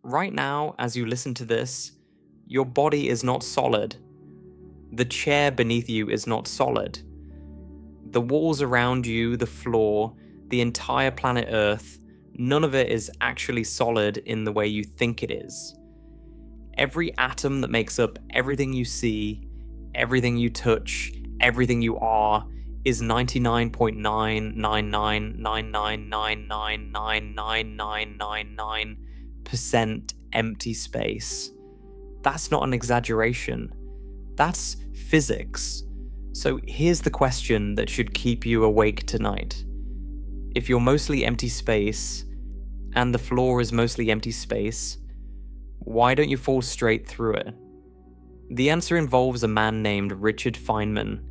Right now, as you listen to this, your body is not solid. The chair beneath you is not solid. The walls around you, the floor, the entire planet Earth, none of it is actually solid in the way you think it is. Every atom that makes up everything you see, everything you touch, everything you are, is 99.99999999999% empty space. That's not an exaggeration. That's physics. So here's the question that should keep you awake tonight. If you're mostly empty space, and the floor is mostly empty space, why don't you fall straight through it? The answer involves a man named Richard Feynman,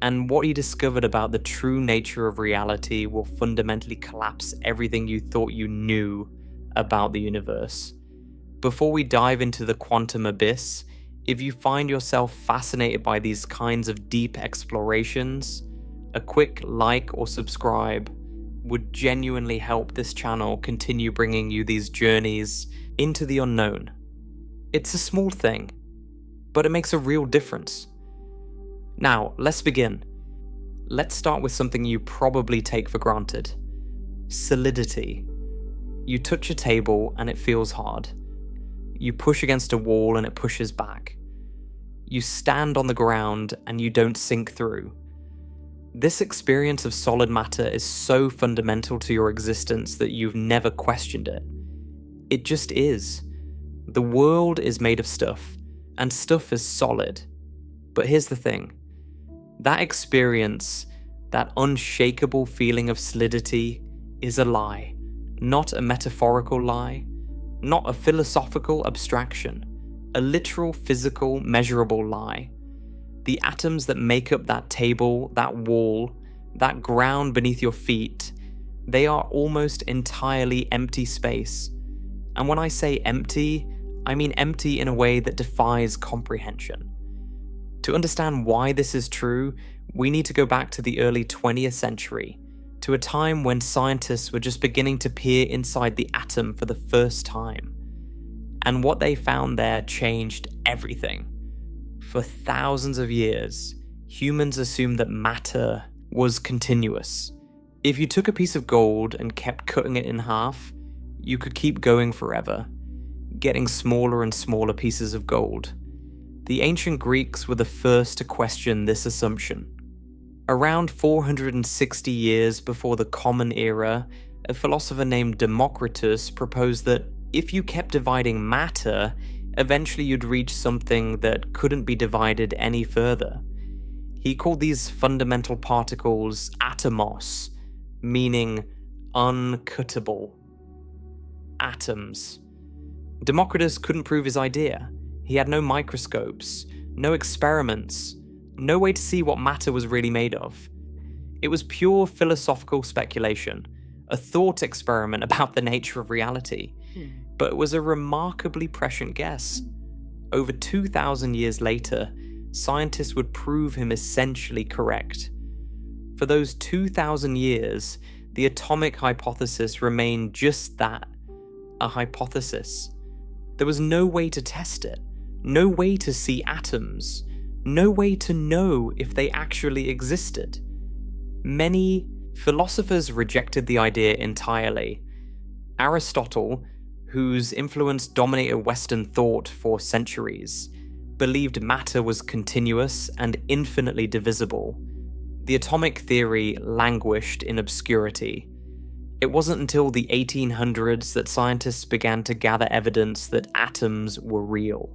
and what he discovered about the true nature of reality will fundamentally collapse everything you thought you knew about the universe. Before we dive into the quantum abyss, if you find yourself fascinated by these kinds of deep explorations, a quick like or subscribe would genuinely help this channel continue bringing you these journeys into the unknown. It's a small thing, but it makes a real difference. Now, let's begin. Let's start with something you probably take for granted. Solidity. You touch a table and it feels hard. You push against a wall and it pushes back. You stand on the ground and you don't sink through. This experience of solid matter is so fundamental to your existence that you've never questioned it. It just is. The world is made of stuff, and stuff is solid. But here's the thing. That experience, that unshakable feeling of solidity, is a lie. Not a metaphorical lie. Not a philosophical abstraction. A literal, physical, measurable lie. The atoms that make up that table, that wall, that ground beneath your feet, they are almost entirely empty space. And when I say empty, I mean empty in a way that defies comprehension. To understand why this is true, we need to go back to the early 20th century, to a time when scientists were just beginning to peer inside the atom for the first time. And what they found there changed everything. For thousands of years, humans assumed that matter was continuous. If you took a piece of gold and kept cutting it in half, you could keep going forever, getting smaller and smaller pieces of gold. The ancient Greeks were the first to question this assumption. Around 460 years before the Common Era, a philosopher named Democritus proposed that if you kept dividing matter, eventually you'd reach something that couldn't be divided any further. He called these fundamental particles atomos, meaning uncuttable. Atoms. Democritus couldn't prove his idea. He had no microscopes, no experiments, no way to see what matter was really made of. It was pure philosophical speculation, a thought experiment about the nature of reality. But it was a remarkably prescient guess. Over 2,000 years later, scientists would prove him essentially correct. For those 2,000 years, the atomic hypothesis remained just that, a hypothesis. There was no way to test it, no way to see atoms, no way to know if they actually existed. Many philosophers rejected the idea entirely. Aristotle, whose influence dominated Western thought for centuries, believed matter was continuous and infinitely divisible. The atomic theory languished in obscurity. It wasn't until the 1800s that scientists began to gather evidence that atoms were real.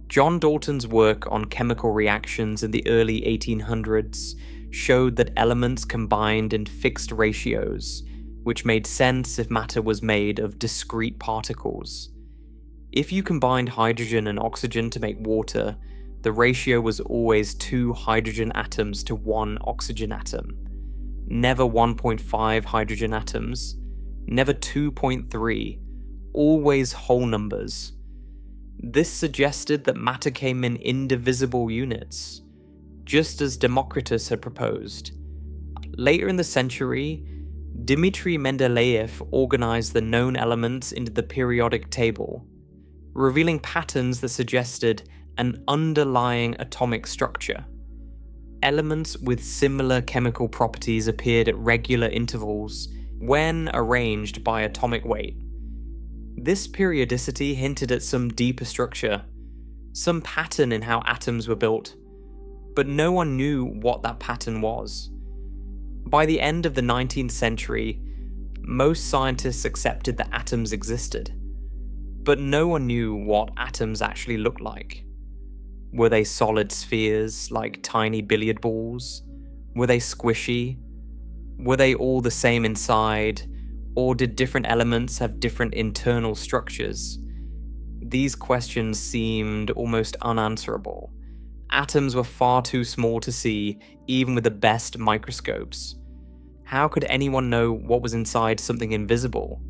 John Dalton's work on chemical reactions in the early 1800s showed that elements combined in fixed ratios, which made sense if matter was made of discrete particles. If you combined hydrogen and oxygen to make water, the ratio was always 2 hydrogen atoms to 1 oxygen atom. Never 1.5 hydrogen atoms, never 2.3, always whole numbers. This suggested that matter came in indivisible units, just as Democritus had proposed. Later in the century, Dmitry Mendeleev organized the known elements into the periodic table, revealing patterns that suggested an underlying atomic structure. Elements with similar chemical properties appeared at regular intervals when arranged by atomic weight. This periodicity hinted at some deeper structure, some pattern in how atoms were built, but no one knew what that pattern was. By the end of the 19th century, most scientists accepted that atoms existed, but no one knew what atoms actually looked like. Were they solid spheres, like tiny billiard balls? Were they squishy? Were they all the same inside? Or did different elements have different internal structures? These questions seemed almost unanswerable. Atoms were far too small to see, even with the best microscopes. How could anyone know what was inside something invisible?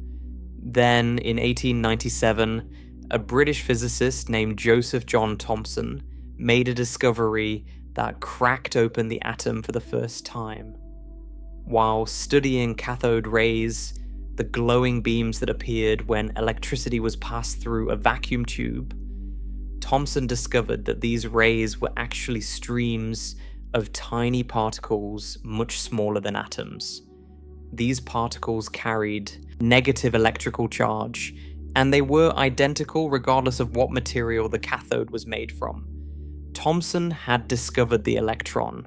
Then, in 1897, a British physicist named Joseph John Thomson made a discovery that cracked open the atom for the first time. While studying cathode rays, the glowing beams that appeared when electricity was passed through a vacuum tube, Thomson discovered that these rays were actually streams of tiny particles much smaller than atoms. These particles carried negative electrical charge, and they were identical regardless of what material the cathode was made from. Thomson had discovered the electron.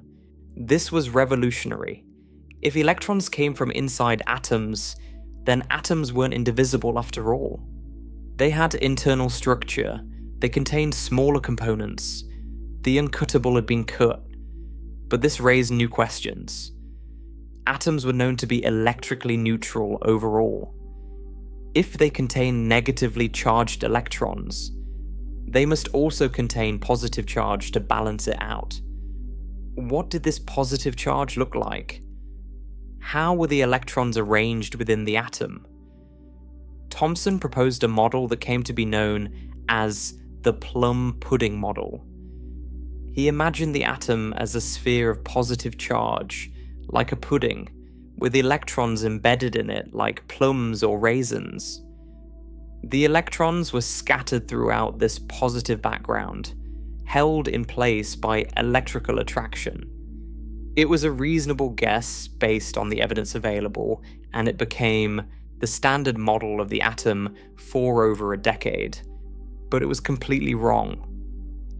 This was revolutionary. If electrons came from inside atoms, then atoms weren't indivisible after all. They had internal structure. They contained smaller components. The uncuttable had been cut. But this raised new questions. Atoms were known to be electrically neutral overall. If they contain negatively charged electrons, they must also contain positive charge to balance it out. What did this positive charge look like? How were the electrons arranged within the atom? Thomson proposed a model that came to be known as the plum pudding model. He imagined the atom as a sphere of positive charge, like a pudding, with electrons embedded in it like plums or raisins. The electrons were scattered throughout this positive background, held in place by electrical attraction. It was a reasonable guess based on the evidence available, and it became the standard model of the atom for over a decade. But it was completely wrong.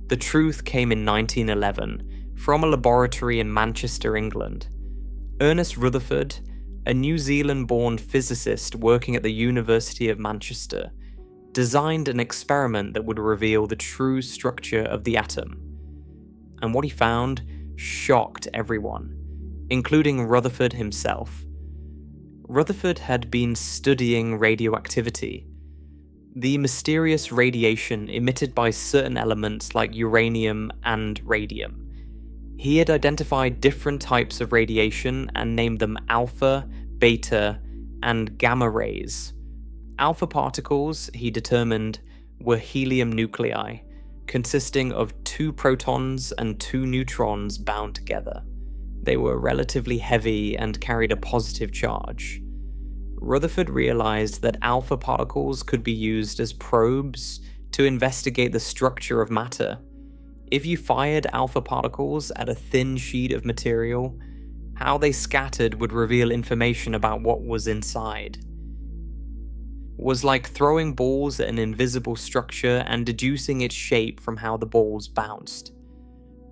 The truth came in 1911 from a laboratory in Manchester, England. Ernest Rutherford, a New Zealand-born physicist working at the University of Manchester, designed an experiment that would reveal the true structure of the atom. And what he found shocked everyone, including Rutherford himself. Rutherford had been studying radioactivity, the mysterious radiation emitted by certain elements like uranium and radium. He had identified different types of radiation and named them alpha, beta, and gamma rays. Alpha particles, he determined, were helium nuclei, consisting of 2 protons and 2 neutrons bound together. They were relatively heavy and carried a positive charge. Rutherford realized that alpha particles could be used as probes to investigate the structure of matter. If you fired alpha particles at a thin sheet of material, how they scattered would reveal information about what was inside. It was like throwing balls at an invisible structure and deducing its shape from how the balls bounced.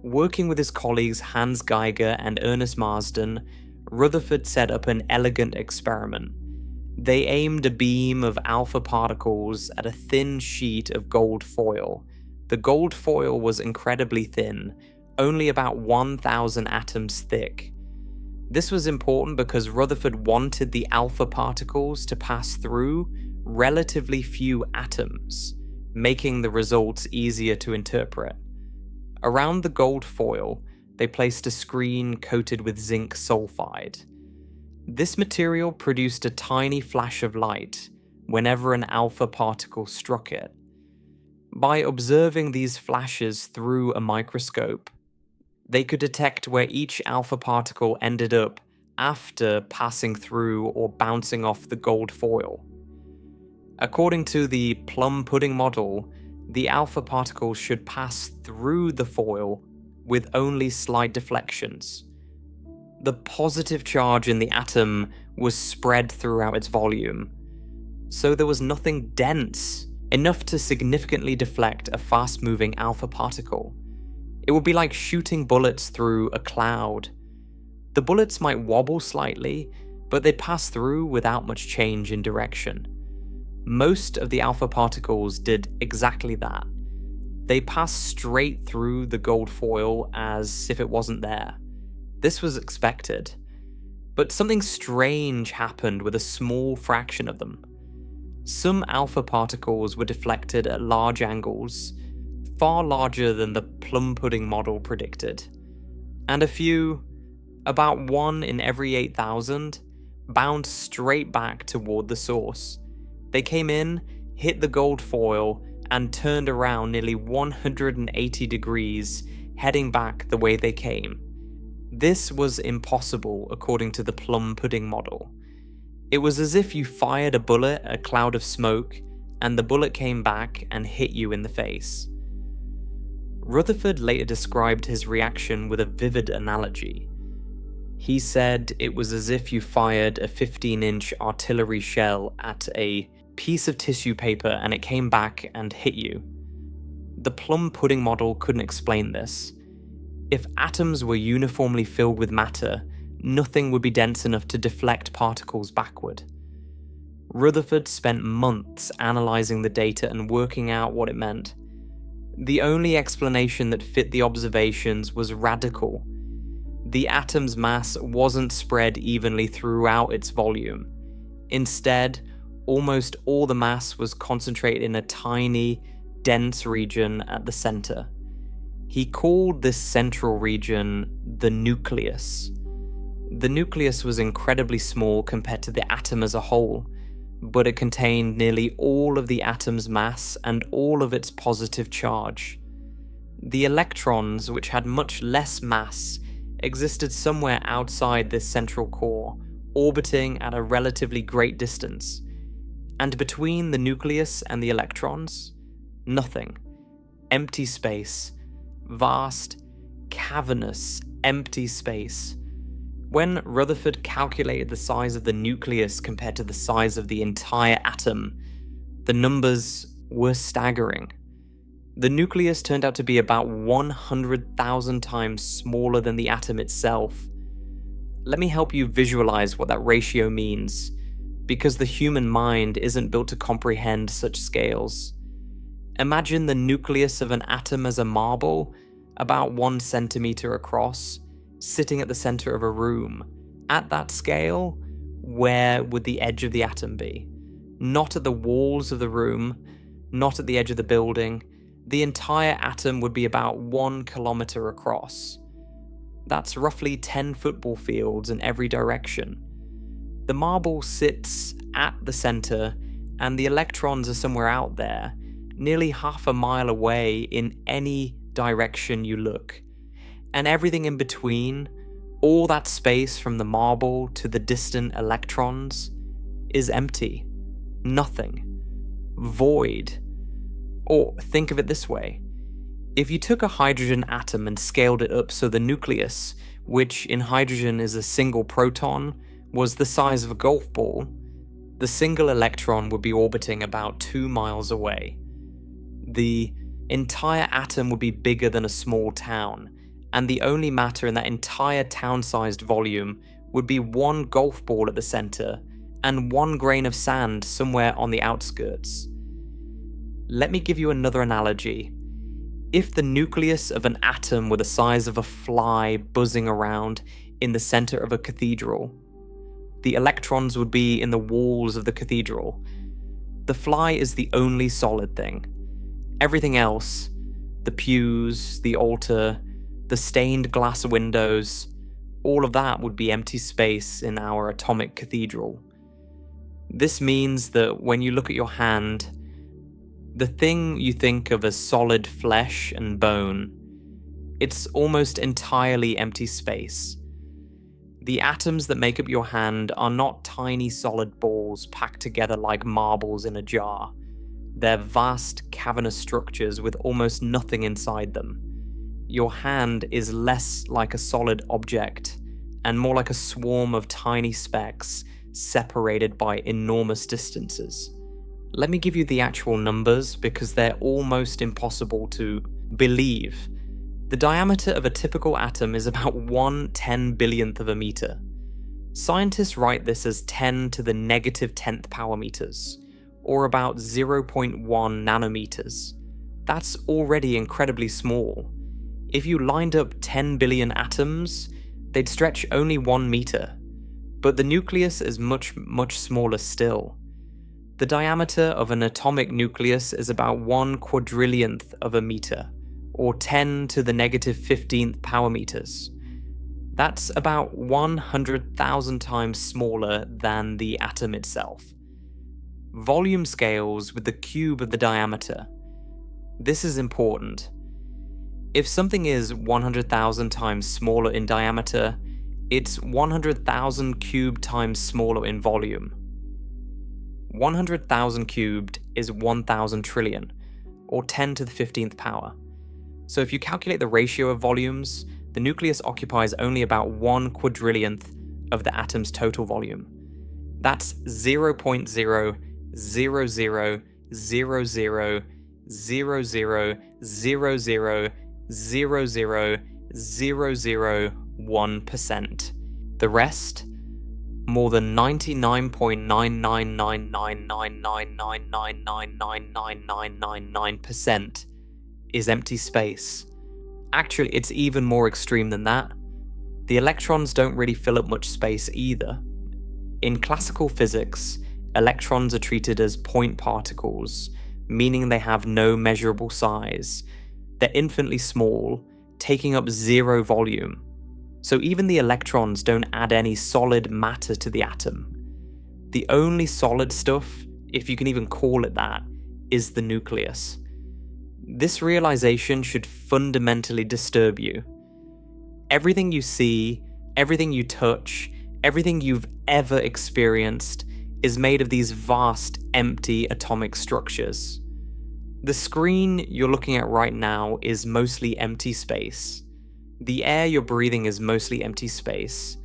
Working with his colleagues Hans Geiger and Ernest Marsden, Rutherford set up an elegant experiment. They aimed a beam of alpha particles at a thin sheet of gold foil. The gold foil was incredibly thin, only about 1,000 atoms thick. This was important because Rutherford wanted the alpha particles to pass through relatively few atoms, making the results easier to interpret. Around the gold foil, they placed a screen coated with zinc sulfide. This material produced a tiny flash of light whenever an alpha particle struck it. By observing these flashes through a microscope, they could detect where each alpha particle ended up after passing through or bouncing off the gold foil. According to the plum pudding model, the alpha particles should pass through the foil with only slight deflections. The positive charge in the atom was spread throughout its volume, so there was nothing dense enough to significantly deflect a fast-moving alpha particle. It would be like shooting bullets through a cloud. The bullets might wobble slightly, but they'd pass through without much change in direction. Most of the alpha particles did exactly that. They passed straight through the gold foil as if it wasn't there. This was expected. But something strange happened with a small fraction of them. Some alpha particles were deflected at large angles, far larger than the plum pudding model predicted. And a few, about 1 in every 8,000, bounced straight back toward the source. They came in, hit the gold foil, and turned around nearly 180 degrees, heading back the way they came. This was impossible according to the plum pudding model. It was as if you fired a bullet at a cloud of smoke, and the bullet came back and hit you in the face. Rutherford later described his reaction with a vivid analogy. He said it was as if you fired a 15-inch artillery shell at a piece of tissue paper and it came back and hit you. The plum pudding model couldn't explain this. If atoms were uniformly filled with matter, nothing would be dense enough to deflect particles backward. Rutherford spent months analysing the data and working out what it meant. The only explanation that fit the observations was radical. The atom's mass wasn't spread evenly throughout its volume. Instead, almost all the mass was concentrated in a tiny, dense region at the centre. He called this central region the nucleus. The nucleus was incredibly small compared to the atom as a whole, but it contained nearly all of the atom's mass and all of its positive charge. The electrons, which had much less mass, existed somewhere outside this central core, orbiting at a relatively great distance. And between the nucleus and the electrons, nothing. Empty space. Vast, cavernous, empty space. When Rutherford calculated the size of the nucleus compared to the size of the entire atom, the numbers were staggering. The nucleus turned out to be about 100,000 times smaller than the atom itself. Let me help you visualize what that ratio means, because the human mind isn't built to comprehend such scales. Imagine the nucleus of an atom as a marble, about 1 centimeter across, sitting at the center of a room. At that scale, where would the edge of the atom be? Not at the walls of the room, not at the edge of the building. The entire atom would be about 1 kilometer across. That's roughly 10 football fields in every direction. The marble sits at the center, and the electrons are somewhere out there, nearly half a mile away in any direction you look. And everything in between, all that space from the marble to the distant electrons, is empty. Nothing. Void. Or think of it this way. If you took a hydrogen atom and scaled it up so the nucleus, which in hydrogen is a single proton, was the size of a golf ball, the single electron would be orbiting about 2 miles away. The entire atom would be bigger than a small town, and the only matter in that entire town-sized volume would be 1 golf ball at the center and 1 grain of sand somewhere on the outskirts. Let me give you another analogy. If the nucleus of an atom were the size of a fly buzzing around in the center of a cathedral, the electrons would be in the walls of the cathedral. The fly is the only solid thing. Everything else, the pews, the altar, the stained glass windows, all of that would be empty space in our atomic cathedral. This means that when you look at your hand, the thing you think of as solid flesh and bone, it's almost entirely empty space. The atoms that make up your hand are not tiny solid balls packed together like marbles in a jar. They're vast, cavernous structures with almost nothing inside them. Your hand is less like a solid object and more like a swarm of tiny specks separated by enormous distances. Let me give you the actual numbers because they're almost impossible to believe. The diameter of a typical atom is about 1/10 billionth of a meter. Scientists write this as 10 to the negative 10th power meters, or about 0.1 nanometers. That's already incredibly small. If you lined up 10 billion atoms, they'd stretch only 1 meter. But the nucleus is much, much smaller still. The diameter of an atomic nucleus is about 1/quadrillionth of a meter, or 10 to the negative 15th power meters. That's about 100,000 times smaller than the atom itself. Volume scales with the cube of the diameter. This is important. If something is 100,000 times smaller in diameter, it's 100,000 cubed times smaller in volume. 100,000 cubed is 1,000 trillion, or 10 to the 15th power. So if you calculate the ratio of volumes, the nucleus occupies only about 1/quadrillionth of the atom's total volume. That's 0.000000000000001%. The rest, more than 99.9999999999999% is empty space. Actually, it's even more extreme than that. The electrons don't really fill up much space either. In classical physics, electrons are treated as point particles, meaning they have no measurable size. They're infinitely small, taking up zero volume. So even the electrons don't add any solid matter to the atom. The only solid stuff, if you can even call it that, is the nucleus. This realization should fundamentally disturb you. Everything you see, everything you touch, everything you've ever experienced is made of these vast, empty atomic structures. The screen you're looking at right now is mostly empty space. The air you're breathing is mostly empty space.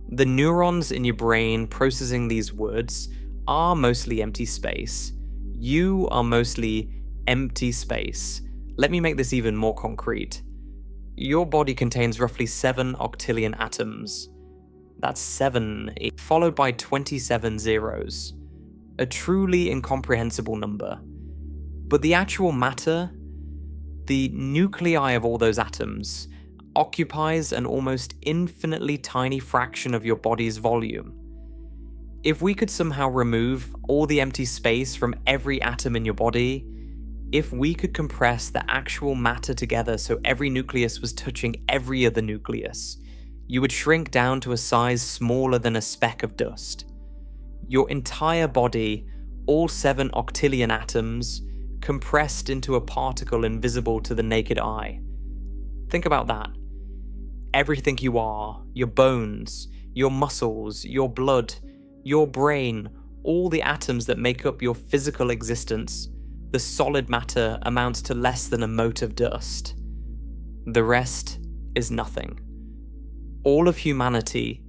The neurons in your brain processing these words are mostly empty space. You are mostly empty space. Let me make this even more concrete. Your body contains roughly 7 octillion atoms. That's 7, followed by 27 zeros. A truly incomprehensible number. But the actual matter, the nuclei of all those atoms, occupies an almost infinitely tiny fraction of your body's volume. If we could somehow remove all the empty space from every atom in your body, if we could compress the actual matter together so every nucleus was touching every other nucleus, you would shrink down to a size smaller than a speck of dust. Your entire body, all 7 octillion atoms, compressed into a particle invisible to the naked eye. Think about that. Everything you are, your bones, your muscles, your blood, your brain, all the atoms that make up your physical existence, the solid matter amounts to less than a mote of dust. The rest is nothing. All of humanity,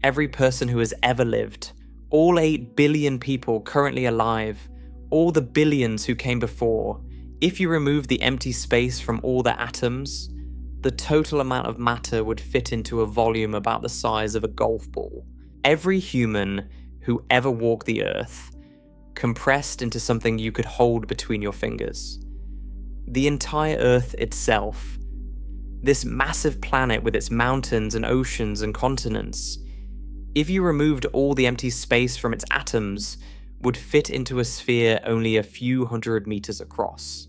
every person who has ever lived, all 8 billion people currently alive, all the billions who came before, if you remove the empty space from all the atoms, the total amount of matter would fit into a volume about the size of a golf ball. Every human who ever walked the earth, compressed into something you could hold between your fingers. The entire Earth itself, this massive planet with its mountains and oceans and continents, if you removed all the empty space from its atoms, would fit into a sphere only a few 100 meters across.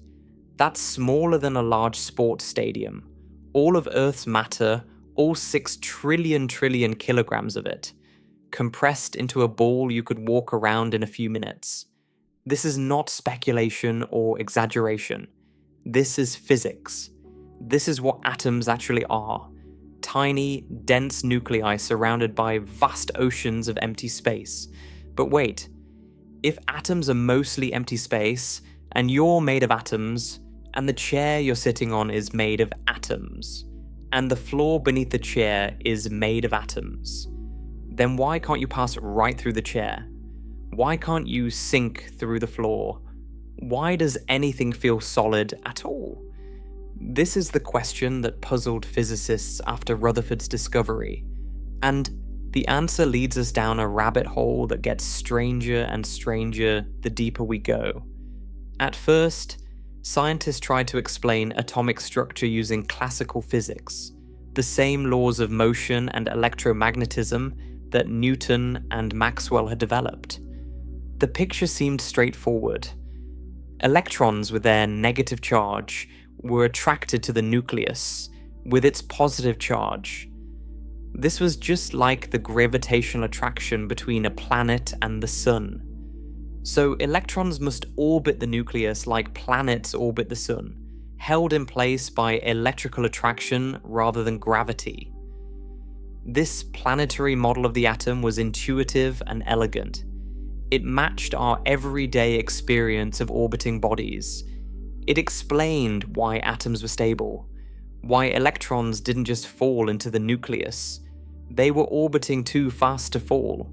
That's smaller than a large sports stadium. All of Earth's matter, all 6 trillion kilograms of it, compressed into a ball you could walk around in a few minutes. This is not speculation or exaggeration. This is physics. This is what atoms actually are. tiny, dense nuclei surrounded by vast oceans of empty space. But wait, if atoms are mostly empty space, and you're made of atoms, and the chair you're sitting on is made of atoms, and the floor beneath the chair is made of atoms, then why can't you pass right through the chair? Why can't you sink through the floor? Why does anything feel solid at all? This is the question that puzzled physicists after Rutherford's discovery, and the answer leads us down a rabbit hole that gets stranger and stranger the deeper we go. At first, scientists tried to explain atomic structure using classical physics, the same laws of motion and electromagnetism that Newton and Maxwell had developed. The picture seemed straightforward. Electrons with their negative charge were attracted to the nucleus with its positive charge. This was just like the gravitational attraction between a planet and the sun. So electrons must orbit the nucleus like planets orbit the sun, held in place by electrical attraction rather than gravity. This planetary model of the atom was intuitive and elegant. It matched our everyday experience of orbiting bodies. It explained why atoms were stable, why electrons didn't just fall into the nucleus. They were orbiting too fast to fall.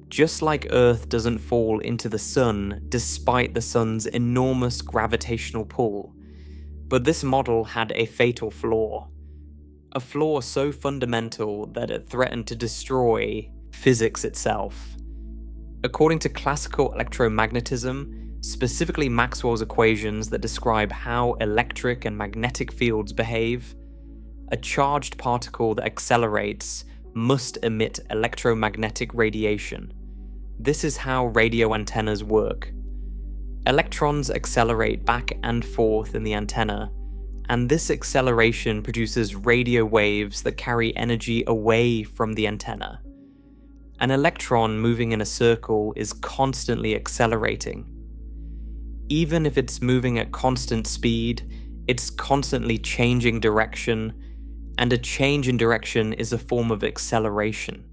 Just like Earth doesn't fall into the sun despite the sun's enormous gravitational pull. But this model had a fatal flaw. A flaw so fundamental that it threatened to destroy physics itself. According to classical electromagnetism, specifically Maxwell's equations that describe how electric and magnetic fields behave, a charged particle that accelerates must emit electromagnetic radiation. This is how radio antennas work. Electrons accelerate back and forth in the antenna, and this acceleration produces radio waves that carry energy away from the antenna. An electron moving in a circle is constantly accelerating. Even if it's moving at constant speed, it's constantly changing direction, and a change in direction is a form of acceleration.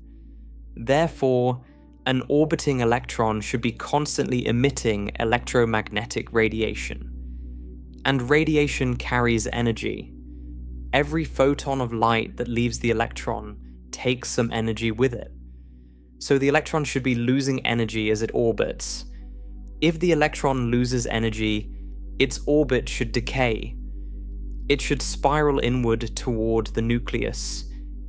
Therefore, an orbiting electron should be constantly emitting electromagnetic radiation. And radiation carries energy. Every photon of light that leaves the electron takes some energy with it. So the electron should be losing energy as it orbits. If the electron loses energy, its orbit should decay. It should spiral inward toward the nucleus,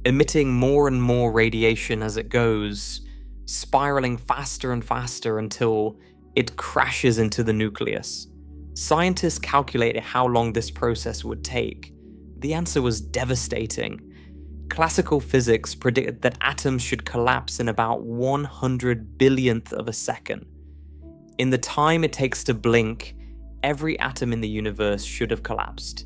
emitting more and more radiation as it goes, spiraling faster and faster until it crashes into the nucleus. Scientists calculated how long this process would take. The answer was devastating. Classical physics predicted that atoms should collapse in about 100 billionth of a second. In the time it takes to blink, every atom in the universe should have collapsed.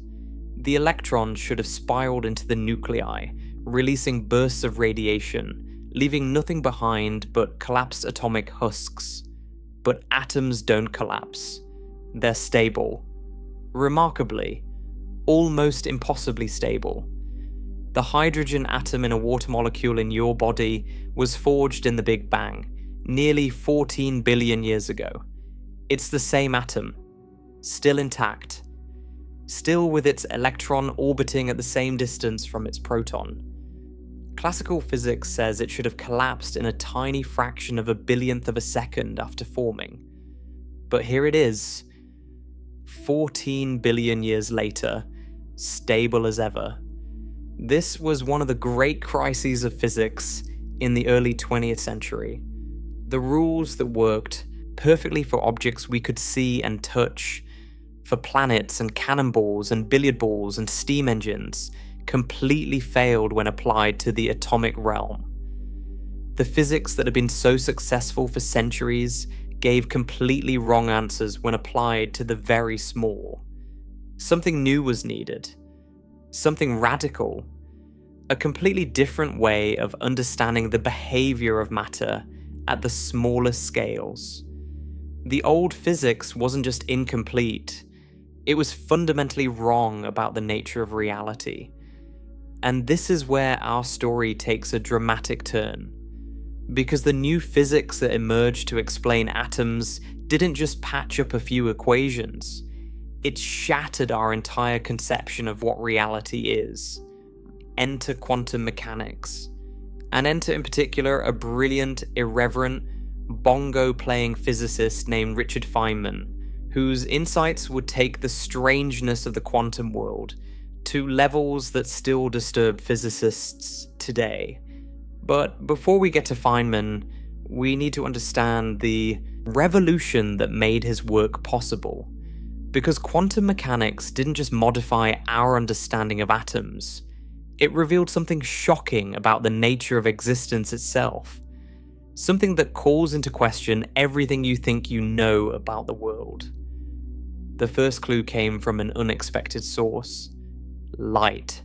The electrons should have spiraled into the nuclei, releasing bursts of radiation, leaving nothing behind but collapsed atomic husks. But atoms don't collapse. They're stable. Remarkably, almost impossibly stable. The hydrogen atom in a water molecule in your body was forged in the Big Bang, nearly 14 billion years ago. It's the same atom, still intact, still with its electron orbiting at the same distance from its proton. Classical physics says it should have collapsed in a tiny fraction of a billionth of a second after forming. But here it is, 14 billion years later, stable as ever. This was one of the great crises of physics in the early 20th century. The rules that worked perfectly for objects we could see and touch, for planets and cannonballs and billiard balls and steam engines, completely failed when applied to the atomic realm. The physics that had been so successful for centuries gave completely wrong answers when applied to the very small. Something new was needed. Something radical. A completely different way of understanding the behavior of matter at the smallest scales. The old physics wasn't just incomplete, it was fundamentally wrong about the nature of reality. And this is where our story takes a dramatic turn. Because the new physics that emerged to explain atoms didn't just patch up a few equations, it shattered our entire conception of what reality is. Enter quantum mechanics. And enter in particular a brilliant, irreverent, bongo-playing physicist named Richard Feynman, whose insights would take the strangeness of the quantum world to levels that still disturb physicists today. But before we get to Feynman, we need to understand the revolution that made his work possible. Because quantum mechanics didn't just modify our understanding of atoms, it revealed something shocking about the nature of existence itself. Something that calls into question everything you think you know about the world. The first clue came from an unexpected source: light.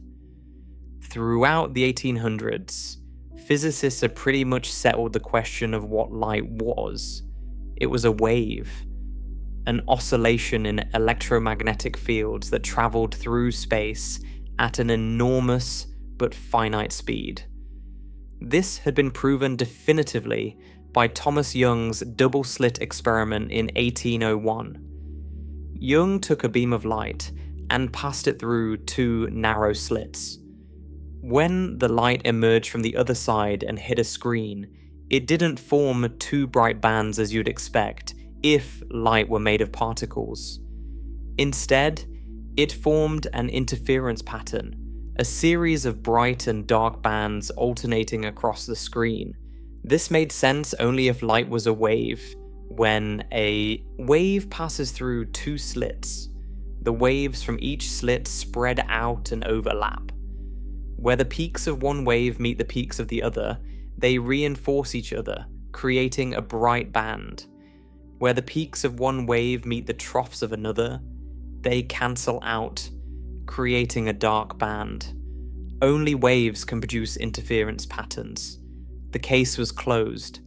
Throughout the 1800s, physicists had pretty much settled the question of what light was. It was a wave, an oscillation in electromagnetic fields that traveled through space at an enormous but finite speed. This had been proven definitively by Thomas Young's double-slit experiment in 1801. Young took a beam of light and passed it through two narrow slits. When the light emerged from the other side and hit a screen, it didn't form two bright bands as you'd expect if light were made of particles. Instead, it formed an interference pattern, a series of bright and dark bands alternating across the screen. This made sense only if light was a wave. When a wave passes through two slits, the waves from each slit spread out and overlap. Where the peaks of one wave meet the peaks of the other, they reinforce each other, creating a bright band. Where the peaks of one wave meet the troughs of another, they cancel out, creating a dark band. Only waves can produce interference patterns. The case was closed.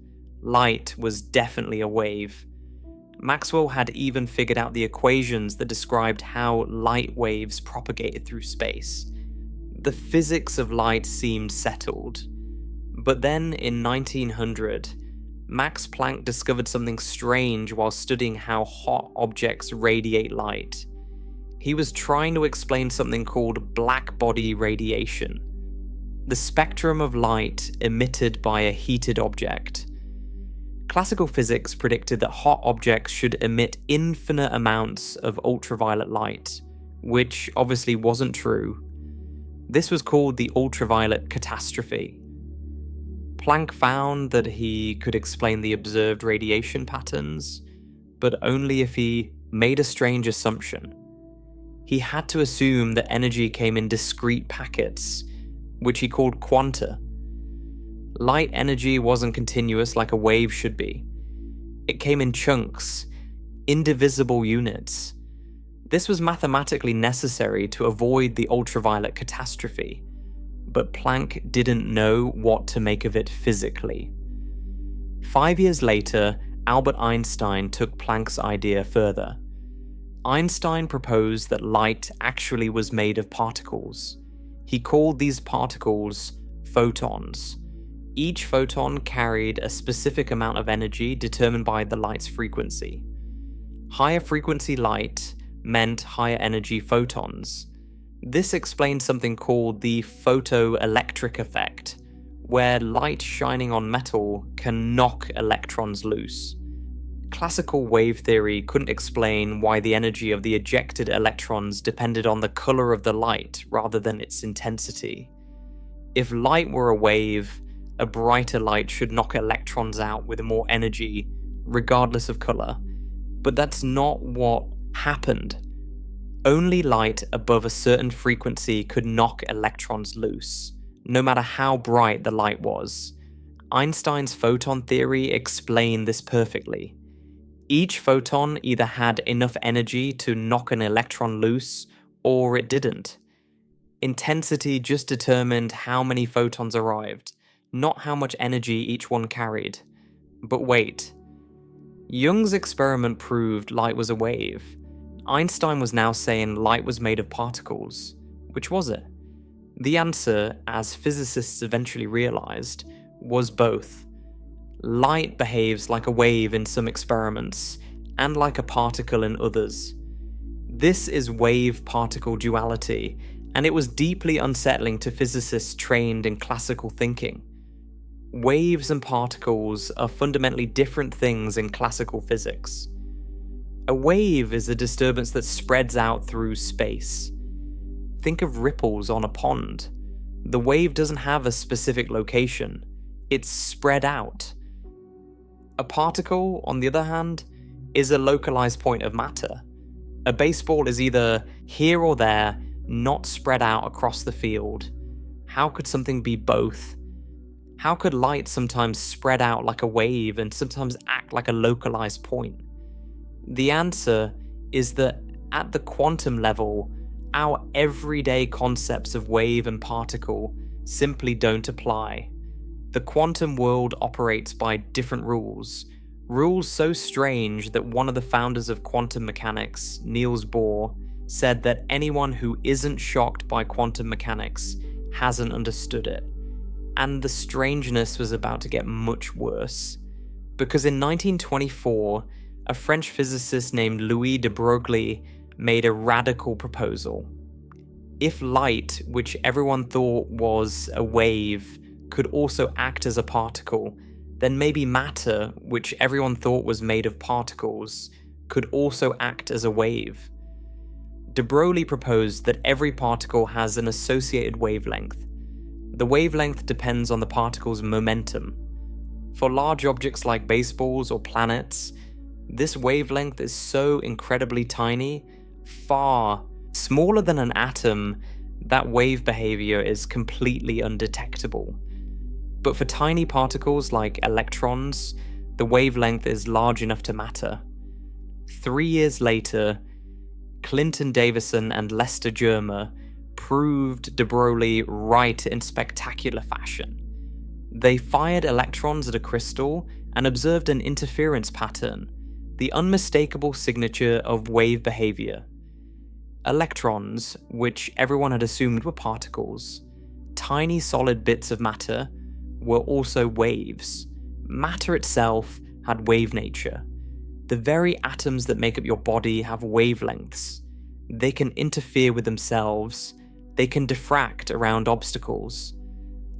Light was definitely a wave. Maxwell had even figured out the equations that described how light waves propagated through space. The physics of light seemed settled. But then in 1900, Max Planck discovered something strange while studying how hot objects radiate light. He was trying to explain something called blackbody radiation, the spectrum of light emitted by a heated object. Classical physics predicted that hot objects should emit infinite amounts of ultraviolet light, which obviously wasn't true. This was called the ultraviolet catastrophe. Planck found that he could explain the observed radiation patterns, but only if he made a strange assumption. He had to assume that energy came in discrete packets, which he called quanta. Light energy wasn't continuous like a wave should be. It came in chunks, indivisible units. This was mathematically necessary to avoid the ultraviolet catastrophe, but Planck didn't know what to make of it physically. 5 years later, Albert Einstein took Planck's idea further. Einstein proposed that light actually was made of particles. He called these particles photons. Each photon carried a specific amount of energy determined by the light's frequency. Higher frequency light meant higher energy photons. This explains something called the photoelectric effect, where light shining on metal can knock electrons loose. Classical wave theory couldn't explain why the energy of the ejected electrons depended on the color of the light rather than its intensity. If light were a wave, a brighter light should knock electrons out with more energy, regardless of color. But that's not what happened. Only light above a certain frequency could knock electrons loose, no matter how bright the light was. Einstein's photon theory explained this perfectly. Each photon either had enough energy to knock an electron loose, or it didn't. Intensity just determined how many photons arrived, not how much energy each one carried. But wait. Young's experiment proved light was a wave. Einstein was now saying light was made of particles. Which was it? The answer, as physicists eventually realized, was both. Light behaves like a wave in some experiments, and like a particle in others. This is wave-particle duality, and it was deeply unsettling to physicists trained in classical thinking. Waves and particles are fundamentally different things in classical physics. A wave is a disturbance that spreads out through space. Think of ripples on a pond. The wave doesn't have a specific location. It's spread out. A particle, on the other hand, is a localized point of matter. A baseball is either here or there, not spread out across the field. How could something be both? How could light sometimes spread out like a wave and sometimes act like a localized point? The answer is that at the quantum level, our everyday concepts of wave and particle simply don't apply. The quantum world operates by different rules. Rules so strange that one of the founders of quantum mechanics, Niels Bohr, said that anyone who isn't shocked by quantum mechanics hasn't understood it. And the strangeness was about to get much worse. Because in 1924, a French physicist named Louis de Broglie made a radical proposal. If light, which everyone thought was a wave, could also act as a particle, then maybe matter, which everyone thought was made of particles, could also act as a wave. De Broglie proposed that every particle has an associated wavelength. The wavelength depends on the particle's momentum. For large objects like baseballs or planets, this wavelength is so incredibly tiny, far smaller than an atom, that wave behavior is completely undetectable. But for tiny particles like electrons, the wavelength is large enough to matter. 3 years later, Clinton Davison and Lester Germer proved de Broglie right in spectacular fashion. They fired electrons at a crystal and observed an interference pattern, the unmistakable signature of wave behavior. Electrons, which everyone had assumed were particles, tiny solid bits of matter, were also waves. Matter itself had wave nature. The very atoms that make up your body have wavelengths. They can interfere with themselves. They can diffract around obstacles.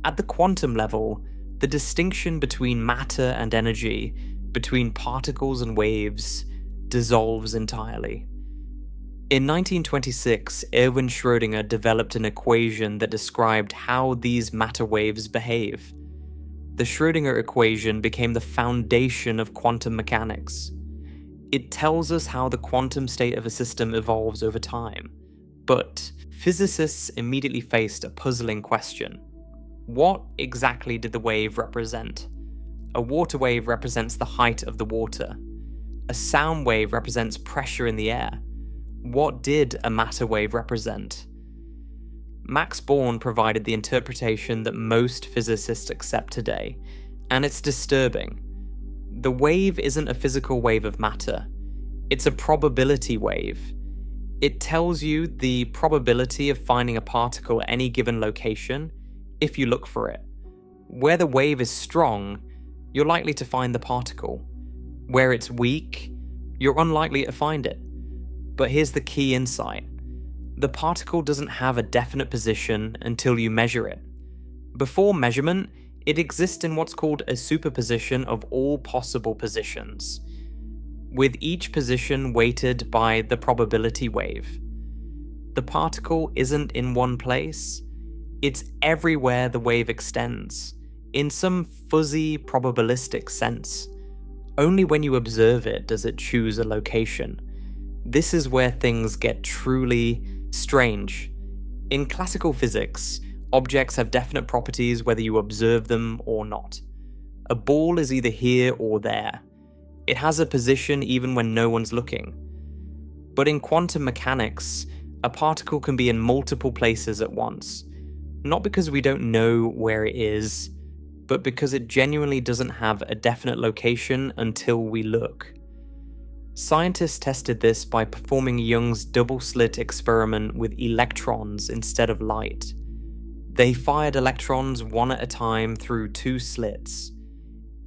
At the quantum level, the distinction between matter and energy, between particles and waves, dissolves entirely. In 1926, Erwin Schrödinger developed an equation that described how these matter waves behave. The Schrödinger equation became the foundation of quantum mechanics. It tells us how the quantum state of a system evolves over time. But physicists immediately faced a puzzling question. What exactly did the wave represent? A water wave represents the height of the water. A sound wave represents pressure in the air. What did a matter wave represent? Max Born provided the interpretation that most physicists accept today, and it's disturbing. The wave isn't a physical wave of matter. It's a probability wave. It tells you the probability of finding a particle at any given location if you look for it. Where the wave is strong, you're likely to find the particle. Where it's weak, you're unlikely to find it. But here's the key insight. The particle doesn't have a definite position until you measure it. Before measurement, it exists in what's called a superposition of all possible positions, with each position weighted by the probability wave. The particle isn't in one place, it's everywhere the wave extends, in some fuzzy probabilistic sense. Only when you observe it does it choose a location. This is where things get truly strange. In classical physics, objects have definite properties whether you observe them or not. A ball is either here or there. It has a position even when no one's looking. But in quantum mechanics, a particle can be in multiple places at once. Not because we don't know where it is, but because it genuinely doesn't have a definite location until we look. Scientists tested this by performing Young's double-slit experiment with electrons instead of light. They fired electrons one at a time through two slits.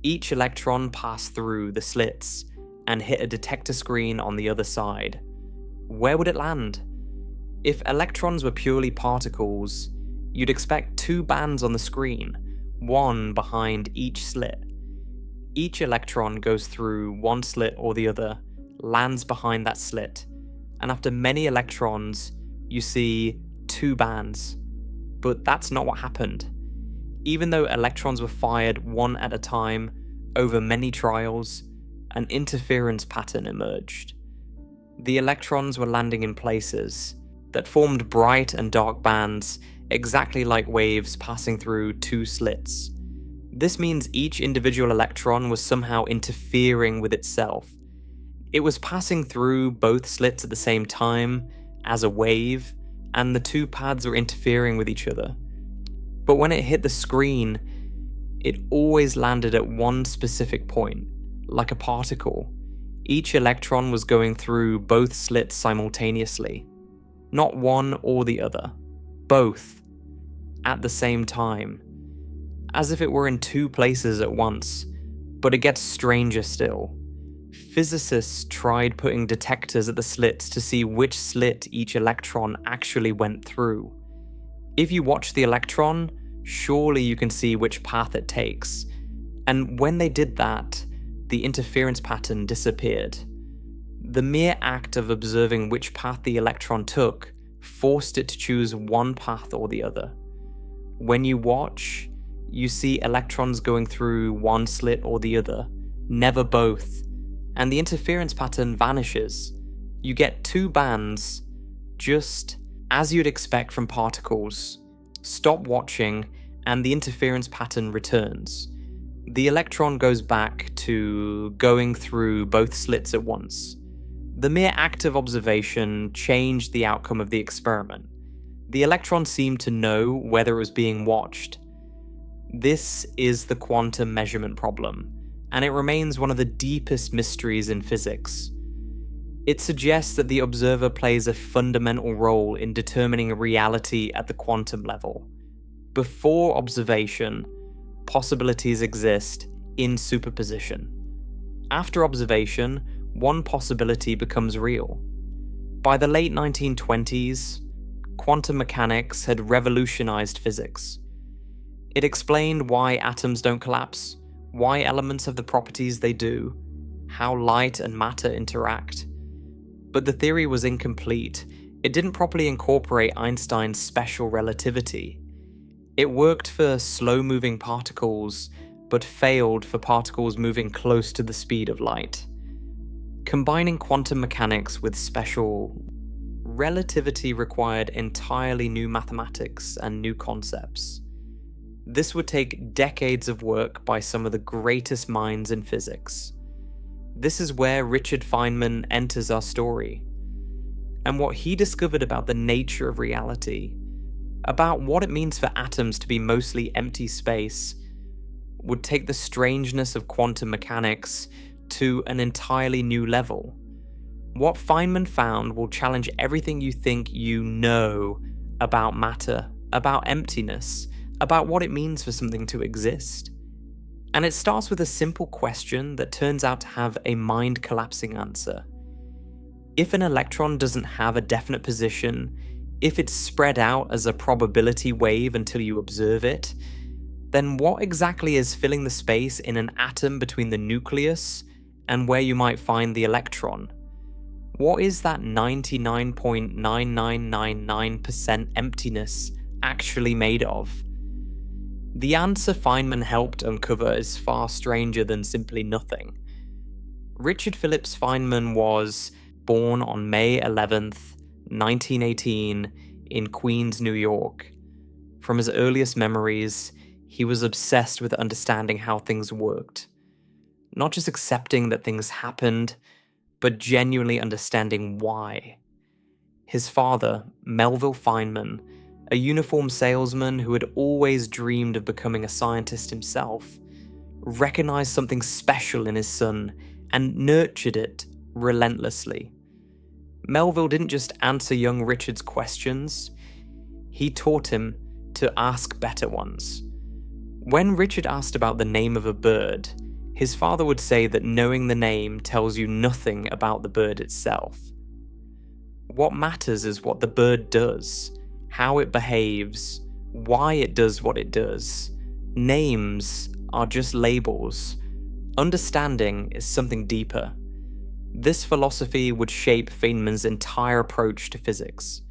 Each electron passed through the slits and hit a detector screen on the other side. Where would it land? If electrons were purely particles, you'd expect two bands on the screen, one behind each slit. Each electron goes through one slit or the other, lands behind that slit, and after many electrons, you see two bands. But that's not what happened. Even though electrons were fired one at a time over many trials, an interference pattern emerged. The electrons were landing in places that formed bright and dark bands exactly like waves passing through two slits. This means each individual electron was somehow interfering with itself. It was passing through both slits at the same time as a wave, and the two paths were interfering with each other. But when it hit the screen, it always landed at one specific point, like a particle. Each electron was going through both slits simultaneously. Not one or the other. Both. At the same time. As if it were in two places at once. But it gets stranger still. Physicists tried putting detectors at the slits to see which slit each electron actually went through. If you watch the electron, surely you can see which path it takes. And when they did that, the interference pattern disappeared. The mere act of observing which path the electron took forced it to choose one path or the other. When you watch, you see electrons going through one slit or the other, never both, and the interference pattern vanishes. You get two bands, just as you'd expect from particles. Stop watching, and the interference pattern returns. The electron goes back to going through both slits at once. The mere act of observation changed the outcome of the experiment. The electron seemed to know whether it was being watched. This is the quantum measurement problem, and it remains one of the deepest mysteries in physics. It suggests that the observer plays a fundamental role in determining reality at the quantum level. Before observation, possibilities exist in superposition. After observation, one possibility becomes real. By the late 1920s, quantum mechanics had revolutionized physics. It explained why atoms don't collapse, why elements have the properties they do, how light and matter interact. But the theory was incomplete. It didn't properly incorporate Einstein's special relativity. It worked for slow-moving particles, but failed for particles moving close to the speed of light. Combining quantum mechanics with special relativity required entirely new mathematics and new concepts. This would take decades of work by some of the greatest minds in physics. This is where Richard Feynman enters our story. And what he discovered about the nature of reality, about what it means for atoms to be mostly empty space, would take the strangeness of quantum mechanics to an entirely new level. What Feynman found will challenge everything you think you know about matter, about emptiness, about what it means for something to exist. And it starts with a simple question that turns out to have a mind-collapsing answer. If an electron doesn't have a definite position, if it's spread out as a probability wave until you observe it, then what exactly is filling the space in an atom between the nucleus and where you might find the electron? What is that 99.9999% emptiness actually made of? The answer Feynman helped uncover is far stranger than simply nothing. Richard Phillips Feynman was born on May 11th, 1918, in Queens, New York. From his earliest memories, he was obsessed with understanding how things worked. Not just accepting that things happened, but genuinely understanding why. His father, Melville Feynman, a uniform salesman who had always dreamed of becoming a scientist himself, recognized something special in his son and nurtured it relentlessly. Melville didn't just answer young Richard's questions, he taught him to ask better ones. When Richard asked about the name of a bird, his father would say that knowing the name tells you nothing about the bird itself. What matters is what the bird does, how it behaves, why it does what it does. Names are just labels. Understanding is something deeper. This philosophy would shape Feynman's entire approach to physics.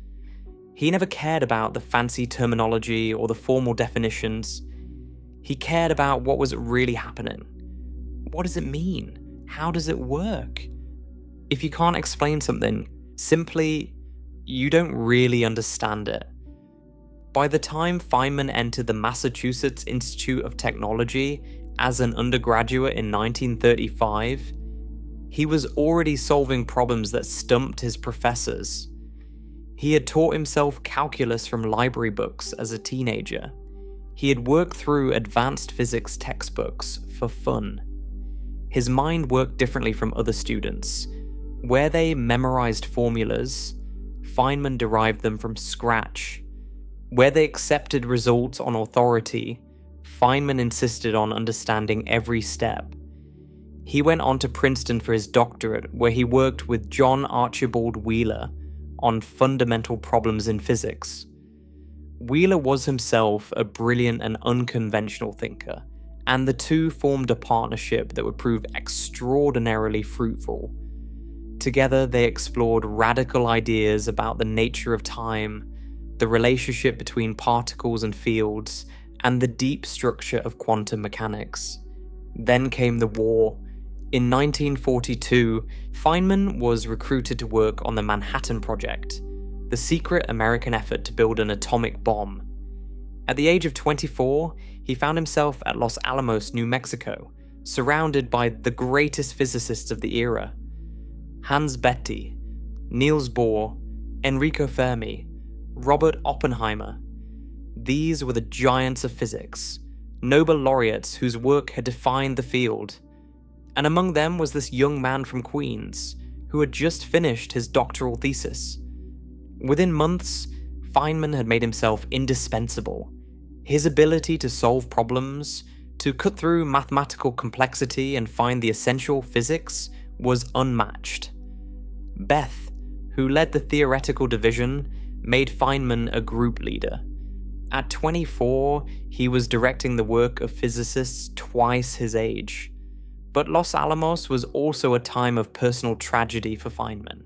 He never cared about the fancy terminology or the formal definitions. He cared about what was really happening. What does it mean? How does it work? If you can't explain something, simply, you don't really understand it. By the time Feynman entered the Massachusetts Institute of Technology as an undergraduate in 1935, he was already solving problems that stumped his professors. He had taught himself calculus from library books as a teenager. He had worked through advanced physics textbooks for fun. His mind worked differently from other students. Where they memorized formulas, Feynman derived them from scratch. Where they accepted results on authority, Feynman insisted on understanding every step. He went on to Princeton for his doctorate, where he worked with John Archibald Wheeler on fundamental problems in physics. Wheeler was himself a brilliant and unconventional thinker, and the two formed a partnership that would prove extraordinarily fruitful. Together, they explored radical ideas about the nature of time, the relationship between particles and fields, and the deep structure of quantum mechanics. Then came the war. In 1942, Feynman was recruited to work on the Manhattan Project, the secret American effort to build an atomic bomb. At the age of 24, he found himself at Los Alamos, New Mexico, surrounded by the greatest physicists of the era. Hans Bethe, Niels Bohr, Enrico Fermi, Robert Oppenheimer. These were the giants of physics, Nobel laureates whose work had defined the field. And among them was this young man from Queens, who had just finished his doctoral thesis. Within months, Feynman had made himself indispensable. His ability to solve problems, to cut through mathematical complexity and find the essential physics, was unmatched. Bethe, who led the theoretical division, made Feynman a group leader. At 24, he was directing the work of physicists twice his age. But Los Alamos was also a time of personal tragedy for Feynman.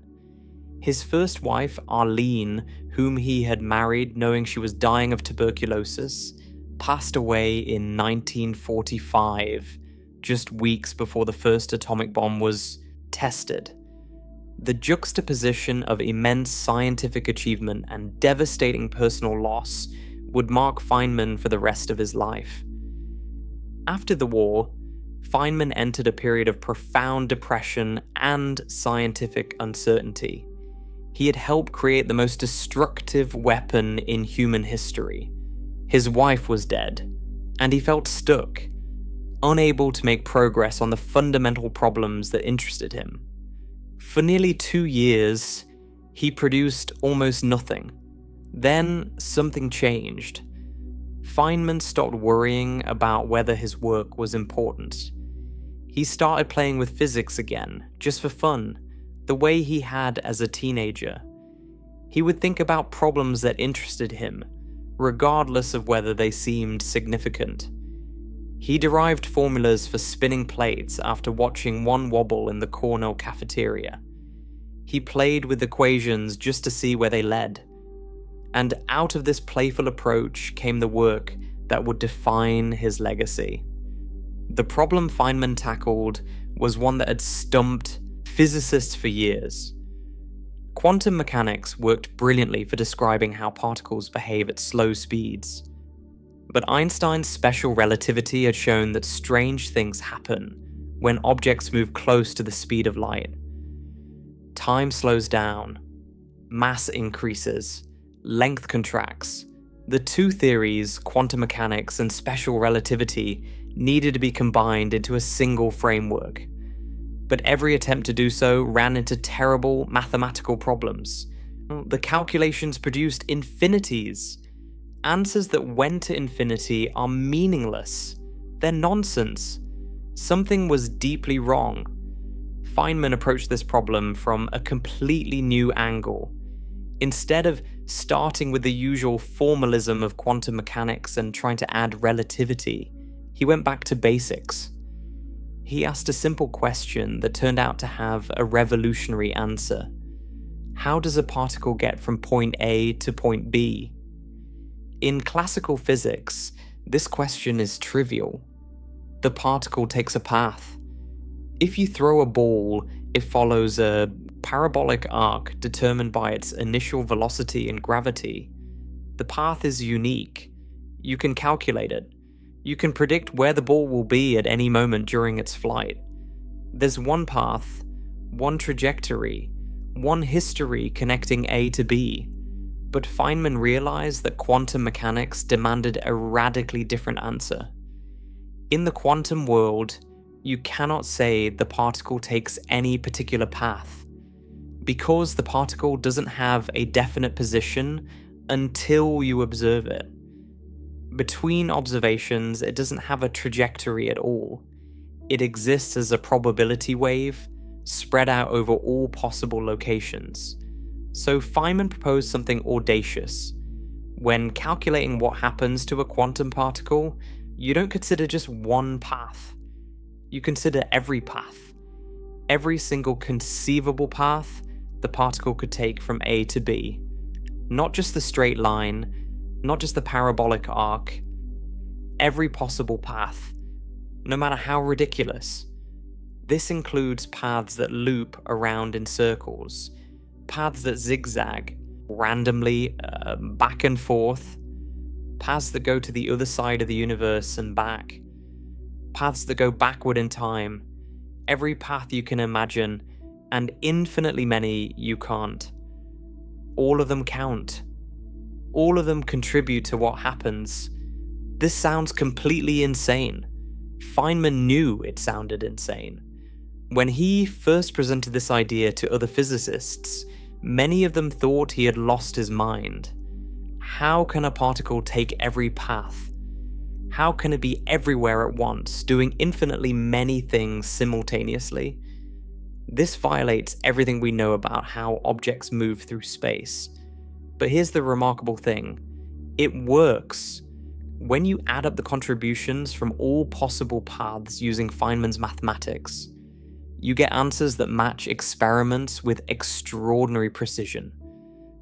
His first wife, Arlene, whom he had married knowing she was dying of tuberculosis, passed away in 1945, just weeks before the first atomic bomb was tested. The juxtaposition of immense scientific achievement and devastating personal loss would mark Feynman for the rest of his life. After the war, Feynman entered a period of profound depression and scientific uncertainty. He had helped create the most destructive weapon in human history. His wife was dead, and he felt stuck, unable to make progress on the fundamental problems that interested him. For nearly 2 years, he produced almost nothing. Then something changed. Feynman stopped worrying about whether his work was important. He started playing with physics again, just for fun, the way he had as a teenager. He would think about problems that interested him, regardless of whether they seemed significant. He derived formulas for spinning plates after watching one wobble in the Cornell cafeteria. He played with equations just to see where they led. And out of this playful approach came the work that would define his legacy. The problem Feynman tackled was one that had stumped physicists for years. Quantum mechanics worked brilliantly for describing how particles behave at slow speeds. But Einstein's special relativity had shown that strange things happen when objects move close to the speed of light. Time slows down, mass increases, length contracts. The two theories, quantum mechanics and special relativity, needed to be combined into a single framework. But every attempt to do so ran into terrible mathematical problems. The calculations produced infinities. Answers that went to infinity are meaningless. They're nonsense. Something was deeply wrong. Feynman approached this problem from a completely new angle. Instead of starting with the usual formalism of quantum mechanics and trying to add relativity, he went back to basics. He asked a simple question that turned out to have a revolutionary answer. How does a particle get from point A to point B? In classical physics, this question is trivial. The particle takes a path. If you throw a ball, it follows a parabolic arc determined by its initial velocity and gravity. The path is unique. You can calculate it. You can predict where the ball will be at any moment during its flight. There's one path, one trajectory, one history connecting A to B. But Feynman realized that quantum mechanics demanded a radically different answer. In the quantum world, you cannot say the particle takes any particular path, because the particle doesn't have a definite position until you observe it. Between observations, it doesn't have a trajectory at all. It exists as a probability wave, spread out over all possible locations. So Feynman proposed something audacious. When calculating what happens to a quantum particle, you don't consider just one path. You consider every path. Every single conceivable path the particle could take from A to B. Not just the straight line, not just the parabolic arc. Every possible path, no matter how ridiculous. This includes paths that loop around in circles, paths that zigzag randomly back and forth, paths that go to the other side of the universe and back, paths that go backward in time, every path you can imagine, and infinitely many you can't. All of them count. All of them contribute to what happens. This sounds completely insane. Feynman knew it sounded insane. When he first presented this idea to other physicists, many of them thought he had lost his mind. How can a particle take every path? How can it be everywhere at once, doing infinitely many things simultaneously? This violates everything we know about how objects move through space. But here's the remarkable thing. It works. When you add up the contributions from all possible paths using Feynman's mathematics, you get answers that match experiments with extraordinary precision.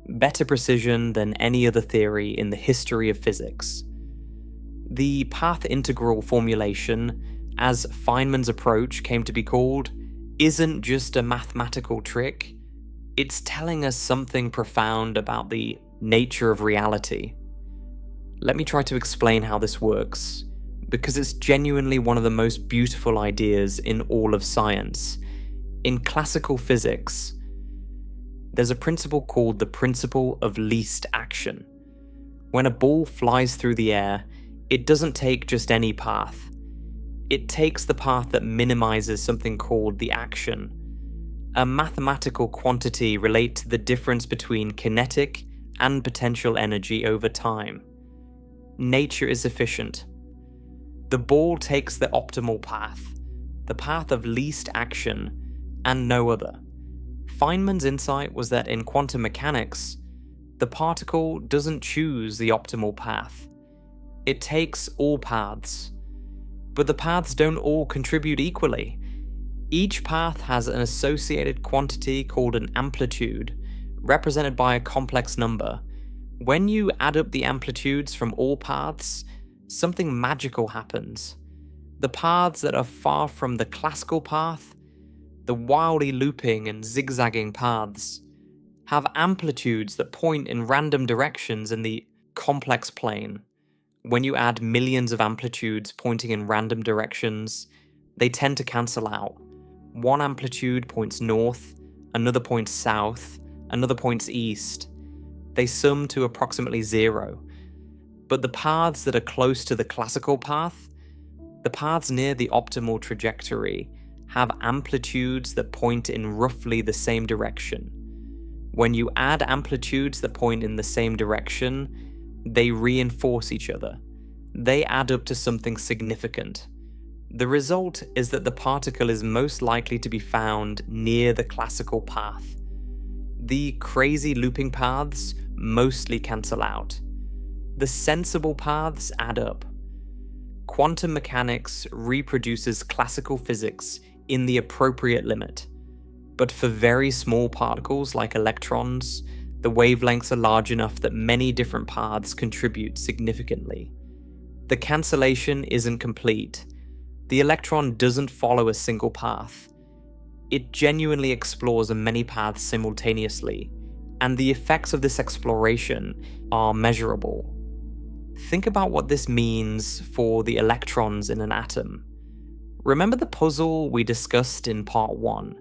Better precision than any other theory in the history of physics. The path integral formulation, as Feynman's approach came to be called, isn't just a mathematical trick. It's telling us something profound about the nature of reality. Let me try to explain how this works, because it's genuinely one of the most beautiful ideas in all of science. In classical physics, there's a principle called the principle of least action. When a ball flies through the air, it doesn't take just any path. It takes the path that minimizes something called the action. A mathematical quantity relates to the difference between kinetic and potential energy over time. Nature is efficient. The ball takes the optimal path, the path of least action, and no other. Feynman's insight was that in quantum mechanics, the particle doesn't choose the optimal path. It takes all paths. But the paths don't all contribute equally. Each path has an associated quantity called an amplitude, represented by a complex number. When you add up the amplitudes from all paths, something magical happens. The paths that are far from the classical path, the wildly looping and zigzagging paths, have amplitudes that point in random directions in the complex plane. When you add millions of amplitudes pointing in random directions, they tend to cancel out. One amplitude points north, another points south, another points east. They sum to approximately 0. But the paths that are close to the classical path, the paths near the optimal trajectory, have amplitudes that point in roughly the same direction. When you add amplitudes that point in the same direction, They reinforce each other. They add up to something significant. The result is that the particle is most likely to be found near the classical path. The crazy looping paths mostly cancel out. The sensible paths add up. Quantum mechanics reproduces classical physics in the appropriate limit. But for very small particles like electrons, the wavelengths are large enough that many different paths contribute significantly. The cancellation isn't complete. The electron doesn't follow a single path. It genuinely explores many paths simultaneously, and the effects of this exploration are measurable. Think about what this means for the electrons in an atom. Remember the puzzle we discussed in part 1?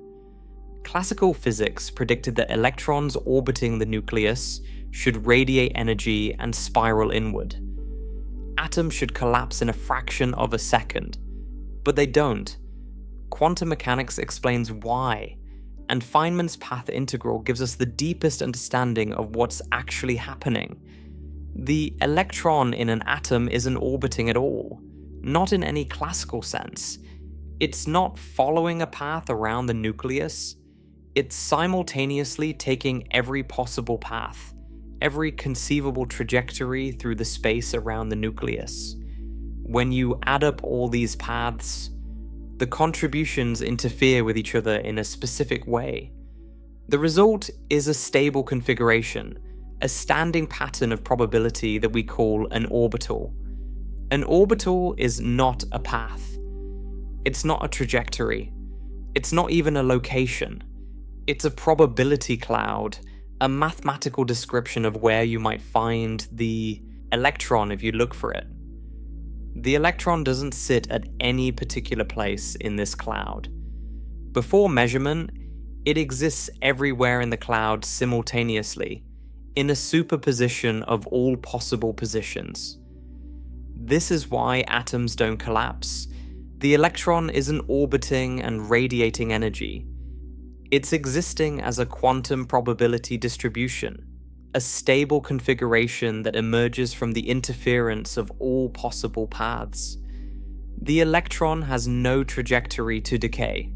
Classical physics predicted that electrons orbiting the nucleus should radiate energy and spiral inward. Atoms should collapse in a fraction of a second, but they don't. Quantum mechanics explains why, and Feynman's path integral gives us the deepest understanding of what's actually happening. The electron in an atom isn't orbiting at all, not in any classical sense. It's not following a path around the nucleus. It's simultaneously taking every possible path, every conceivable trajectory through the space around the nucleus. When you add up all these paths, the contributions interfere with each other in a specific way. The result is a stable configuration, a standing pattern of probability that we call an orbital. An orbital is not a path. It's not a trajectory. It's not even a location. It's a probability cloud, a mathematical description of where you might find the electron if you look for it. The electron doesn't sit at any particular place in this cloud. Before measurement, it exists everywhere in the cloud simultaneously, in a superposition of all possible positions. This is why atoms don't collapse. The electron isn't orbiting and radiating energy. It's existing as a quantum probability distribution, a stable configuration that emerges from the interference of all possible paths. The electron has no trajectory to decay.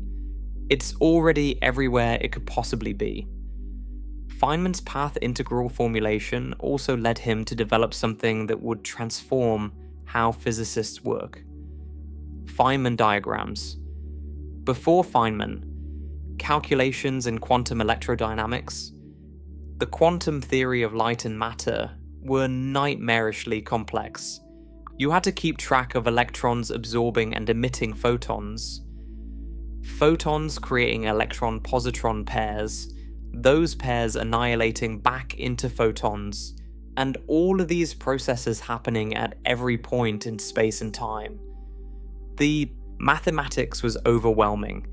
It's already everywhere it could possibly be. Feynman's path integral formulation also led him to develop something that would transform how physicists work. Feynman diagrams. Before Feynman, calculations in quantum electrodynamics, the quantum theory of light and matter, were nightmarishly complex. You had to keep track of electrons absorbing and emitting photons. Photons creating electron-positron pairs, those pairs annihilating back into photons, and all of these processes happening at every point in space and time. The mathematics was overwhelming.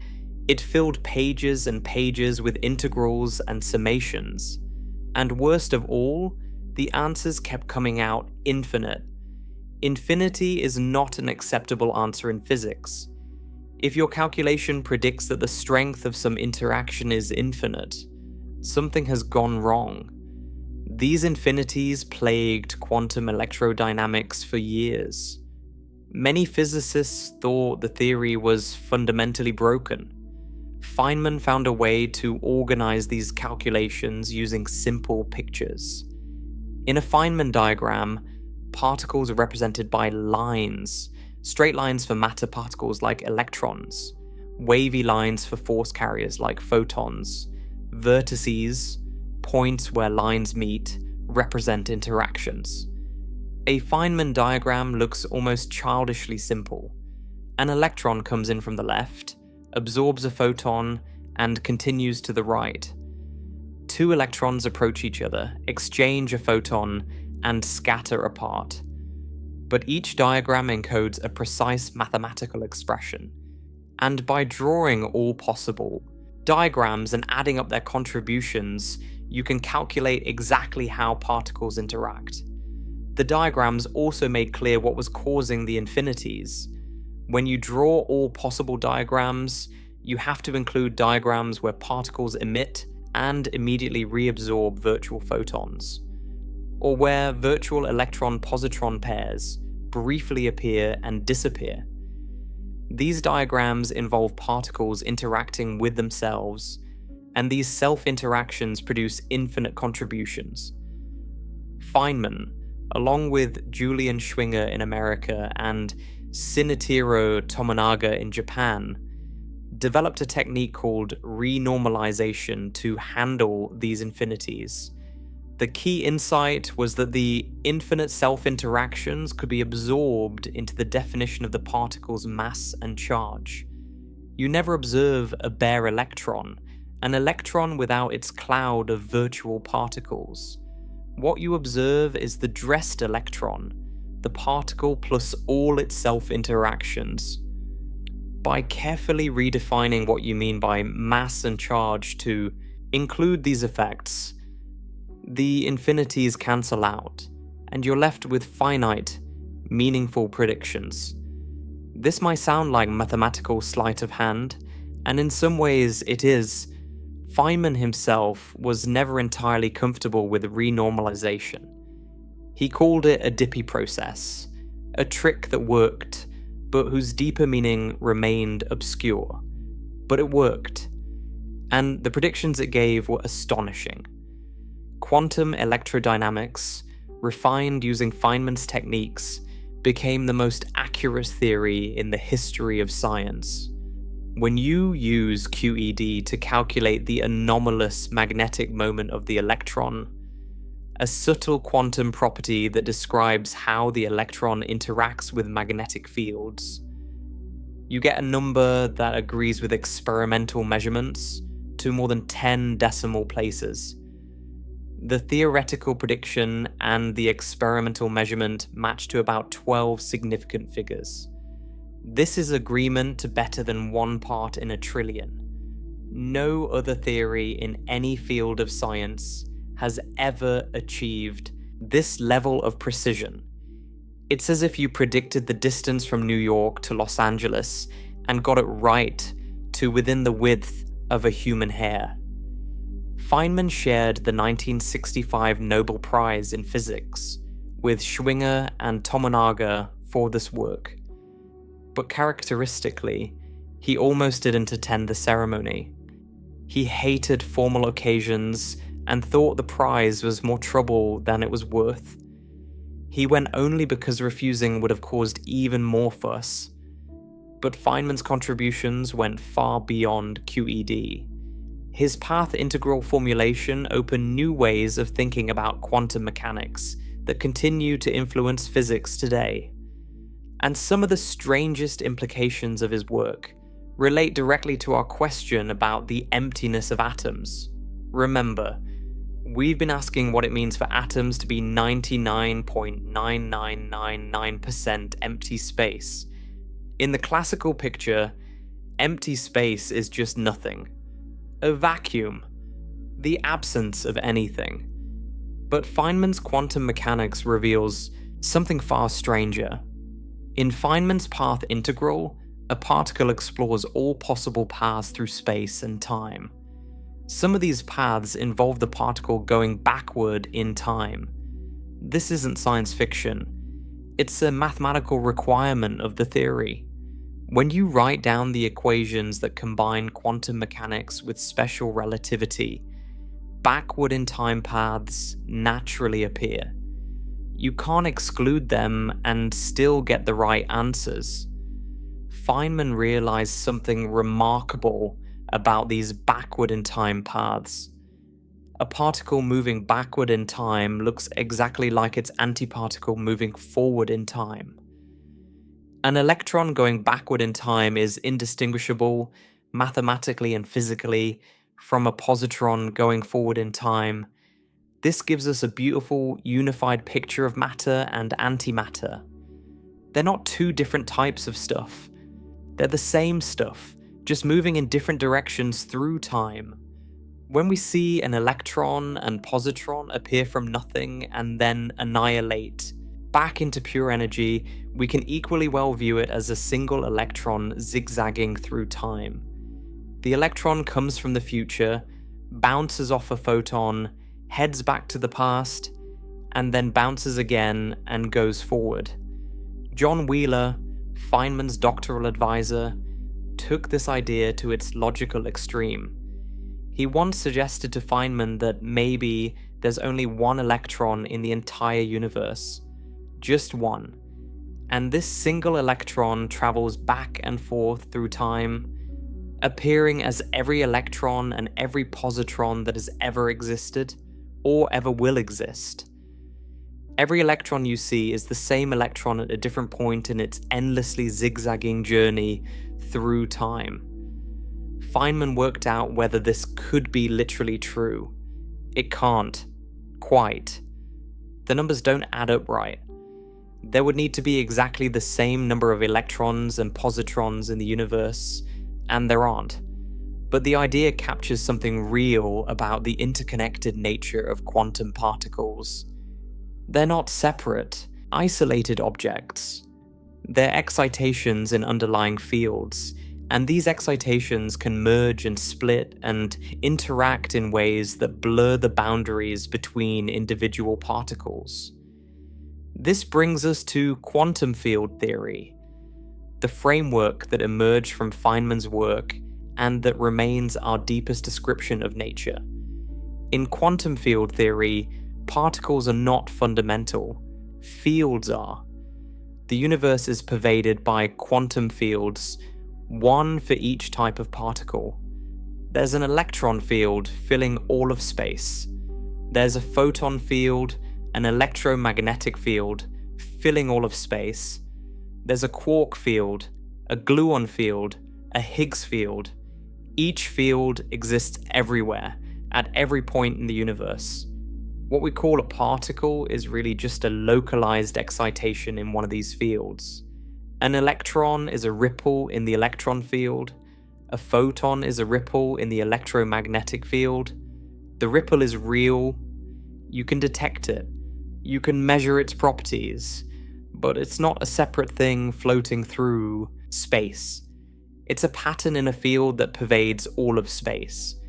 It filled pages and pages with integrals and summations. And worst of all, the answers kept coming out infinite. Infinity is not an acceptable answer in physics. If your calculation predicts that the strength of some interaction is infinite, something has gone wrong. These infinities plagued quantum electrodynamics for years. Many physicists thought the theory was fundamentally broken. Feynman found a way to organize these calculations using simple pictures. In a Feynman diagram, particles are represented by lines, straight lines for matter particles like electrons, wavy lines for force carriers like photons, vertices, points where lines meet, represent interactions. A Feynman diagram looks almost childishly simple. An electron comes in from the left, absorbs a photon, and continues to the right. Two electrons approach each other, exchange a photon, and scatter apart. But each diagram encodes a precise mathematical expression. And by drawing all possible diagrams and adding up their contributions, you can calculate exactly how particles interact. The diagrams also made clear what was causing the infinities. When you draw all possible diagrams, you have to include diagrams where particles emit and immediately reabsorb virtual photons. or where virtual electron-positron pairs briefly appear and disappear. These diagrams involve particles interacting with themselves, and these self-interactions produce infinite contributions. Feynman, along with Julian Schwinger in America and Shinichiro Tominaga in Japan, developed a technique called renormalization to handle these infinities. The key insight was that the infinite self-interactions could be absorbed into the definition of the particle's mass and charge. You never observe a bare electron, an electron without its cloud of virtual particles. What you observe is the dressed electron, the particle plus all its self-interactions. By carefully redefining what you mean by mass and charge to include these effects, the infinities cancel out, and you're left with finite, meaningful predictions. This might sound like mathematical sleight of hand, and in some ways it is. Feynman himself was never entirely comfortable with renormalization. He called it a Dippy process, a trick that worked, but whose deeper meaning remained obscure. But it worked, and the predictions it gave were astonishing. Quantum electrodynamics, refined using Feynman's techniques, became the most accurate theory in the history of science. When you use QED to calculate the anomalous magnetic moment of the electron, a subtle quantum property that describes how the electron interacts with magnetic fields, you get a number that agrees with experimental measurements to more than 10 decimal places. The theoretical prediction and the experimental measurement match to about 12 significant figures. This is agreement to better than 1 part in a trillion. No other theory in any field of science has ever achieved this level of precision. It's as if you predicted the distance from New York to Los Angeles and got it right to within the width of a human hair. Feynman shared the 1965 Nobel Prize in Physics with Schwinger and Tominaga for this work. But characteristically, he almost didn't attend the ceremony. He hated formal occasions and thought the prize was more trouble than it was worth. He went only because refusing would have caused even more fuss. But Feynman's contributions went far beyond QED. His path integral formulation opened new ways of thinking about quantum mechanics that continue to influence physics today. And some of the strangest implications of his work relate directly to our question about the emptiness of atoms. Remember, we've been asking what it means for atoms to be 99.9999% empty space. In the classical picture, empty space is just nothing. A vacuum. The absence of anything. But Feynman's quantum mechanics reveals something far stranger. In Feynman's path integral, a particle explores all possible paths through space and time. Some of these paths involve the particle going backward in time. This isn't science fiction. It's a mathematical requirement of the theory. When you write down the equations that combine quantum mechanics with special relativity, backward in time paths naturally appear. You can't exclude them and still get the right answers. Feynman realized something remarkable about these backward in time paths. A particle moving backward in time looks exactly like its antiparticle moving forward in time. An electron going backward in time is indistinguishable, mathematically and physically, from a positron going forward in time. This gives us a beautiful, unified picture of matter and antimatter. They're not two different types of stuff. They're the same stuff, just moving in different directions through time. When we see an electron and positron appear from nothing and then annihilate back into pure energy, we can equally well view it as a single electron zigzagging through time. The electron comes from the future, bounces off a photon, heads back to the past, and then bounces again and goes forward. John Wheeler, Feynman's doctoral advisor, took this idea to its logical extreme. He once suggested to Feynman that maybe there's only one electron in the entire universe. Just one. And this single electron travels back and forth through time, appearing as every electron and every positron that has ever existed, or ever will exist. Every electron you see is the same electron at a different point in its endlessly zigzagging journey through time. Feynman worked out whether this could be literally true. It can't. Quite. The numbers don't add up right. There would need to be exactly the same number of electrons and positrons in the universe, and there aren't. But the idea captures something real about the interconnected nature of quantum particles. They're not separate, isolated objects. They're excitations in underlying fields, and these excitations can merge and split and interact in ways that blur the boundaries between individual particles. This brings us to quantum field theory, the framework that emerged from Feynman's work and that remains our deepest description of nature. In quantum field theory, particles are not fundamental, fields are. The universe is pervaded by quantum fields, one for each type of particle. There's an electron field filling all of space. There's a photon field, an electromagnetic field filling all of space. There's a quark field, a gluon field, a Higgs field. Each field exists everywhere, at every point in the universe. What we call a particle is really just a localized excitation in one of these fields. An electron is a ripple in the electron field. A photon is a ripple in the electromagnetic field. The ripple is real. You can detect it. You can measure its properties. But it's not a separate thing floating through space. It's a pattern in a field that pervades all of space.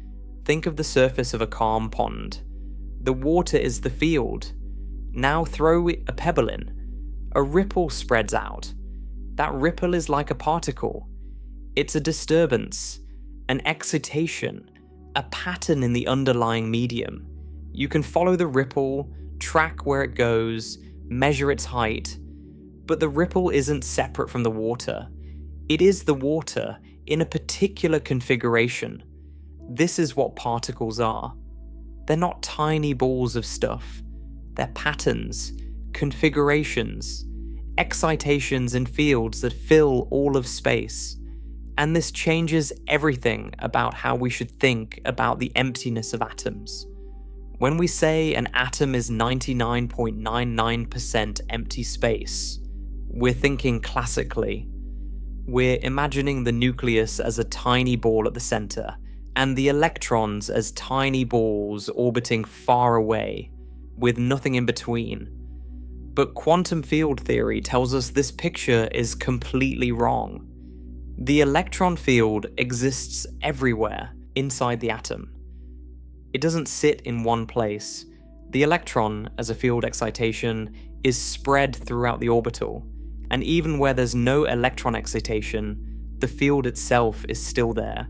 Think of the surface of a calm pond. The water is the field. Now throw a pebble in. A ripple spreads out. That ripple is like a particle. It's a disturbance, an excitation, a pattern in the underlying medium. You can follow the ripple, track where it goes, measure its height, but the ripple isn't separate from the water. It is the water in a particular configuration. This is what particles are. They're not tiny balls of stuff. They're patterns, configurations, excitations in fields that fill all of space. And this changes everything about how we should think about the emptiness of atoms. When we say an atom is 99.99% empty space, we're thinking classically. We're imagining the nucleus as a tiny ball at the center, and the electrons as tiny balls orbiting far away, with nothing in between. But quantum field theory tells us this picture is completely wrong. The electron field exists everywhere inside the atom. It doesn't sit in one place. The electron, as a field excitation, is spread throughout the orbital, and even where there's no electron excitation, the field itself is still there,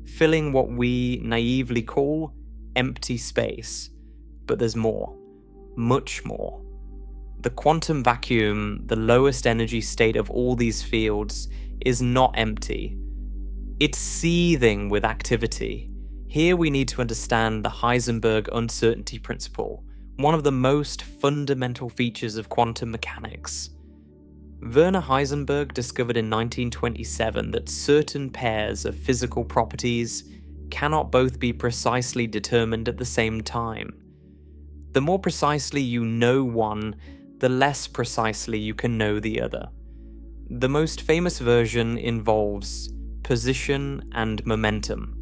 filling what we naively call empty space. But there's more. Much more. The quantum vacuum, the lowest energy state of all these fields, is not empty. It's seething with activity. Here we need to understand the Heisenberg uncertainty principle, one of the most fundamental features of quantum mechanics. Werner Heisenberg discovered in 1927 that certain pairs of physical properties cannot both be precisely determined at the same time. The more precisely you know one, the less precisely you can know the other. The most famous version involves position and momentum.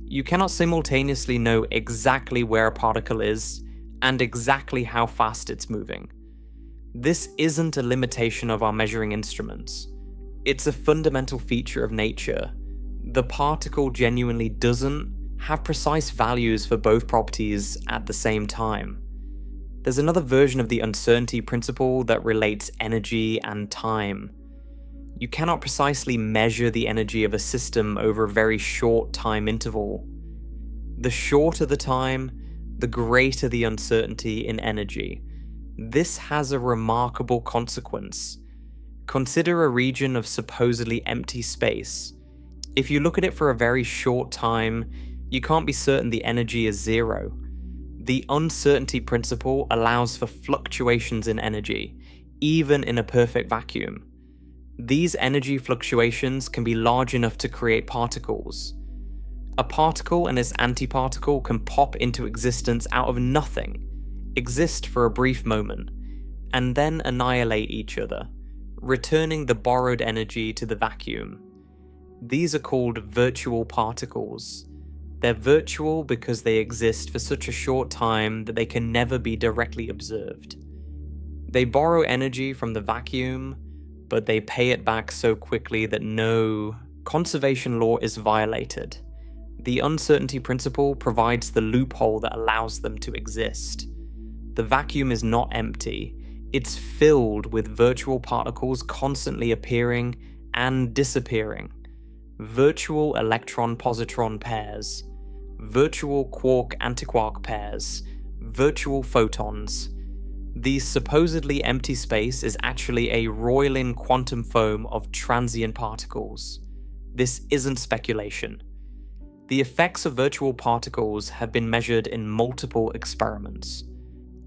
You cannot simultaneously know exactly where a particle is and exactly how fast it's moving. This isn't a limitation of our measuring instruments. It's a fundamental feature of nature. The particle genuinely doesn't have precise values for both properties at the same time. There's another version of the uncertainty principle that relates energy and time. You cannot precisely measure the energy of a system over a very short time interval. The shorter the time, the greater the uncertainty in energy. This has a remarkable consequence. Consider a region of supposedly empty space. If you look at it for a very short time, you can't be certain the energy is zero. The uncertainty principle allows for fluctuations in energy, even in a perfect vacuum. These energy fluctuations can be large enough to create particles. A particle and its antiparticle can pop into existence out of nothing, exist for a brief moment, and then annihilate each other, returning the borrowed energy to the vacuum. These are called virtual particles. They're virtual because they exist for such a short time that they can never be directly observed. They borrow energy from the vacuum, but they pay it back so quickly that no conservation law is violated. The uncertainty principle provides the loophole that allows them to exist. The vacuum is not empty. It's filled with virtual particles constantly appearing and disappearing. Virtual electron-positron pairs, virtual quark-antiquark pairs, virtual photons. The supposedly empty space is actually a roiling quantum foam of transient particles. This isn't speculation. The effects of virtual particles have been measured in multiple experiments.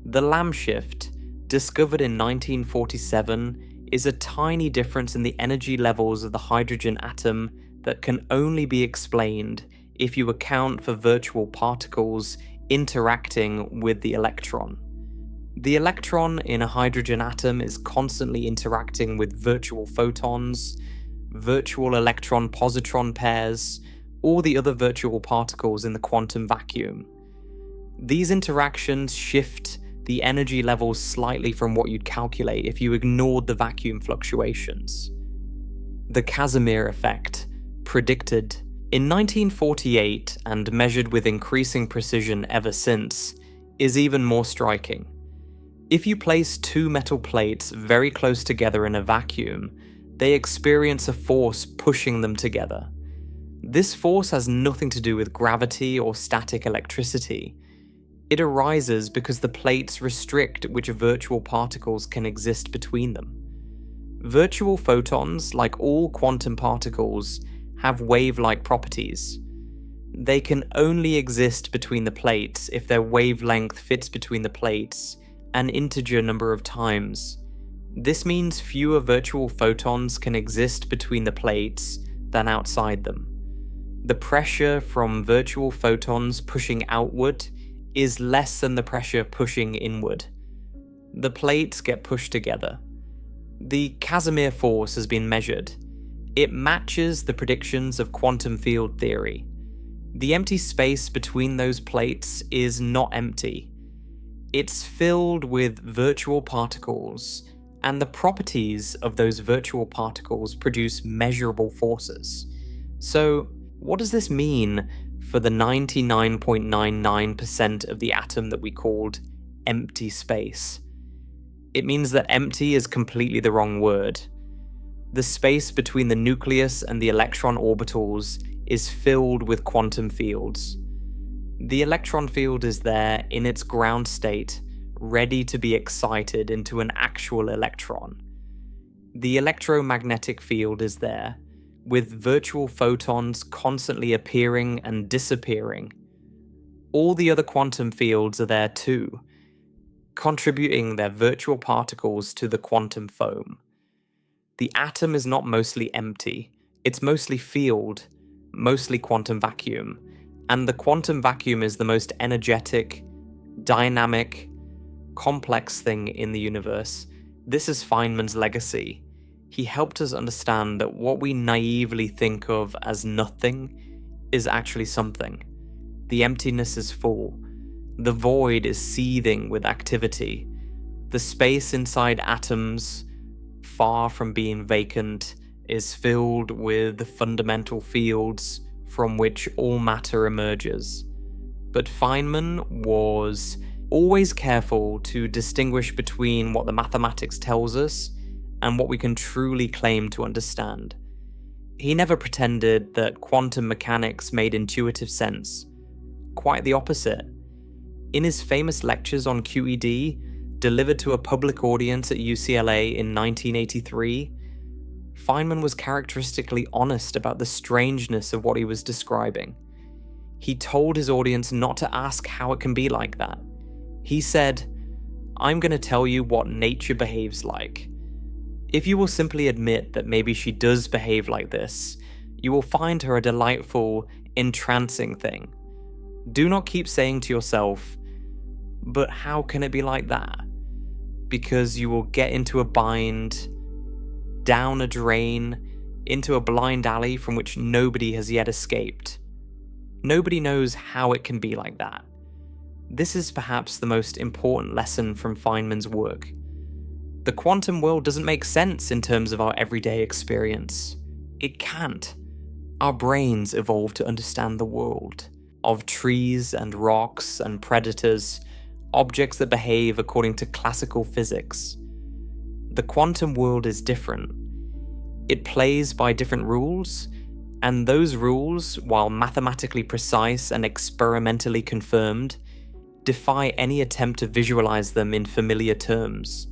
The Lamb shift, discovered in 1947, is a tiny difference in the energy levels of the hydrogen atom that can only be explained if you account for virtual particles interacting with the electron. The electron in a hydrogen atom is constantly interacting with virtual photons, virtual electron-positron pairs, or the other virtual particles in the quantum vacuum. These interactions shift the energy levels slightly from what you'd calculate if you ignored the vacuum fluctuations. The Casimir effect, predicted in 1948 and measured with increasing precision ever since, is even more striking. If you place two metal plates very close together in a vacuum, they experience a force pushing them together. This force has nothing to do with gravity or static electricity. It arises because the plates restrict which virtual particles can exist between them. Virtual photons, like all quantum particles, have wave-like properties. They can only exist between the plates if their wavelength fits between the plates an integer number of times. This means fewer virtual photons can exist between the plates than outside them. The pressure from virtual photons pushing outward is less than the pressure pushing inward. The plates get pushed together. The Casimir force has been measured. It matches the predictions of quantum field theory. The empty space between those plates is not empty. It's filled with virtual particles, and the properties of those virtual particles produce measurable forces. So, what does this mean for the 99.99% of the atom that we called empty space? It means that empty is completely the wrong word. The space between the nucleus and the electron orbitals is filled with quantum fields. The electron field is there in its ground state, ready to be excited into an actual electron. The electromagnetic field is there, with virtual photons constantly appearing and disappearing. All the other quantum fields are there too, contributing their virtual particles to the quantum foam. The atom is not mostly empty, it's mostly field, mostly quantum vacuum, and the quantum vacuum is the most energetic, dynamic, complex thing in the universe. This is Feynman's legacy. He helped us understand that what we naively think of as nothing is actually something. The emptiness is full. The void is seething with activity. The space inside atoms, far from being vacant, is filled with fundamental fields from which all matter emerges. But Feynman was always careful to distinguish between what the mathematics tells us and what we can truly claim to understand. He never pretended that quantum mechanics made intuitive sense. Quite the opposite. In his famous lectures on QED, delivered to a public audience at UCLA in 1983, Feynman was characteristically honest about the strangeness of what he was describing. He told his audience not to ask how it can be like that. He said, "I'm going to tell you what nature behaves like. If you will simply admit that maybe she does behave like this, you will find her a delightful, entrancing thing. Do not keep saying to yourself, 'But how can it be like that?' Because you will get into a bind, down a drain, into a blind alley from which nobody has yet escaped. Nobody knows how it can be like that." This is perhaps the most important lesson from Feynman's work. The quantum world doesn't make sense in terms of our everyday experience. It can't. Our brains evolved to understand the world, of trees and rocks and predators, objects that behave according to classical physics. The quantum world is different. It plays by different rules, and those rules, while mathematically precise and experimentally confirmed, defy any attempt to visualize them in familiar terms.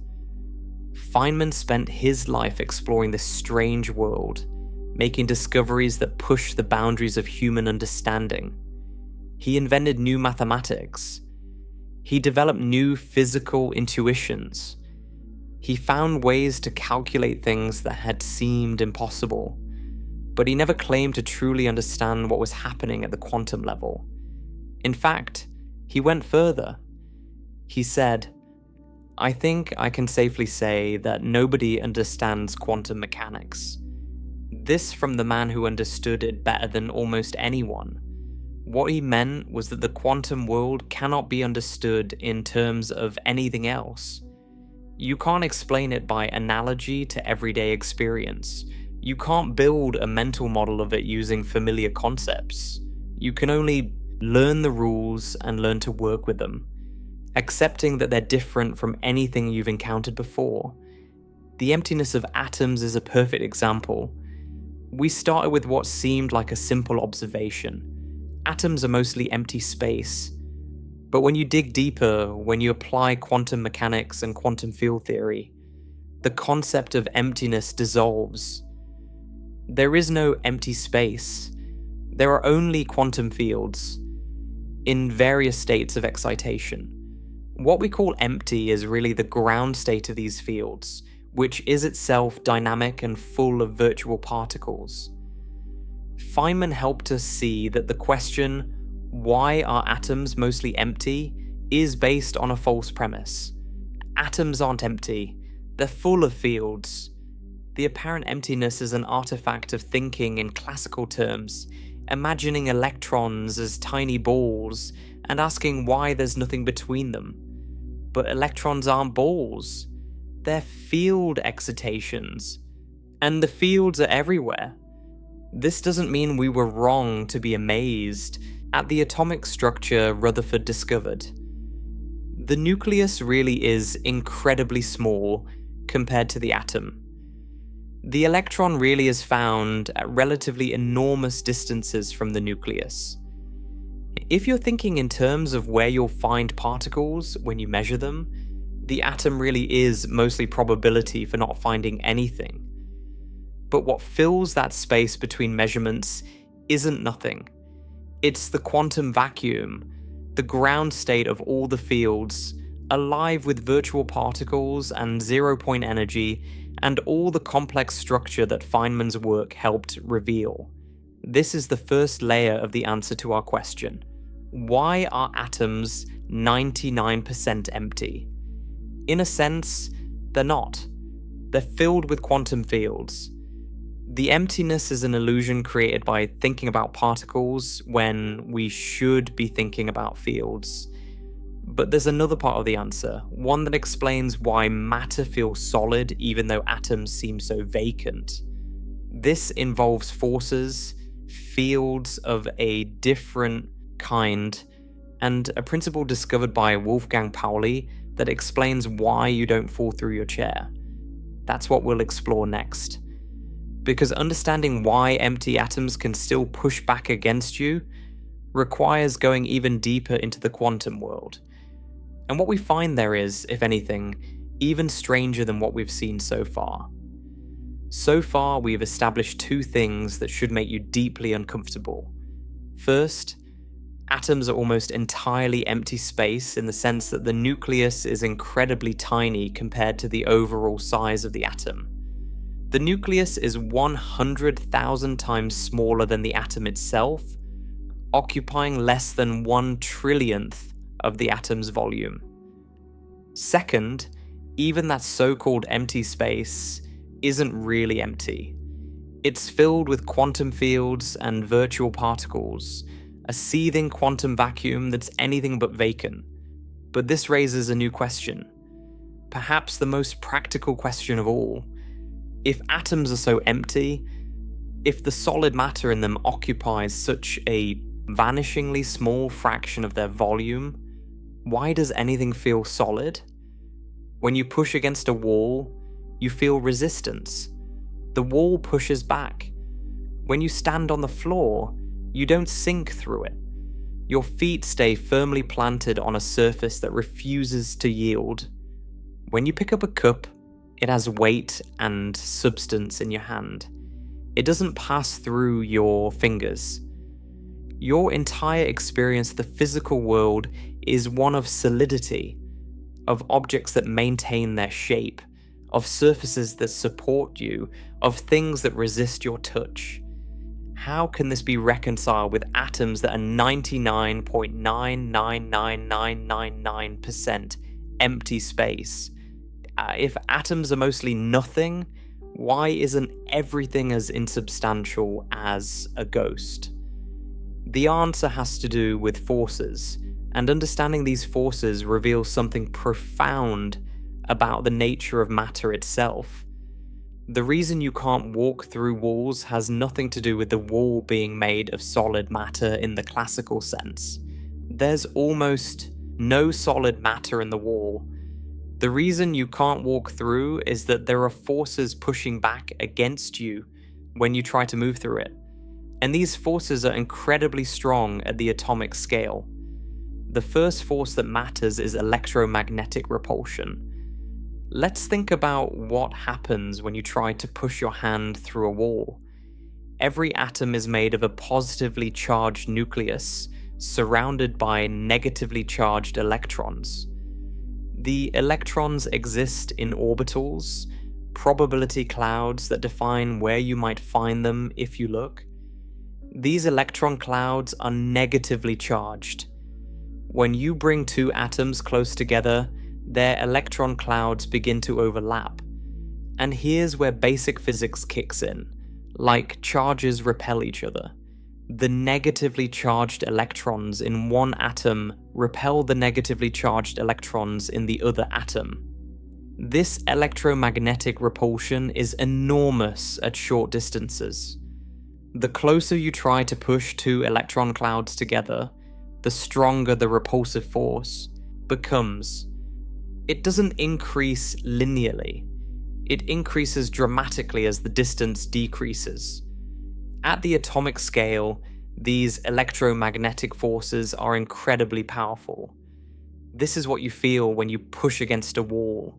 Feynman spent his life exploring this strange world, making discoveries that push the boundaries of human understanding. He invented new mathematics. He developed new physical intuitions. He found ways to calculate things that had seemed impossible, but he never claimed to truly understand what was happening at the quantum level. In fact, he went further. He said, "I think I can safely say that nobody understands quantum mechanics." This from the man who understood it better than almost anyone. What he meant was that the quantum world cannot be understood in terms of anything else. You can't explain it by analogy to everyday experience. You can't build a mental model of it using familiar concepts. You can only learn the rules and learn to work with them, accepting that they're different from anything you've encountered before. The emptiness of atoms is a perfect example. We started with what seemed like a simple observation. Atoms are mostly empty space. But when you dig deeper, when you apply quantum mechanics and quantum field theory, the concept of emptiness dissolves. There is no empty space. There are only quantum fields in various states of excitation. What we call empty is really the ground state of these fields, which is itself dynamic and full of virtual particles. Feynman helped us see that the question, why are atoms mostly empty, is based on a false premise. Atoms aren't empty, they're full of fields. The apparent emptiness is an artifact of thinking in classical terms, imagining electrons as tiny balls and asking why there's nothing between them. But electrons aren't balls, they're field excitations, and the fields are everywhere. This doesn't mean we were wrong to be amazed at the atomic structure Rutherford discovered. The nucleus really is incredibly small compared to the atom. The electron really is found at relatively enormous distances from the nucleus. If you're thinking in terms of where you'll find particles when you measure them, the atom really is mostly probability for not finding anything. But what fills that space between measurements isn't nothing. It's the quantum vacuum, the ground state of all the fields, alive with virtual particles and zero-point energy, and all the complex structure that Feynman's work helped reveal. This is the first layer of the answer to our question. Why are atoms 99% empty? In a sense, they're not. They're filled with quantum fields. The emptiness is an illusion created by thinking about particles when we should be thinking about fields. But there's another part of the answer, one that explains why matter feels solid even though atoms seem so vacant. This involves forces, fields of a different kind, and a principle discovered by Wolfgang Pauli that explains why you don't fall through your chair. That's what we'll explore next. Because understanding why empty atoms can still push back against you requires going even deeper into the quantum world. And what we find there is, if anything, even stranger than what we've seen so far. So far, we've established two things that should make you deeply uncomfortable. First, atoms are almost entirely empty space in the sense that the nucleus is incredibly tiny compared to the overall size of the atom. The nucleus is 100,000 times smaller than the atom itself, occupying less than 1/1,000,000,000th of the atom's volume. Second, even that so-called empty space isn't really empty. It's filled with quantum fields and virtual particles, a seething quantum vacuum that's anything but vacant. But this raises a new question. Perhaps the most practical question of all. If atoms are so empty, if the solid matter in them occupies such a vanishingly small fraction of their volume, why does anything feel solid? When you push against a wall, you feel resistance. The wall pushes back. When you stand on the floor, you don't sink through it. Your feet stay firmly planted on a surface that refuses to yield. When you pick up a cup, it has weight and substance in your hand. It doesn't pass through your fingers. Your entire experience of the physical world is one of solidity, of objects that maintain their shape, of surfaces that support you, of things that resist your touch. How can this be reconciled with atoms that are 99.999999% empty space? If atoms are mostly nothing, why isn't everything as insubstantial as a ghost? The answer has to do with forces, and understanding these forces reveals something profound about the nature of matter itself. The reason you can't walk through walls has nothing to do with the wall being made of solid matter in the classical sense. There's almost no solid matter in the wall. The reason you can't walk through is that there are forces pushing back against you when you try to move through it. And these forces are incredibly strong at the atomic scale. The first force that matters is electromagnetic repulsion. Let's think about what happens when you try to push your hand through a wall. Every atom is made of a positively charged nucleus surrounded by negatively charged electrons. The electrons exist in orbitals, probability clouds that define where you might find them if you look. These electron clouds are negatively charged. When you bring two atoms close together, their electron clouds begin to overlap. And here's where basic physics kicks in, like charges repel each other. The negatively charged electrons in one atom repel the negatively charged electrons in the other atom. This electromagnetic repulsion is enormous at short distances. The closer you try to push two electron clouds together, the stronger the repulsive force becomes. It doesn't increase linearly. It increases dramatically as the distance decreases. At the atomic scale, these electromagnetic forces are incredibly powerful. This is what you feel when you push against a wall.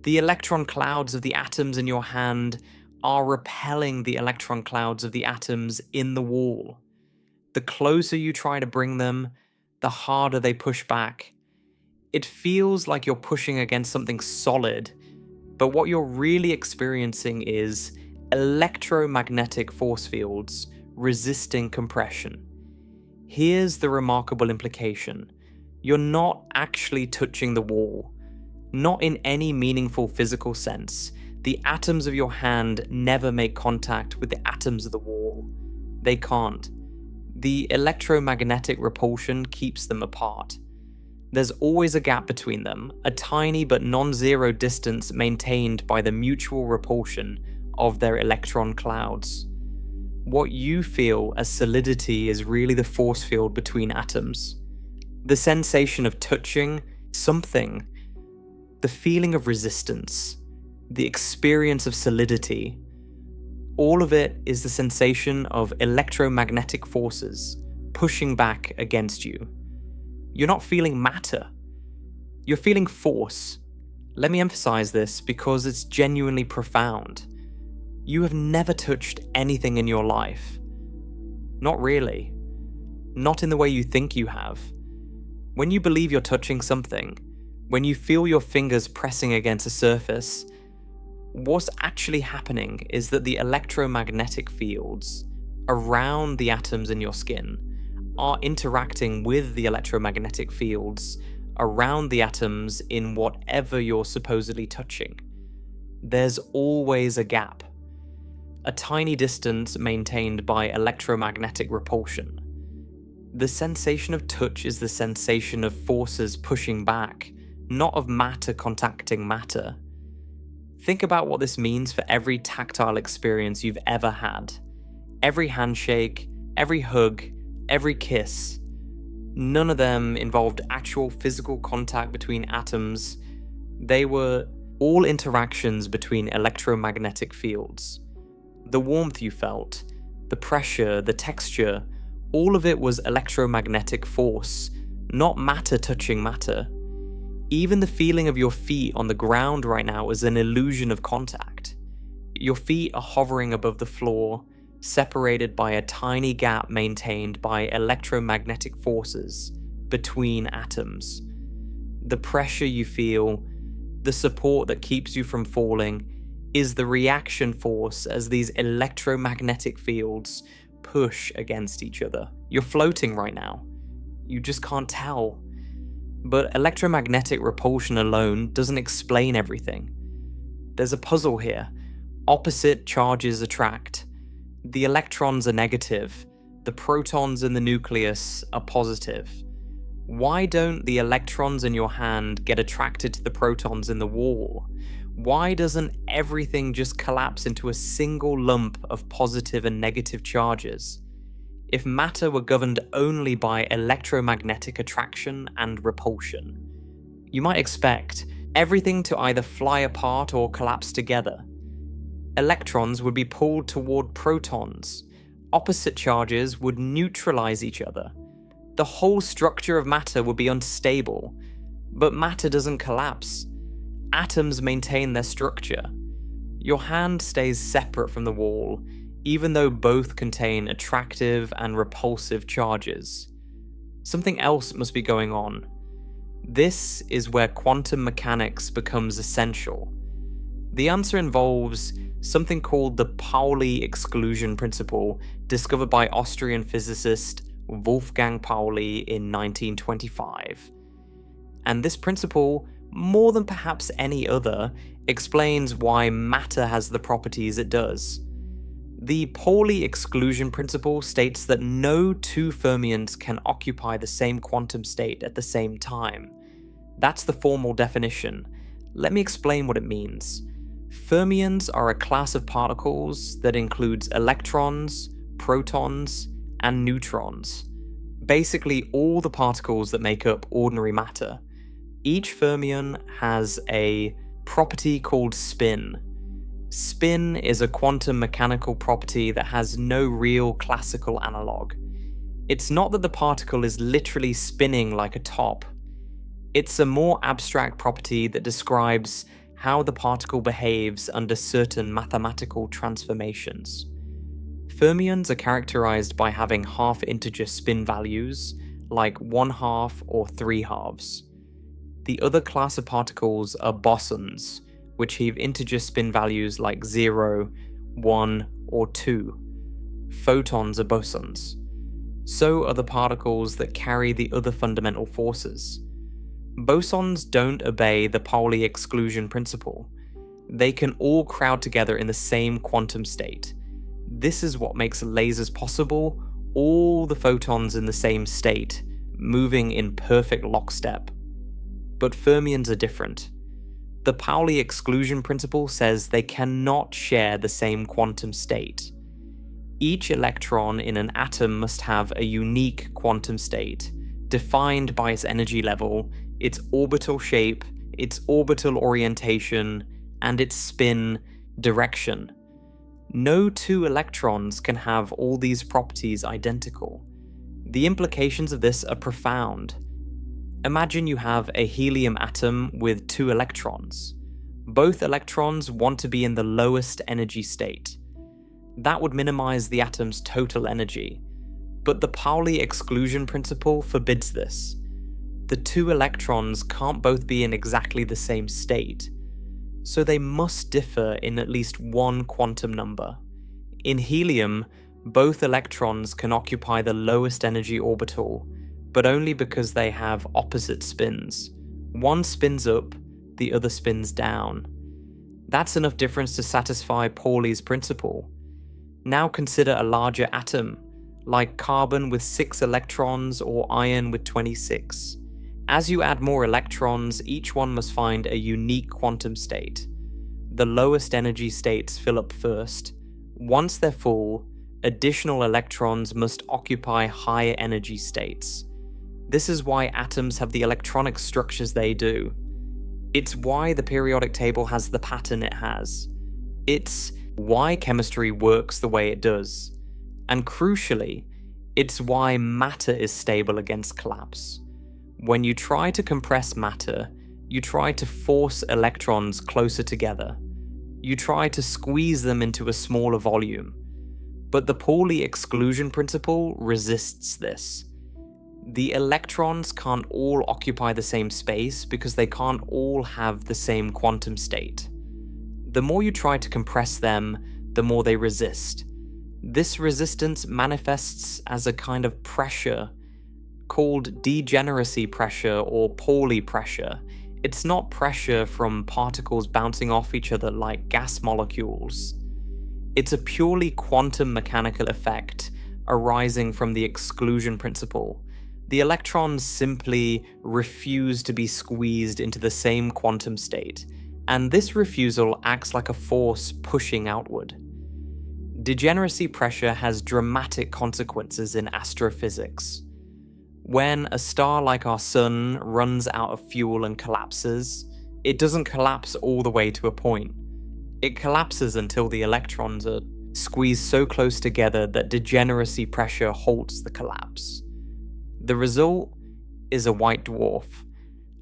The electron clouds of the atoms in your hand are repelling the electron clouds of the atoms in the wall. The closer you try to bring them, the harder they push back. It feels like you're pushing against something solid, but what you're really experiencing is electromagnetic force fields resisting compression. Here's the remarkable implication. You're not actually touching the wall. Not in any meaningful physical sense. The atoms of your hand never make contact with the atoms of the wall. They can't. The electromagnetic repulsion keeps them apart. There's always a gap between them, a tiny but non-zero distance maintained by the mutual repulsion of their electron clouds. What you feel as solidity is really the force field between atoms. The sensation of touching something, the feeling of resistance, the experience of solidity, all of it is the sensation of electromagnetic forces pushing back against you. You're not feeling matter. You're feeling force. Let me emphasize this because it's genuinely profound. You have never touched anything in your life. Not really. Not in the way you think you have. When you believe you're touching something, when you feel your fingers pressing against a surface, what's actually happening is that the electromagnetic fields around the atoms in your skin are interacting with the electromagnetic fields around the atoms in whatever you're supposedly touching. There's always a gap, a tiny distance maintained by electromagnetic repulsion. The sensation of touch is the sensation of forces pushing back, not of matter contacting matter. Think about what this means for every tactile experience you've ever had. Every handshake, every hug, every kiss. None of them involved actual physical contact between atoms. They were all interactions between electromagnetic fields. The warmth you felt, the pressure, the texture, all of it was electromagnetic force, not matter touching matter. Even the feeling of your feet on the ground right now is an illusion of contact. Your feet are hovering above the floor, separated by a tiny gap maintained by electromagnetic forces between atoms. The pressure you feel, the support that keeps you from falling, is the reaction force as these electromagnetic fields push against each other. You're floating right now. You just can't tell. But electromagnetic repulsion alone doesn't explain everything. There's a puzzle here. Opposite charges attract. The electrons are negative. The protons in the nucleus are positive. Why don't the electrons in your hand get attracted to the protons in the wall? Why doesn't everything just collapse into a single lump of positive and negative charges? If matter were governed only by electromagnetic attraction and repulsion, you might expect everything to either fly apart or collapse together. Electrons would be pulled toward protons. Opposite charges would neutralize each other. The whole structure of matter would be unstable, but matter doesn't collapse. Atoms maintain their structure. Your hand stays separate from the wall, even though both contain attractive and repulsive charges. Something else must be going on. This is where quantum mechanics becomes essential. The answer involves something called the Pauli exclusion principle, discovered by Austrian physicist Wolfgang Pauli in 1925. And this principle, more than perhaps any other, explains why matter has the properties it does. The Pauli exclusion principle states that no two fermions can occupy the same quantum state at the same time. That's the formal definition. Let me explain what it means. Fermions are a class of particles that includes electrons, protons, and neutrons. Basically all the particles that make up ordinary matter. Each fermion has a property called spin. Spin is a quantum mechanical property that has no real classical analog. It's not that the particle is literally spinning like a top. It's a more abstract property that describes how the particle behaves under certain mathematical transformations. Fermions are characterized by having half-integer spin values, like 1/2 or 3/2. The other class of particles are bosons, which have integer spin values like 0, 1, or 2. Photons are bosons. So are the particles that carry the other fundamental forces. Bosons don't obey the Pauli exclusion principle. They can all crowd together in the same quantum state. This is what makes lasers possible, all the photons in the same state, moving in perfect lockstep. But fermions are different. The Pauli exclusion principle says they cannot share the same quantum state. Each electron in an atom must have a unique quantum state, defined by its energy level, its orbital shape, its orbital orientation, and its spin direction. No two electrons can have all these properties identical. The implications of this are profound. Imagine you have a helium atom with 2 electrons. Both electrons want to be in the lowest energy state. That would minimize the atom's total energy, but the Pauli exclusion principle forbids this. The 2 electrons can't both be in exactly the same state, so they must differ in at least one quantum number. In helium, both electrons can occupy the lowest energy orbital, but only because they have opposite spins. One spins up, the other spins down. That's enough difference to satisfy Pauli's principle. Now consider a larger atom, like carbon with 6 electrons or iron with 26. As you add more electrons, each one must find a unique quantum state. The lowest energy states fill up first. Once they're full, additional electrons must occupy higher energy states. This is why atoms have the electronic structures they do. It's why the periodic table has the pattern it has. It's why chemistry works the way it does. And crucially, it's why matter is stable against collapse. When you try to compress matter, you try to force electrons closer together. You try to squeeze them into a smaller volume. But the Pauli exclusion principle resists this. The electrons can't all occupy the same space because they can't all have the same quantum state. The more you try to compress them, the more they resist. This resistance manifests as a kind of pressure called degeneracy pressure or Pauli pressure. It's not pressure from particles bouncing off each other like gas molecules. It's a purely quantum mechanical effect arising from the exclusion principle. The electrons simply refuse to be squeezed into the same quantum state, and this refusal acts like a force pushing outward. Degeneracy pressure has dramatic consequences in astrophysics. When a star like our Sun runs out of fuel and collapses, it doesn't collapse all the way to a point. It collapses until the electrons are squeezed so close together that degeneracy pressure halts the collapse. The result is a white dwarf,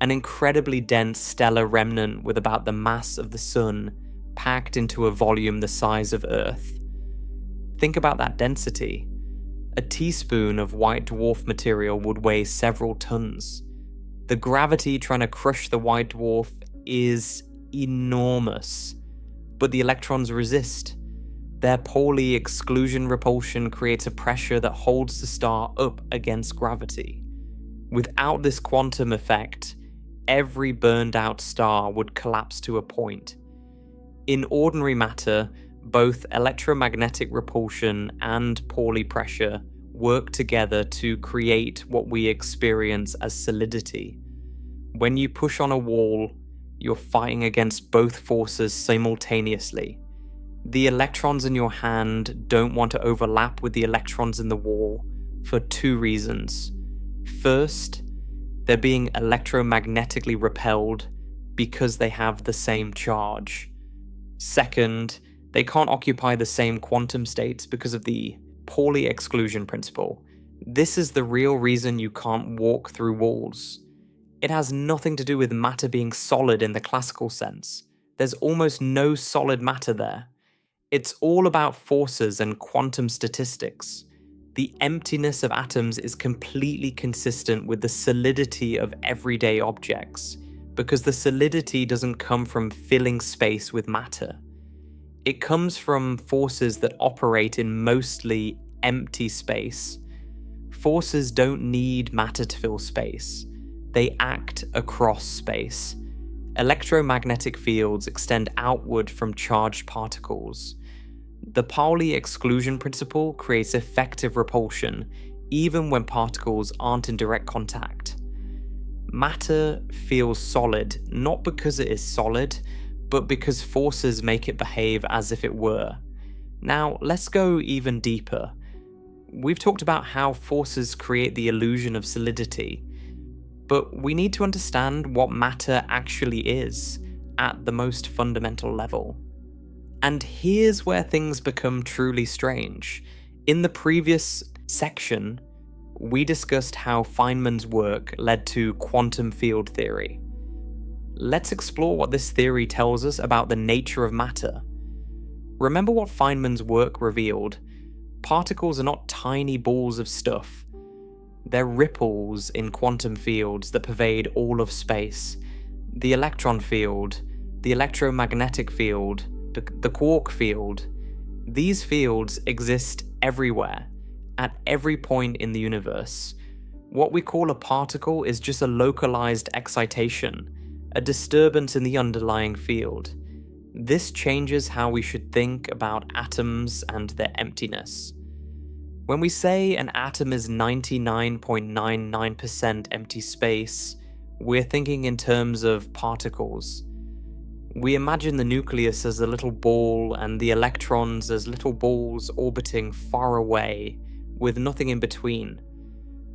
an incredibly dense stellar remnant with about the mass of the Sun packed into a volume the size of Earth. Think about that density. A teaspoon of white dwarf material would weigh several tons. The gravity trying to crush the white dwarf is enormous, but the electrons resist. Their Pauli exclusion repulsion creates a pressure that holds the star up against gravity. Without this quantum effect, every burned out star would collapse to a point. In ordinary matter, both electromagnetic repulsion and Pauli pressure work together to create what we experience as solidity. When you push on a wall, you're fighting against both forces simultaneously. The electrons in your hand don't want to overlap with the electrons in the wall for 2 reasons. First, they're being electromagnetically repelled because they have the same charge. Second, they can't occupy the same quantum states because of the Pauli exclusion principle. This is the real reason you can't walk through walls. It has nothing to do with matter being solid in the classical sense. There's almost no solid matter there. It's all about forces and quantum statistics. The emptiness of atoms is completely consistent with the solidity of everyday objects, because the solidity doesn't come from filling space with matter. It comes from forces that operate in mostly empty space. Forces don't need matter to fill space. They act across space. Electromagnetic fields extend outward from charged particles. The Pauli exclusion principle creates effective repulsion, even when particles aren't in direct contact. Matter feels solid, not because it is solid, but because forces make it behave as if it were. Now, let's go even deeper. We've talked about how forces create the illusion of solidity, but we need to understand what matter actually is at the most fundamental level. And here's where things become truly strange. In the previous section, we discussed how Feynman's work led to quantum field theory. Let's explore what this theory tells us about the nature of matter. Remember what Feynman's work revealed? Particles are not tiny balls of stuff. They're ripples in quantum fields that pervade all of space. The electron field, the electromagnetic field, the quark field. These fields exist everywhere, at every point in the universe. What we call a particle is just a localized excitation, a disturbance in the underlying field. This changes how we should think about atoms and their emptiness. When we say an atom is 99.99% empty space, we're thinking in terms of particles. We imagine the nucleus as a little ball and the electrons as little balls orbiting far away, with nothing in between.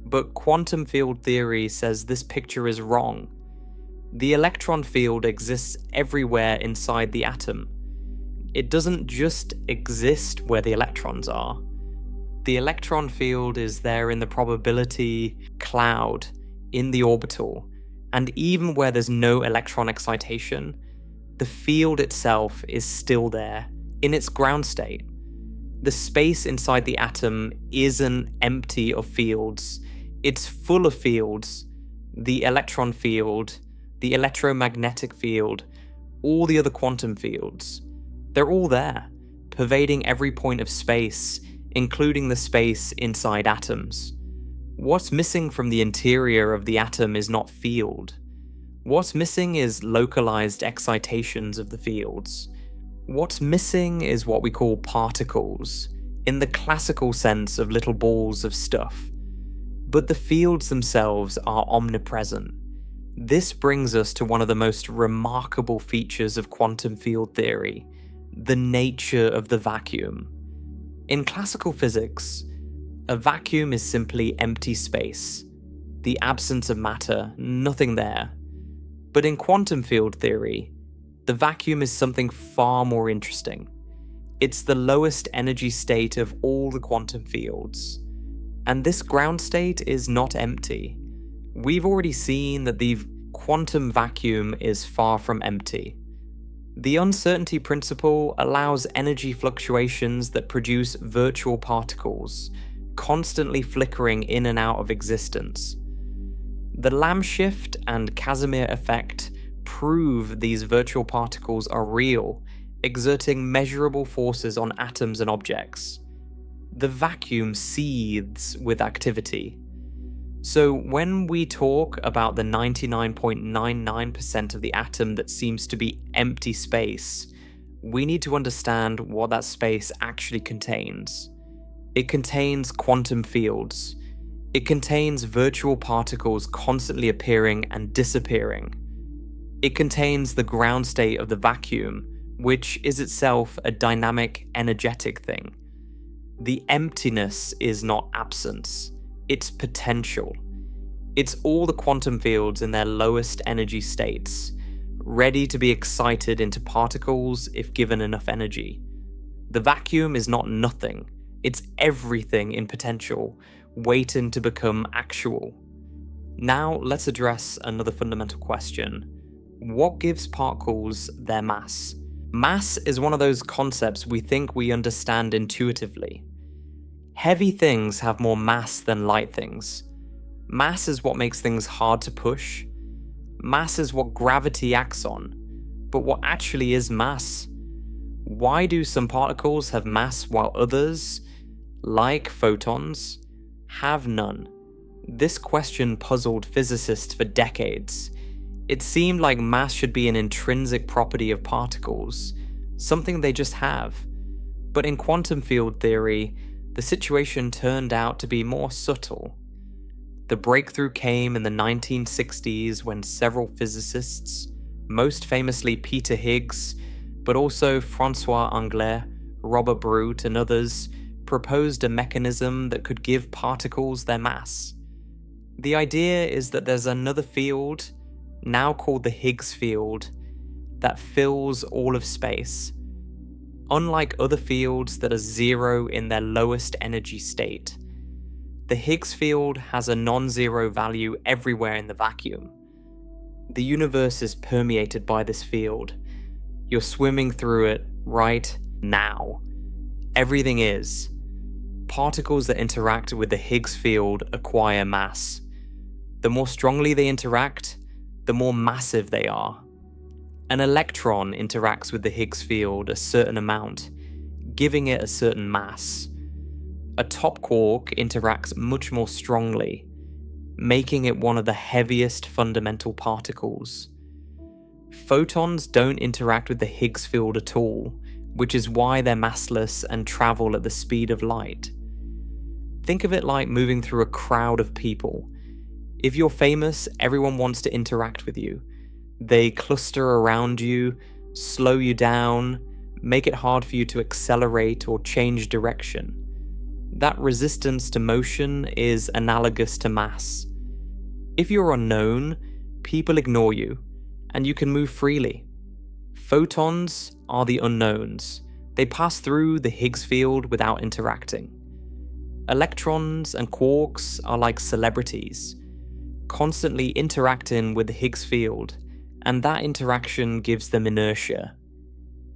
But quantum field theory says this picture is wrong. The electron field exists everywhere inside the atom. It doesn't just exist where the electrons are. The electron field is there in the probability cloud, in the orbital, and even where there's no electron excitation, the field itself is still there, in its ground state. The space inside the atom isn't empty of fields. It's full of fields. The electron field, the electromagnetic field, all the other quantum fields. They're all there, pervading every point of space, including the space inside atoms. What's missing from the interior of the atom is not field. What's missing is localized excitations of the fields. What's missing is what we call particles, in the classical sense of little balls of stuff. But the fields themselves are omnipresent. This brings us to one of the most remarkable features of quantum field theory, the nature of the vacuum. In classical physics, a vacuum is simply empty space, the absence of matter, nothing there. But in quantum field theory, the vacuum is something far more interesting. It's the lowest energy state of all the quantum fields. And this ground state is not empty. We've already seen that the quantum vacuum is far from empty. The uncertainty principle allows energy fluctuations that produce virtual particles, constantly flickering in and out of existence. The Lamb shift and Casimir effect prove these virtual particles are real, exerting measurable forces on atoms and objects. The vacuum seethes with activity. So when we talk about the 99.99% of the atom that seems to be empty space, we need to understand what that space actually contains. It contains quantum fields. It contains virtual particles constantly appearing and disappearing. It contains the ground state of the vacuum, which is itself a dynamic, energetic thing. The emptiness is not absence, it's potential. It's all the quantum fields in their lowest energy states, ready to be excited into particles if given enough energy. The vacuum is not nothing, it's everything in potential, waiting to become actual. Now let's address another fundamental question. What gives particles their mass? Mass is one of those concepts we think we understand intuitively. Heavy things have more mass than light things. Mass is what makes things hard to push. Mass is what gravity acts on. But what actually is mass? Why do some particles have mass while others, like photons, have none? This question puzzled physicists for decades. It seemed like mass should be an intrinsic property of particles, something they just have. But in quantum field theory, the situation turned out to be more subtle. The breakthrough came in the 1960s when several physicists, most famously Peter Higgs, but also François Englert, Robert Brute, and others, proposed a mechanism that could give particles their mass. The idea is that there's another field, now called the Higgs field, that fills all of space. Unlike other fields that are zero in their lowest energy state, the Higgs field has a non-zero value everywhere in the vacuum. The universe is permeated by this field. You're swimming through it right now. Everything is. Particles that interact with the Higgs field acquire mass. The more strongly they interact, the more massive they are. An electron interacts with the Higgs field a certain amount, giving it a certain mass. A top quark interacts much more strongly, making it one of the heaviest fundamental particles. Photons don't interact with the Higgs field at all, which is why they're massless and travel at the speed of light. Think of it like moving through a crowd of people. If you're famous, everyone wants to interact with you. They cluster around you, slow you down, make it hard for you to accelerate or change direction. That resistance to motion is analogous to mass. If you're unknown, people ignore you, and you can move freely. Photons are the unknowns. They pass through the Higgs field without interacting. Electrons and quarks are like celebrities, constantly interacting with the Higgs field, and that interaction gives them inertia.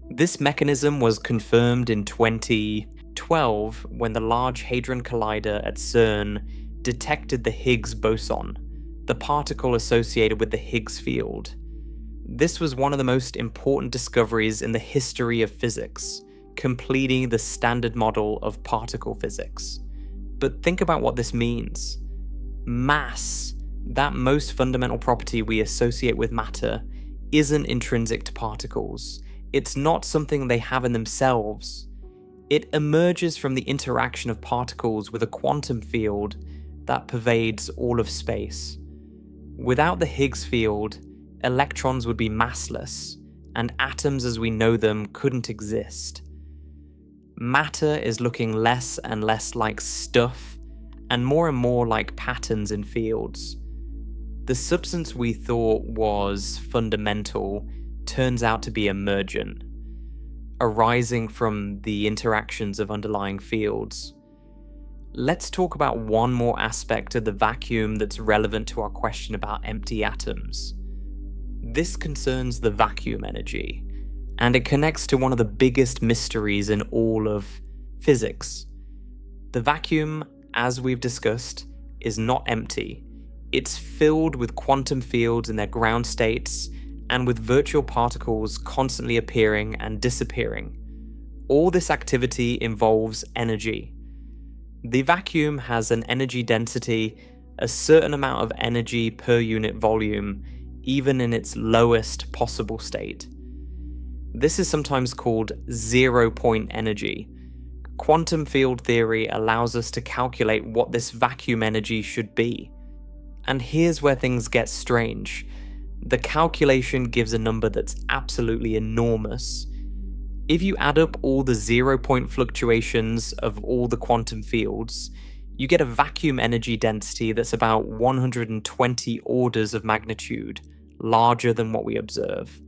This mechanism was confirmed in 2012 when the Large Hadron Collider at CERN detected the Higgs boson, the particle associated with the Higgs field. This was one of the most important discoveries in the history of physics, completing the standard model of particle physics. But think about what this means. Mass, that most fundamental property we associate with matter, isn't intrinsic to particles. It's not something they have in themselves. It emerges from the interaction of particles with a quantum field that pervades all of space. Without the Higgs field, electrons would be massless, and atoms as we know them couldn't exist. Matter is looking less and less like stuff, and more like patterns in fields. The substance we thought was fundamental turns out to be emergent, arising from the interactions of underlying fields. Let's talk about one more aspect of the vacuum that's relevant to our question about empty atoms. This concerns the vacuum energy, and it connects to one of the biggest mysteries in all of physics. The vacuum, as we've discussed, is not empty. It's filled with quantum fields in their ground states and with virtual particles constantly appearing and disappearing. All this activity involves energy. The vacuum has an energy density, a certain amount of energy per unit volume, even in its lowest possible state. This is sometimes called zero-point energy. Quantum field theory allows us to calculate what this vacuum energy should be. And here's where things get strange. The calculation gives a number that's absolutely enormous. If you add up all the zero-point fluctuations of all the quantum fields, you get a vacuum energy density that's about 120 orders of magnitude larger than what we observe.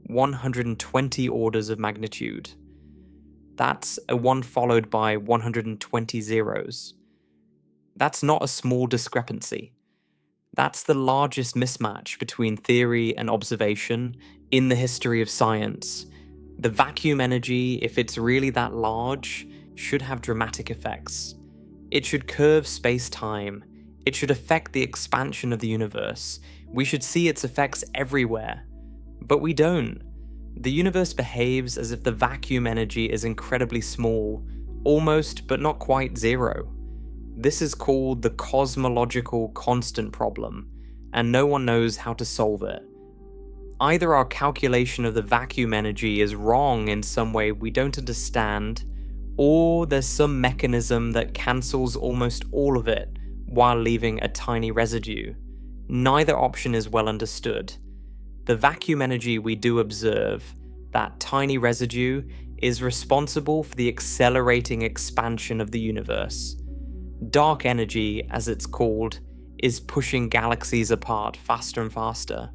120 orders of magnitude. That's a 1 followed by 120 zeros. That's not a small discrepancy. That's the largest mismatch between theory and observation in the history of science. The vacuum energy, if it's really that large, should have dramatic effects. It should curve space-time. It should affect the expansion of the universe. We should see its effects everywhere. But we don't. The universe behaves as if the vacuum energy is incredibly small, almost but not quite zero. This is called the cosmological constant problem, and no one knows how to solve it. Either our calculation of the vacuum energy is wrong in some way we don't understand, or there's some mechanism that cancels almost all of it while leaving a tiny residue. Neither option is well understood. The vacuum energy we do observe, that tiny residue, is responsible for the accelerating expansion of the universe. Dark energy, as it's called, is pushing galaxies apart faster and faster.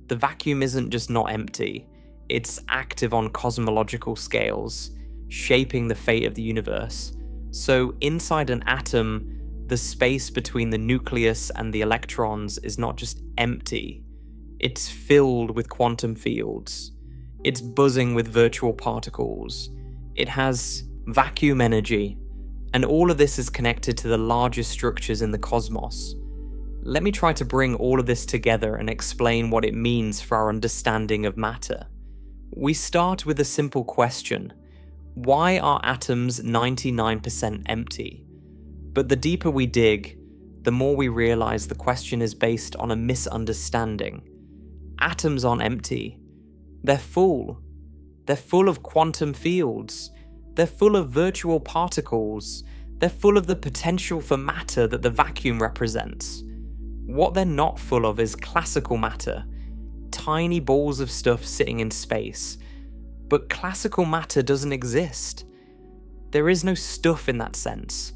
The vacuum isn't just not empty, it's active on cosmological scales, shaping the fate of the universe. So inside an atom, the space between the nucleus and the electrons is not just empty, it's filled with quantum fields. It's buzzing with virtual particles. It has vacuum energy, and all of this is connected to the largest structures in the cosmos. Let me try to bring all of this together and explain what it means for our understanding of matter. We start with a simple question. Why are atoms 99% empty? But the deeper we dig, the more we realize the question is based on a misunderstanding. Atoms aren't empty. They're full. They're full of quantum fields. They're full of virtual particles. They're full of the potential for matter that the vacuum represents. What they're not full of is classical matter, tiny balls of stuff sitting in space. But classical matter doesn't exist. There is no stuff in that sense.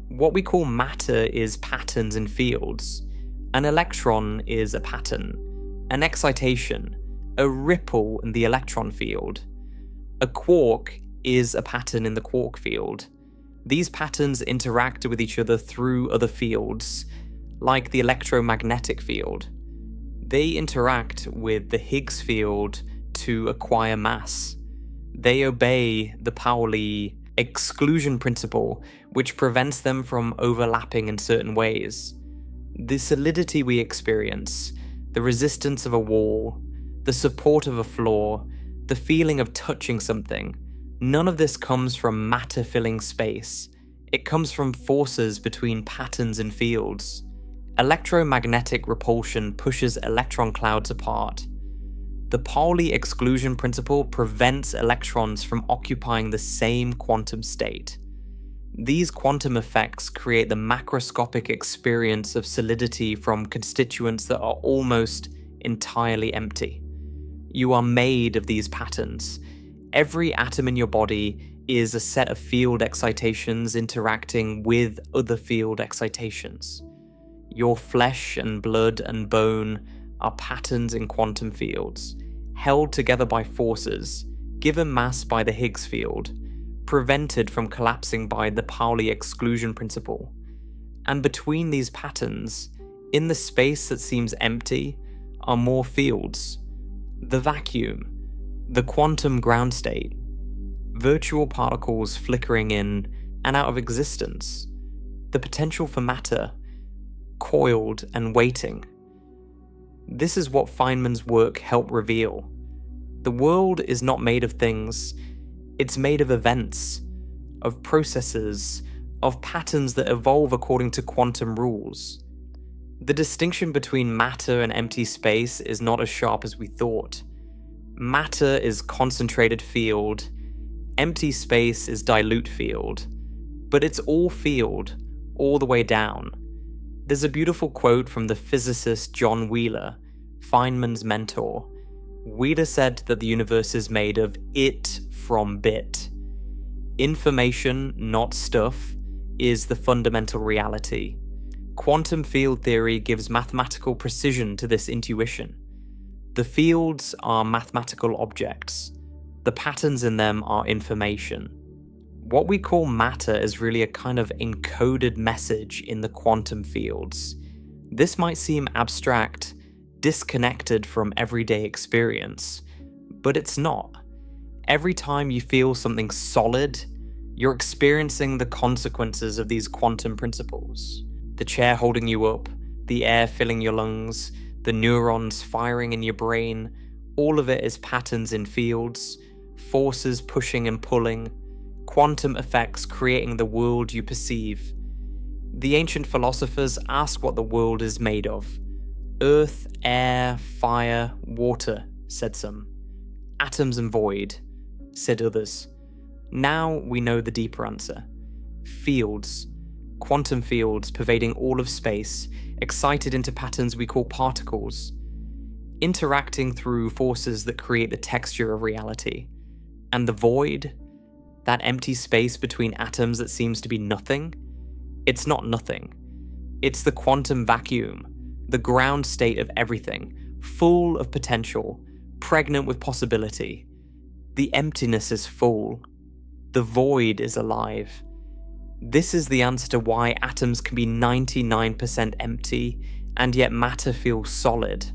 What we call matter is patterns and fields. An electron is a pattern, an excitation, a ripple in the electron field. A quark is a pattern in the quark field. These patterns interact with each other through other fields, like the electromagnetic field. They interact with the Higgs field to acquire mass. They obey the Pauli exclusion principle, which prevents them from overlapping in certain ways. The solidity we experience, the resistance of a wall, the support of a floor, the feeling of touching something, none of this comes from matter filling space. It comes from forces between patterns and fields. Electromagnetic repulsion pushes electron clouds apart. The Pauli exclusion principle prevents electrons from occupying the same quantum state. These quantum effects create the macroscopic experience of solidity from constituents that are almost entirely empty. You are made of these patterns. Every atom in your body is a set of field excitations interacting with other field excitations. Your flesh and blood and bone are patterns in quantum fields, held together by forces, given mass by the Higgs field, prevented from collapsing by the Pauli exclusion principle. And between these patterns, in the space that seems empty, are more fields. The vacuum, the quantum ground state, virtual particles flickering in and out of existence, the potential for matter, coiled and waiting. This is what Feynman's work helped reveal. The world is not made of things, it's made of events, of processes, of patterns that evolve according to quantum rules. The distinction between matter and empty space is not as sharp as we thought. Matter is concentrated field, empty space is dilute field, but it's all field, all the way down. There's a beautiful quote from the physicist John Wheeler, Feynman's mentor. Wheeler said that the universe is made of it from bit. Information, not stuff, is the fundamental reality. Quantum field theory gives mathematical precision to this intuition. The fields are mathematical objects. The patterns in them are information. What we call matter is really a kind of encoded message in the quantum fields. This might seem abstract, disconnected from everyday experience, but it's not. Every time you feel something solid, you're experiencing the consequences of these quantum principles. The chair holding you up, the air filling your lungs, the neurons firing in your brain, all of it is patterns in fields, forces pushing and pulling, quantum effects creating the world you perceive. The ancient philosophers ask what the world is made of. Earth, air, fire, water, said some. Atoms and void, said others. Now we know the deeper answer. Fields. Quantum fields pervading all of space, excited into patterns we call particles, interacting through forces that create the texture of reality. And the void, that empty space between atoms that seems to be nothing, it's not nothing. It's the quantum vacuum, the ground state of everything, full of potential, pregnant with possibility. The emptiness is full. The void is alive. This is the answer to why atoms can be 99% empty, and yet matter feels solid.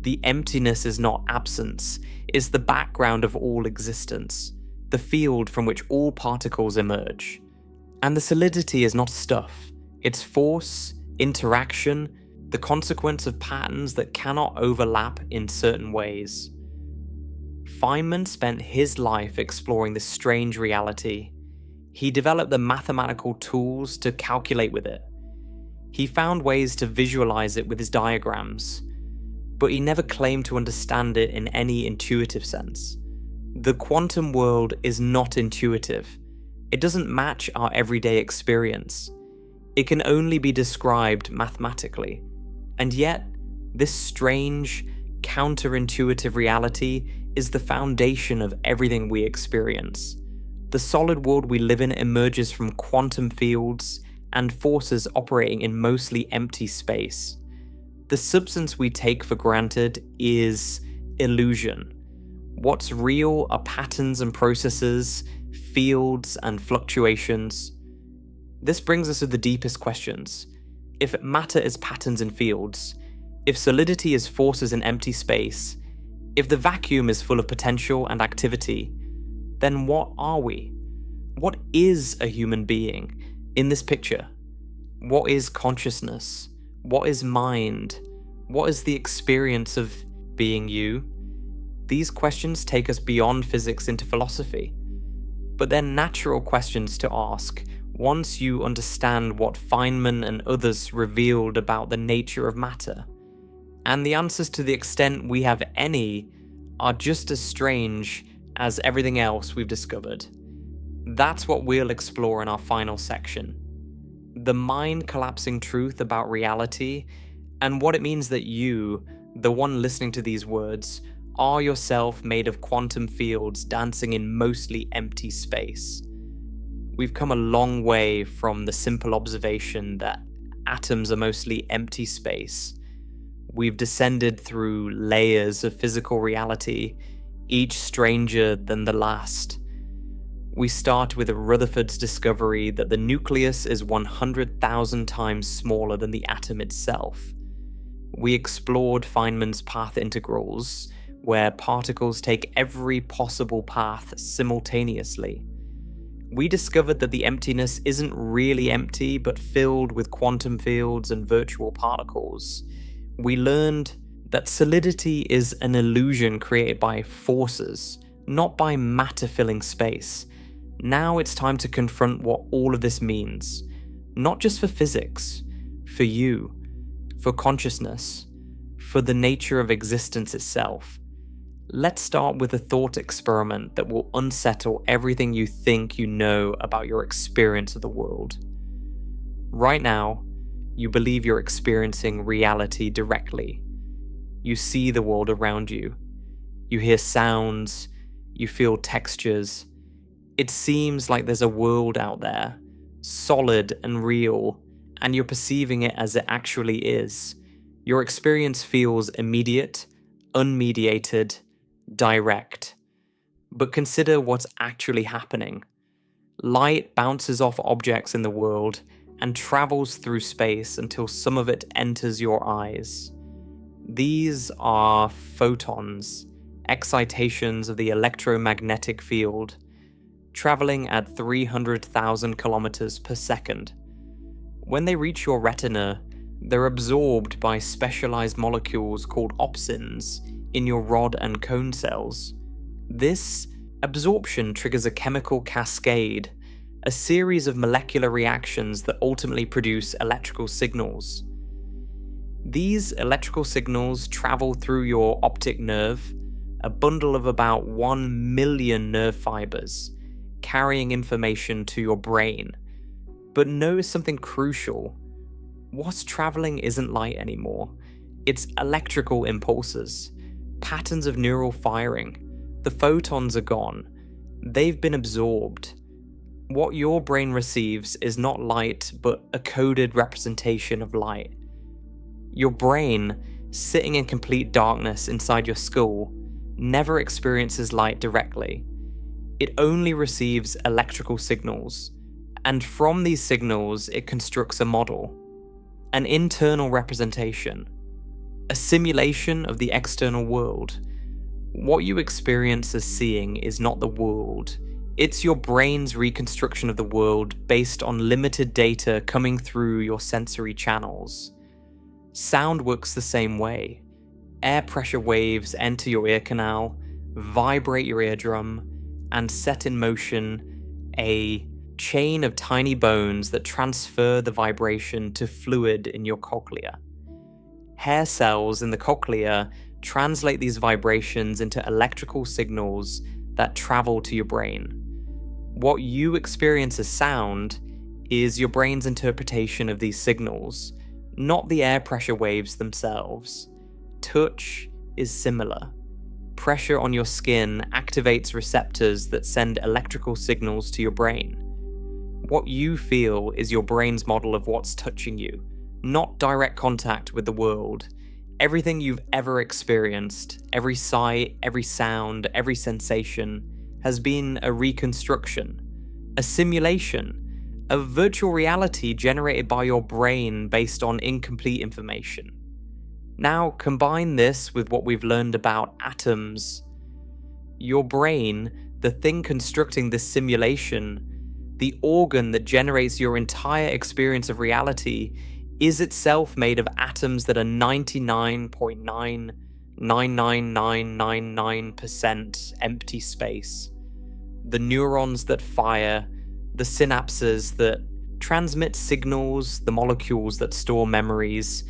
The emptiness is not absence, it's the background of all existence, the field from which all particles emerge. And the solidity is not stuff, it's force, interaction, the consequence of patterns that cannot overlap in certain ways. Feynman spent his life exploring this strange reality. He developed the mathematical tools to calculate with it. He found ways to visualize it with his diagrams, but he never claimed to understand it in any intuitive sense. The quantum world is not intuitive. It doesn't match our everyday experience. It can only be described mathematically. And yet, this strange, counterintuitive reality is the foundation of everything we experience. The solid world we live in emerges from quantum fields and forces operating in mostly empty space. The substance we take for granted is illusion. What's real are patterns and processes, fields and fluctuations. This brings us to the deepest questions. If matter is patterns and fields, if solidity is forces in empty space, if the vacuum is full of potential and activity, then what are we? What is a human being in this picture? What is consciousness? What is mind? What is the experience of being you? These questions take us beyond physics into philosophy. But they're natural questions to ask once you understand what Feynman and others revealed about the nature of matter. And the answers, to the extent we have any, are just as strange as everything else we've discovered. That's what we'll explore in our final section. The mind-collapsing truth about reality, and what it means that you, the one listening to these words, are yourself made of quantum fields dancing in mostly empty space. We've come a long way from the simple observation that atoms are mostly empty space. We've descended through layers of physical reality, each stranger than the last. We start with Rutherford's discovery that the nucleus is 100,000 times smaller than the atom itself. We explored Feynman's path integrals, where particles take every possible path simultaneously. We discovered that the emptiness isn't really empty, but filled with quantum fields and virtual particles. We learned that solidity is an illusion created by forces, not by matter filling space. Now it's time to confront what all of this means, not just for physics, for you, for consciousness, for the nature of existence itself. Let's start with a thought experiment that will unsettle everything you think you know about your experience of the world. Right now, you believe you're experiencing reality directly. You see the world around you. You hear sounds, you feel textures. It seems like there's a world out there, solid and real, and you're perceiving it as it actually is. Your experience feels immediate, unmediated, direct. But consider what's actually happening. Light bounces off objects in the world and travels through space until some of it enters your eyes. These are photons, excitations of the electromagnetic field, traveling at 300,000 kilometers per second. When they reach your retina, they're absorbed by specialized molecules called opsins in your rod and cone cells. This absorption triggers a chemical cascade, a series of molecular reactions that ultimately produce electrical signals. These electrical signals travel through your optic nerve, a bundle of about 1 million nerve fibers, carrying information to your brain. But notice something crucial. What's traveling isn't light anymore. It's electrical impulses, patterns of neural firing. The photons are gone. They've been absorbed. What your brain receives is not light, but a coded representation of light. Your brain, sitting in complete darkness inside your skull, never experiences light directly. It only receives electrical signals, and from these signals it constructs a model, an internal representation, a simulation of the external world. What you experience as seeing is not the world. It's your brain's reconstruction of the world based on limited data coming through your sensory channels. Sound works the same way. Air pressure waves enter your ear canal, vibrate your eardrum, and set in motion a chain of tiny bones that transfer the vibration to fluid in your cochlea. Hair cells in the cochlea translate these vibrations into electrical signals that travel to your brain. What you experience as sound is your brain's interpretation of these signals, not the air pressure waves themselves. Touch is similar. Pressure on your skin activates receptors that send electrical signals to your brain. What you feel is your brain's model of what's touching you, not direct contact with the world. Everything you've ever experienced, every sight, every sound, every sensation, has been a reconstruction, a simulation, a virtual reality generated by your brain based on incomplete information. Now combine this with what we've learned about atoms. Your brain, the thing constructing this simulation, the organ that generates your entire experience of reality, is itself made of atoms that are 99.999999% empty space. The neurons that fire, the synapses that transmit signals, the molecules that store memories,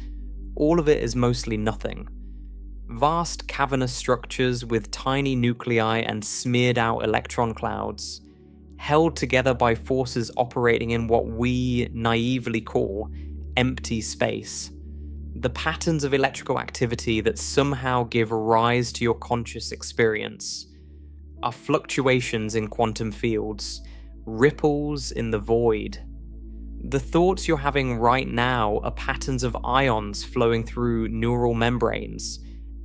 all of it is mostly nothing. Vast cavernous structures with tiny nuclei and smeared out electron clouds, held together by forces operating in what we naively call empty space. The patterns of electrical activity that somehow give rise to your conscious experience are fluctuations in quantum fields, ripples in the void. The thoughts you're having right now are patterns of ions flowing through neural membranes,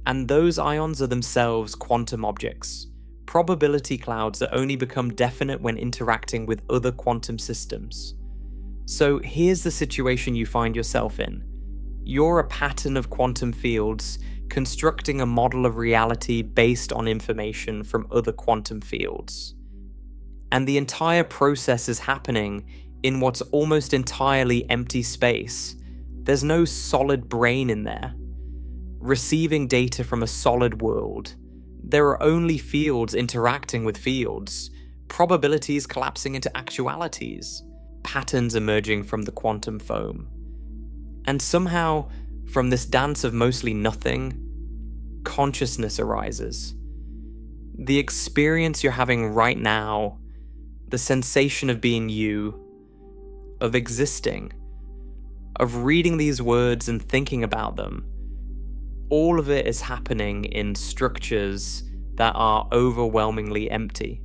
and those ions are themselves quantum objects, probability clouds that only become definite when interacting with other quantum systems. So here's the situation you find yourself in. You're a pattern of quantum fields constructing a model of reality based on information from other quantum fields. And the entire process is happening in what's almost entirely empty space. There's no solid brain in there, receiving data from a solid world. There are only fields interacting with fields, probabilities collapsing into actualities, patterns emerging from the quantum foam. And somehow, from this dance of mostly nothing, consciousness arises. The experience you're having right now, the sensation of being you, of existing, of reading these words and thinking about them, all of it is happening in structures that are overwhelmingly empty.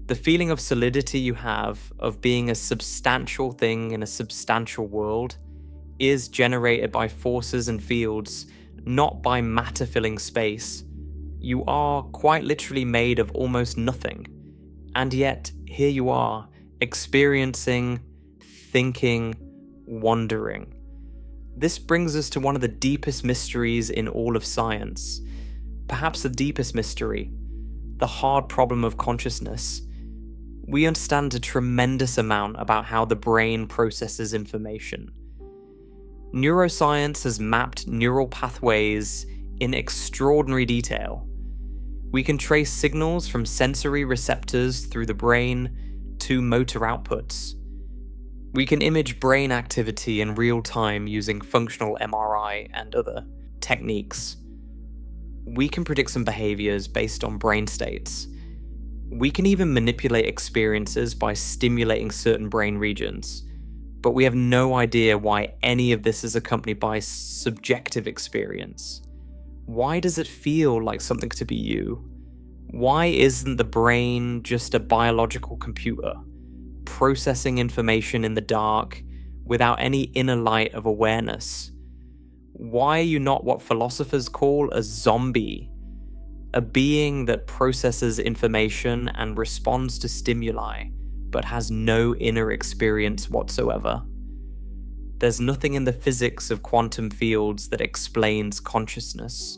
The feeling of solidity you have of being a substantial thing in a substantial world is generated by forces and fields, not by matter filling space. You are quite literally made of almost nothing. And yet, here you are, experiencing, thinking, wondering. This brings us to one of the deepest mysteries in all of science. Perhaps the deepest mystery, the hard problem of consciousness. We understand a tremendous amount about how the brain processes information. Neuroscience has mapped neural pathways in extraordinary detail. We can trace signals from sensory receptors through the brain to motor outputs. We can image brain activity in real time using functional MRI and other techniques. We can predict some behaviors based on brain states. We can even manipulate experiences by stimulating certain brain regions, but we have no idea why any of this is accompanied by subjective experience. Why does it feel like something to be you? Why isn't the brain just a biological computer, processing information in the dark without any inner light of awareness? Why are you not what philosophers call a zombie? A being that processes information and responds to stimuli, but has no inner experience whatsoever. There's nothing in the physics of quantum fields that explains consciousness.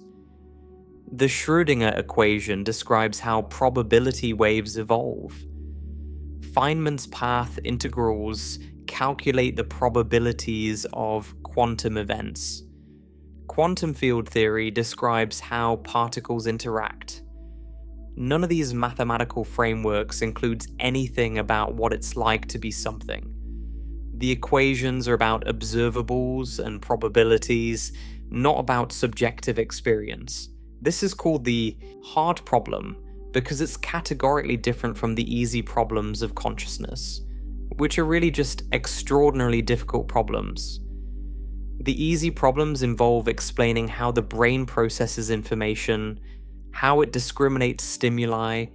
The Schrödinger equation describes how probability waves evolve. Feynman's path integrals calculate the probabilities of quantum events. Quantum field theory describes how particles interact. None of these mathematical frameworks includes anything about what it's like to be something. The equations are about observables and probabilities, not about subjective experience. This is called the hard problem because it's categorically different from the easy problems of consciousness, which are really just extraordinarily difficult problems. The easy problems involve explaining how the brain processes information, how it discriminates stimuli,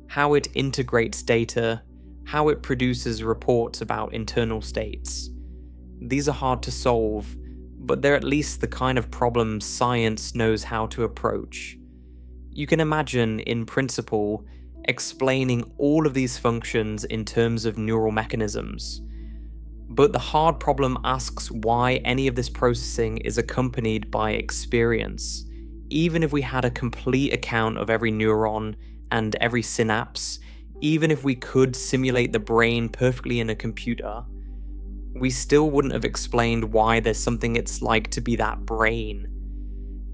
how it integrates data, how it produces reports about internal states. These are hard to solve, but they're at least the kind of problems science knows how to approach. You can imagine, in principle, explaining all of these functions in terms of neural mechanisms. But the hard problem asks why any of this processing is accompanied by experience. Even if we had a complete account of every neuron and every synapse, even if we could simulate the brain perfectly in a computer, we still wouldn't have explained why there's something it's like to be that brain.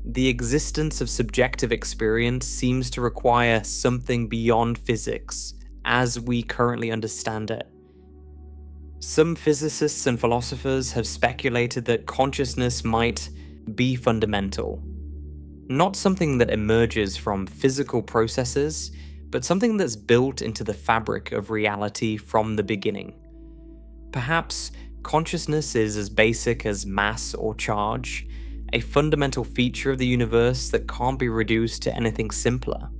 The existence of subjective experience seems to require something beyond physics, as we currently understand it. Some physicists and philosophers have speculated that consciousness might be fundamental. Not something that emerges from physical processes, but something that's built into the fabric of reality from the beginning. Perhaps consciousness is as basic as mass or charge, a fundamental feature of the universe that can't be reduced to anything simpler.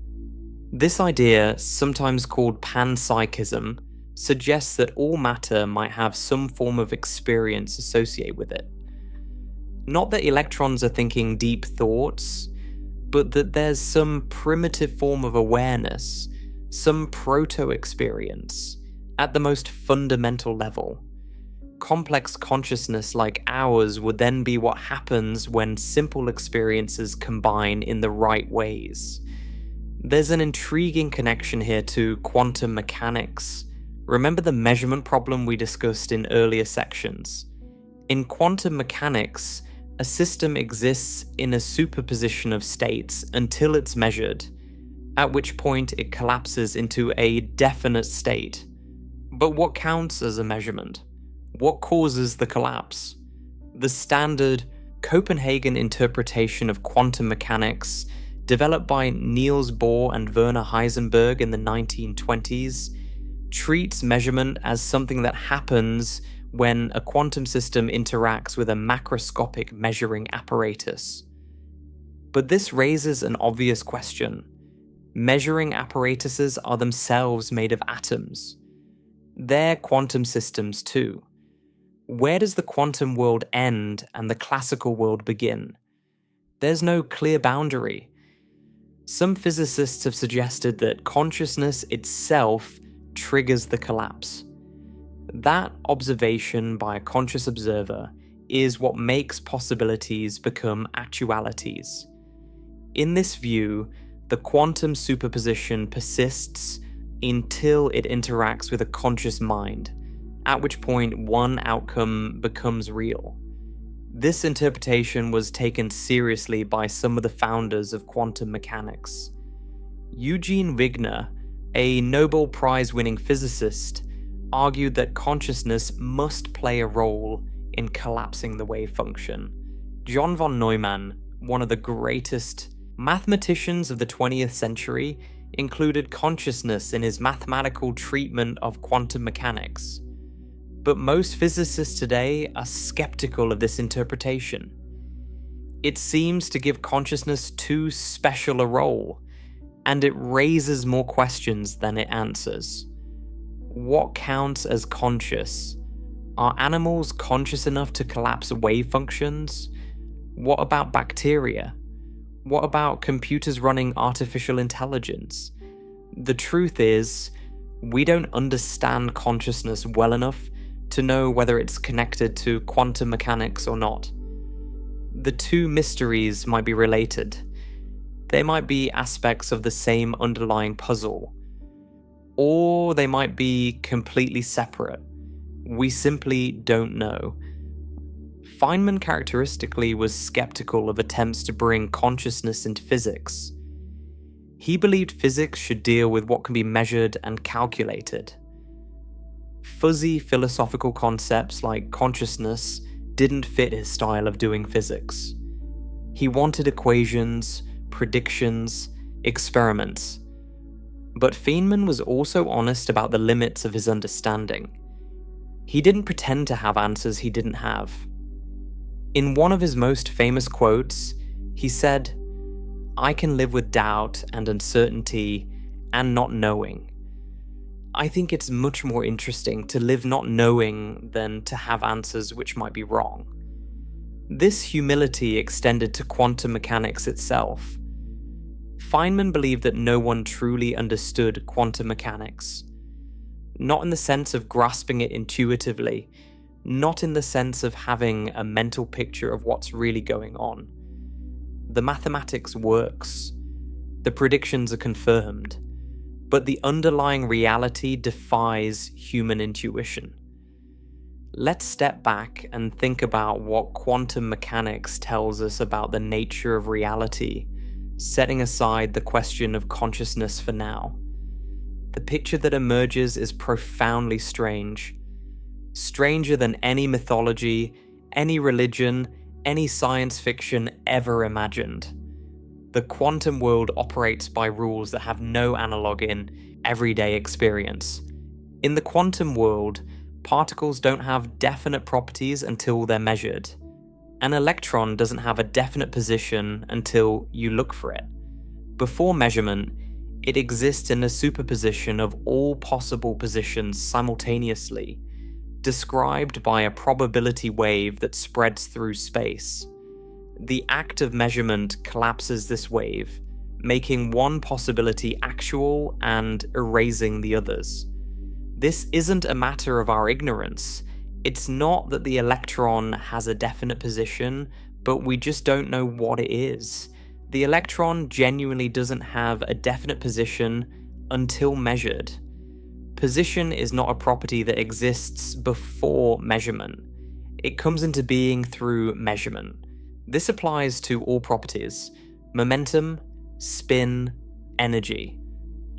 This idea, sometimes called panpsychism, suggests that all matter might have some form of experience associated with it. Not that electrons are thinking deep thoughts, but that there's some primitive form of awareness, some proto-experience, at the most fundamental level. Complex consciousness like ours would then be what happens when simple experiences combine in the right ways. There's an intriguing connection here to quantum mechanics. Remember the measurement problem we discussed in earlier sections? In quantum mechanics, a system exists in a superposition of states until it's measured, at which point it collapses into a definite state. But what counts as a measurement? What causes the collapse? The standard Copenhagen interpretation of quantum mechanics, developed by Niels Bohr and Werner Heisenberg in the 1920s, treats measurement as something that happens when a quantum system interacts with a macroscopic measuring apparatus. But this raises an obvious question. Measuring apparatuses are themselves made of atoms. They're quantum systems too. Where does the quantum world end and the classical world begin? There's no clear boundary. Some physicists have suggested that consciousness itself triggers the collapse. That observation by a conscious observer is what makes possibilities become actualities. In this view, the quantum superposition persists until it interacts with a conscious mind, at which point one outcome becomes real. This interpretation was taken seriously by some of the founders of quantum mechanics. Eugene Wigner, a Nobel Prize-winning physicist, argued that consciousness must play a role in collapsing the wave function. John von Neumann, one of the greatest mathematicians of the 20th century, included consciousness in his mathematical treatment of quantum mechanics. But most physicists today are skeptical of this interpretation. It seems to give consciousness too special a role, and it raises more questions than it answers. What counts as conscious? Are animals conscious enough to collapse wave functions? What about bacteria? What about computers running artificial intelligence? The truth is, we don't understand consciousness well enough to know whether it's connected to quantum mechanics or not. The two mysteries might be related. They might be aspects of the same underlying puzzle, or they might be completely separate. We simply don't know. Feynman characteristically was skeptical of attempts to bring consciousness into physics. He believed physics should deal with what can be measured and calculated. Fuzzy philosophical concepts like consciousness didn't fit his style of doing physics. He wanted equations, predictions, experiments. But Feynman was also honest about the limits of his understanding. He didn't pretend to have answers he didn't have. In one of his most famous quotes, he said, "I can live with doubt and uncertainty and not knowing." I think it's much more interesting to live not knowing than to have answers which might be wrong. This humility extended to quantum mechanics itself. Feynman believed that no one truly understood quantum mechanics. Not in the sense of grasping it intuitively, not in the sense of having a mental picture of what's really going on. The mathematics works, the predictions are confirmed, but the underlying reality defies human intuition. Let's step back and think about what quantum mechanics tells us about the nature of reality, setting aside the question of consciousness for now. The picture that emerges is profoundly strange. Stranger than any mythology, any religion, any science fiction ever imagined. The quantum world operates by rules that have no analogue in everyday experience. In the quantum world, particles don't have definite properties until they're measured. An electron doesn't have a definite position until you look for it. Before measurement, it exists in a superposition of all possible positions simultaneously, described by a probability wave that spreads through space. The act of measurement collapses this wave, making one possibility actual and erasing the others. This isn't a matter of our ignorance. It's not that the electron has a definite position, but we just don't know what it is. The electron genuinely doesn't have a definite position until measured. Position is not a property that exists before measurement. It comes into being through measurement. This applies to all properties: momentum, spin, energy.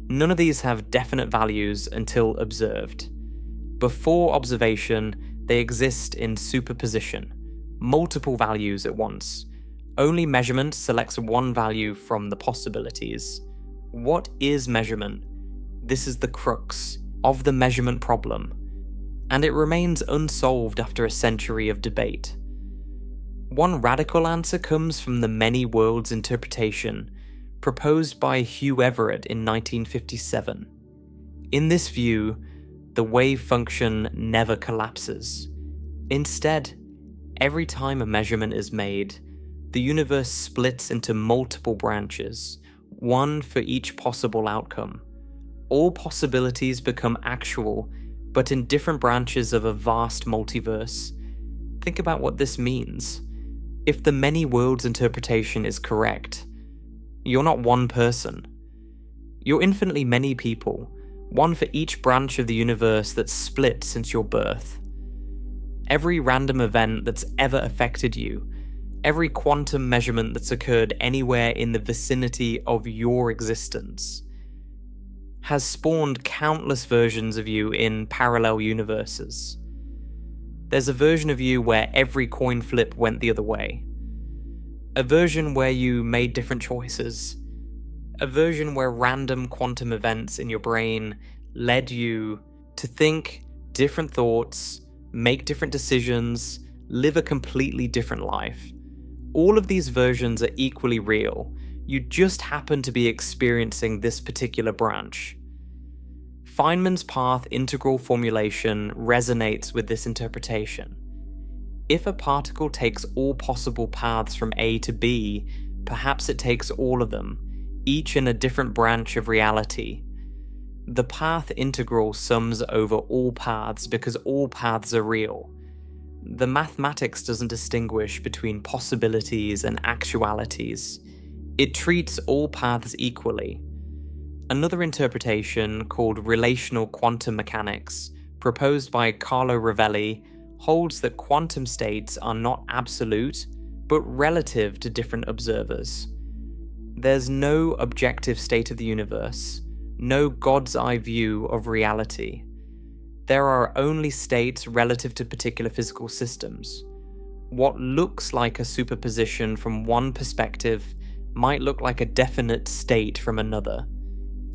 None of these have definite values until observed. Before observation, they exist in superposition, multiple values at once. Only measurement selects one value from the possibilities. What is measurement? This is the crux of the measurement problem, and it remains unsolved after a century of debate. One radical answer comes from the many worlds interpretation proposed by Hugh Everett in 1957. In this view, the wave function never collapses. Instead, every time a measurement is made, the universe splits into multiple branches, one for each possible outcome. All possibilities become actual, but in different branches of a vast multiverse. Think about what this means. If the many worlds interpretation is correct, you're not one person. You're infinitely many people, one for each branch of the universe that's split since your birth. Every random event that's ever affected you, every quantum measurement that's occurred anywhere in the vicinity of your existence, has spawned countless versions of you in parallel universes. There's a version of you where every coin flip went the other way. A version where you made different choices. A version where random quantum events in your brain led you to think different thoughts, make different decisions, live a completely different life. All of these versions are equally real. You just happen to be experiencing this particular branch. Feynman's path integral formulation resonates with this interpretation. If a particle takes all possible paths from A to B, perhaps it takes all of them, each in a different branch of reality. The path integral sums over all paths because all paths are real. The mathematics doesn't distinguish between possibilities and actualities. It treats all paths equally. Another interpretation, called relational quantum mechanics, proposed by Carlo Rovelli, holds that quantum states are not absolute, but relative to different observers. There's no objective state of the universe, no God's eye view of reality. There are only states relative to particular physical systems. What looks like a superposition from one perspective might look like a definite state from another.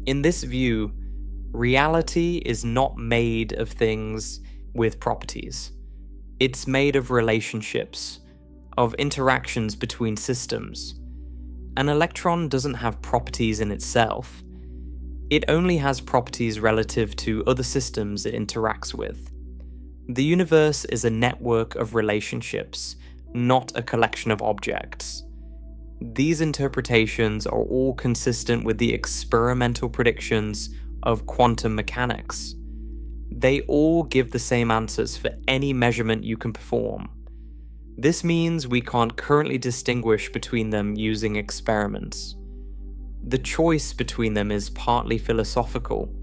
In this view, reality is not made of things with properties. It's made of relationships, of interactions between systems. An electron doesn't have properties in itself. It only has properties relative to other systems it interacts with. The universe is a network of relationships, not a collection of objects. These interpretations are all consistent with the experimental predictions of quantum mechanics. They all give the same answers for any measurement you can perform. This means we can't currently distinguish between them using experiments. The choice between them is partly philosophical,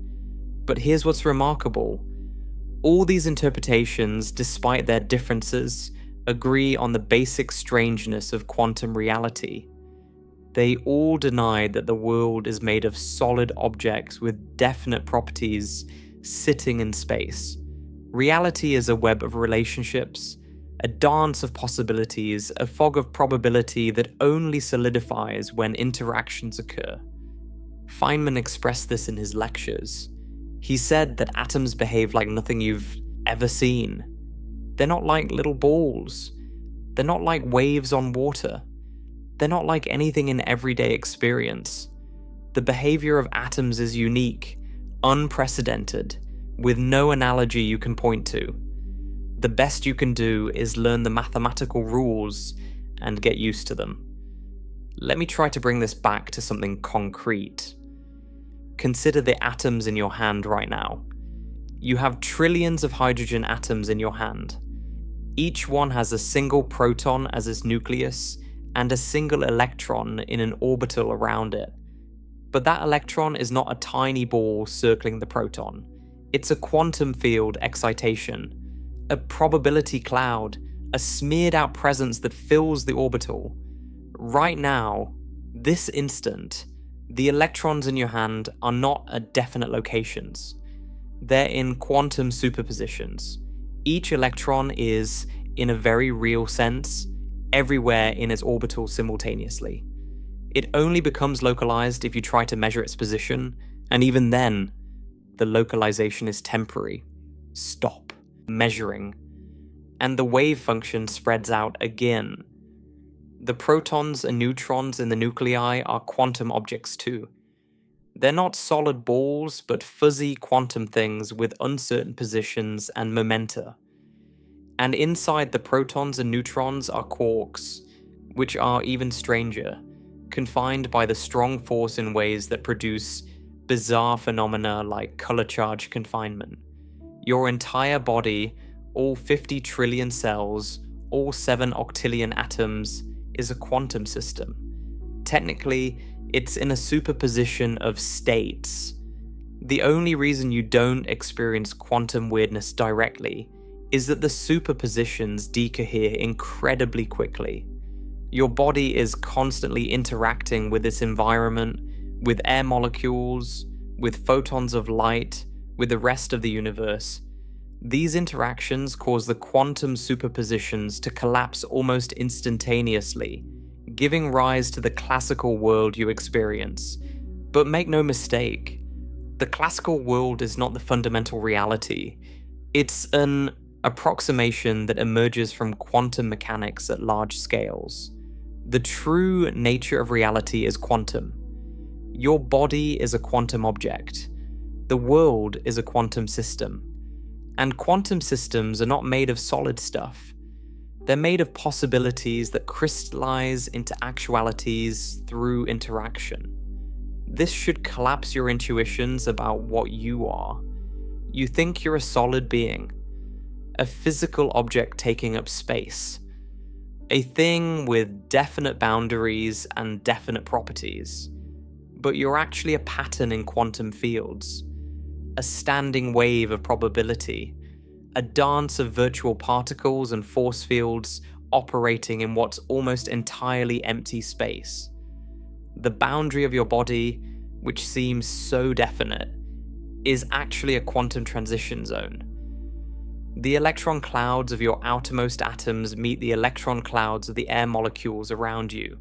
but here's what's remarkable. All these interpretations, despite their differences, agree on the basic strangeness of quantum reality. They all deny that the world is made of solid objects with definite properties sitting in space. Reality is a web of relationships, a dance of possibilities, a fog of probability that only solidifies when interactions occur. Feynman expressed this in his lectures. He said that atoms behave like nothing you've ever seen. They're not like little balls. They're not like waves on water. They're not like anything in everyday experience. The behavior of atoms is unique, unprecedented, with no analogy you can point to. The best you can do is learn the mathematical rules and get used to them. Let me try to bring this back to something concrete. Consider the atoms in your hand right now. You have trillions of hydrogen atoms in your hand. Each one has a single proton as its nucleus and a single electron in an orbital around it. But that electron is not a tiny ball circling the proton. It's a quantum field excitation, a probability cloud, a smeared out presence that fills the orbital. Right now, this instant, the electrons in your hand are not at definite locations. They're in quantum superpositions. Each electron is, in a very real sense, everywhere in its orbital simultaneously. It only becomes localized if you try to measure its position, and even then, the localization is temporary. Stop measuring. And the wave function spreads out again. The protons and neutrons in the nuclei are quantum objects too. They're not solid balls, but fuzzy quantum things with uncertain positions and momenta. And inside the protons and neutrons are quarks, which are even stranger, confined by the strong force in ways that produce bizarre phenomena like color charge confinement. Your entire body, all 50 trillion cells, all 7 octillion atoms, is a quantum system. Technically, it's in a superposition of states. The only reason you don't experience quantum weirdness directly is that the superpositions decohere incredibly quickly. Your body is constantly interacting with its environment, with air molecules, with photons of light, with the rest of the universe. These interactions cause the quantum superpositions to collapse almost instantaneously, giving rise to the classical world you experience. But make no mistake, the classical world is not the fundamental reality. It's an approximation that emerges from quantum mechanics at large scales. The true nature of reality is quantum. Your body is a quantum object. The world is a quantum system. And quantum systems are not made of solid stuff. They're made of possibilities that crystallize into actualities through interaction. This should collapse your intuitions about what you are. You think you're a solid being, a physical object taking up space, a thing with definite boundaries and definite properties. But you're actually a pattern in quantum fields, a standing wave of probability, a dance of virtual particles and force fields operating in what's almost entirely empty space. The boundary of your body, which seems so definite, is actually a quantum transition zone. The electron clouds of your outermost atoms meet the electron clouds of the air molecules around you.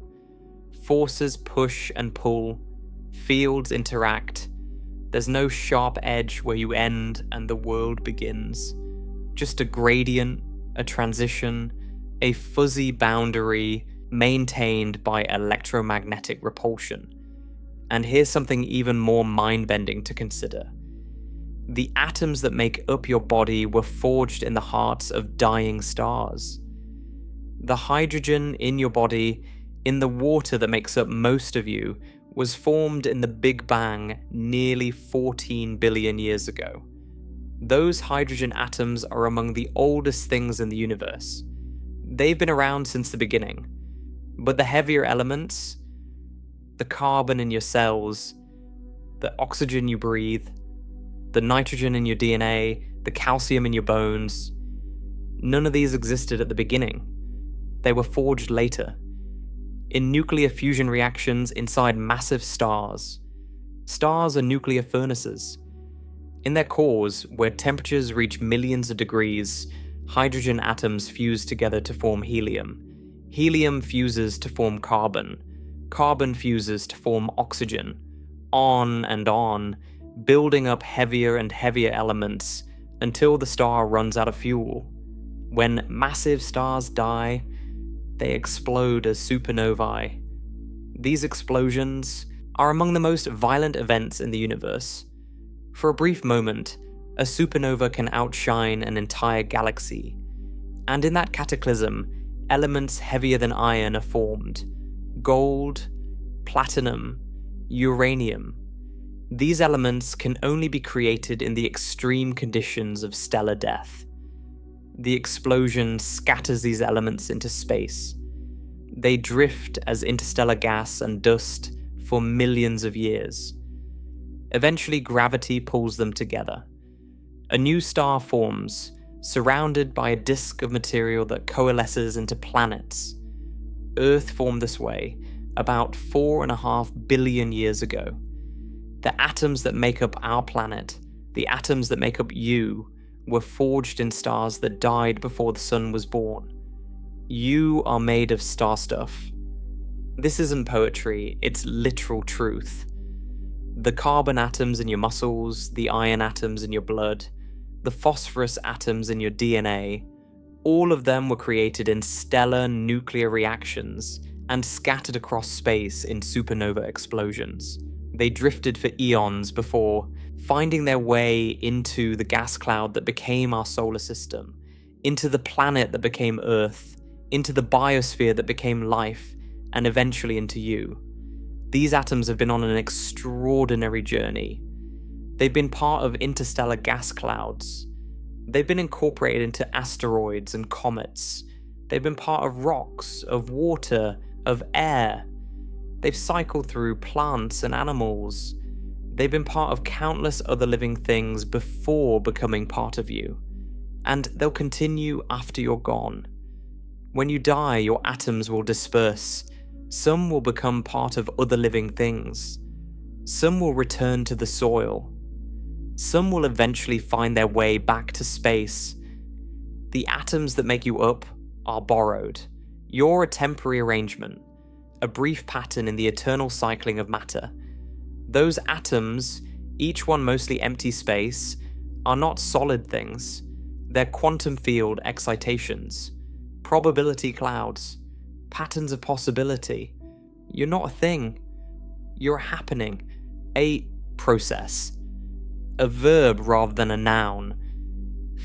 Forces push and pull, fields interact. There's no sharp edge where you end and the world begins. Just a gradient, a transition, a fuzzy boundary maintained by electromagnetic repulsion. And here's something even more mind-bending to consider. The atoms that make up your body were forged in the hearts of dying stars. The hydrogen in your body, in the water that makes up most of you, was formed in the Big Bang nearly 14 billion years ago. Those hydrogen atoms are among the oldest things in the universe. They've been around since the beginning. But the heavier elements, the carbon in your cells, the oxygen you breathe, the nitrogen in your DNA, the calcium in your bones, none of these existed at the beginning. They were forged later, in nuclear fusion reactions inside massive stars. Stars are nuclear furnaces. In their cores, where temperatures reach millions of degrees, hydrogen atoms fuse together to form helium. Helium fuses to form carbon. Carbon fuses to form oxygen. On and on, building up heavier and heavier elements until the star runs out of fuel. When massive stars die, they explode as supernovae. These explosions are among the most violent events in the universe. For a brief moment, a supernova can outshine an entire galaxy. And in that cataclysm, elements heavier than iron are formed. Gold, platinum, uranium. These elements can only be created in the extreme conditions of stellar death. The explosion scatters these elements into space. They drift as interstellar gas and dust for millions of years. Eventually, gravity pulls them together. A new star forms, surrounded by a disk of material that coalesces into planets. Earth formed this way about 4.5 billion years ago. The atoms that make up our planet, the atoms that make up you, were forged in stars that died before the sun was born. You are made of star stuff. This isn't poetry, it's literal truth. The carbon atoms in your muscles, the iron atoms in your blood, the phosphorus atoms in your DNA, all of them were created in stellar nuclear reactions and scattered across space in supernova explosions. They drifted for eons before finding their way into the gas cloud that became our solar system, into the planet that became Earth, into the biosphere that became life, and eventually into you. These atoms have been on an extraordinary journey. They've been part of interstellar gas clouds. They've been incorporated into asteroids and comets. They've been part of rocks, of water, of air. They've cycled through plants and animals. They've been part of countless other living things before becoming part of you. And they'll continue after you're gone. When you die, your atoms will disperse. Some will become part of other living things. Some will return to the soil. Some will eventually find their way back to space. The atoms that make you up are borrowed. You're a temporary arrangement, a brief pattern in the eternal cycling of matter. Those atoms, each one mostly empty space, are not solid things. They're quantum field excitations, probability clouds. patterns of possibility. You're not a thing. You're a happening, a process, a verb rather than a noun.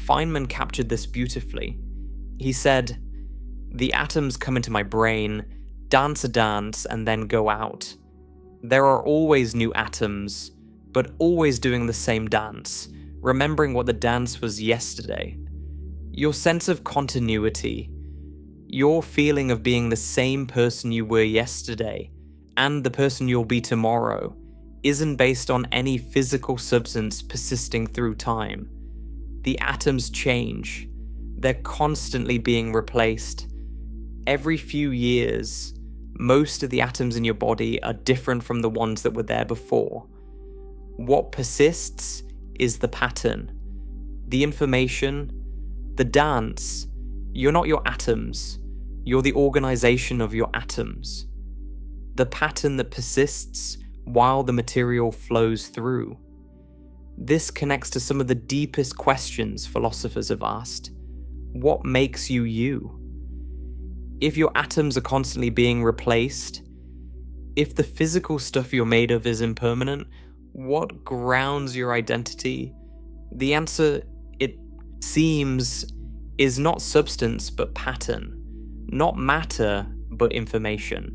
Feynman captured this beautifully. He said, "The atoms come into my brain, dance a dance, and then go out. There are always new atoms, but always doing the same dance, remembering what the dance was yesterday. Your sense of continuity, your feeling of being the same person you were yesterday and the person you'll be tomorrow, isn't based on any physical substance persisting through time. The atoms change. They're constantly being replaced. Every few years, most of the atoms in your body are different from the ones that were there before. What persists is the pattern, the information, the dance. You're not your atoms. You're the organization of your atoms. The pattern that persists while the material flows through. This connects to some of the deepest questions philosophers have asked. What makes you you? If your atoms are constantly being replaced, if the physical stuff you're made of is impermanent, what grounds your identity? The answer, it seems, is not substance but pattern, not matter but information.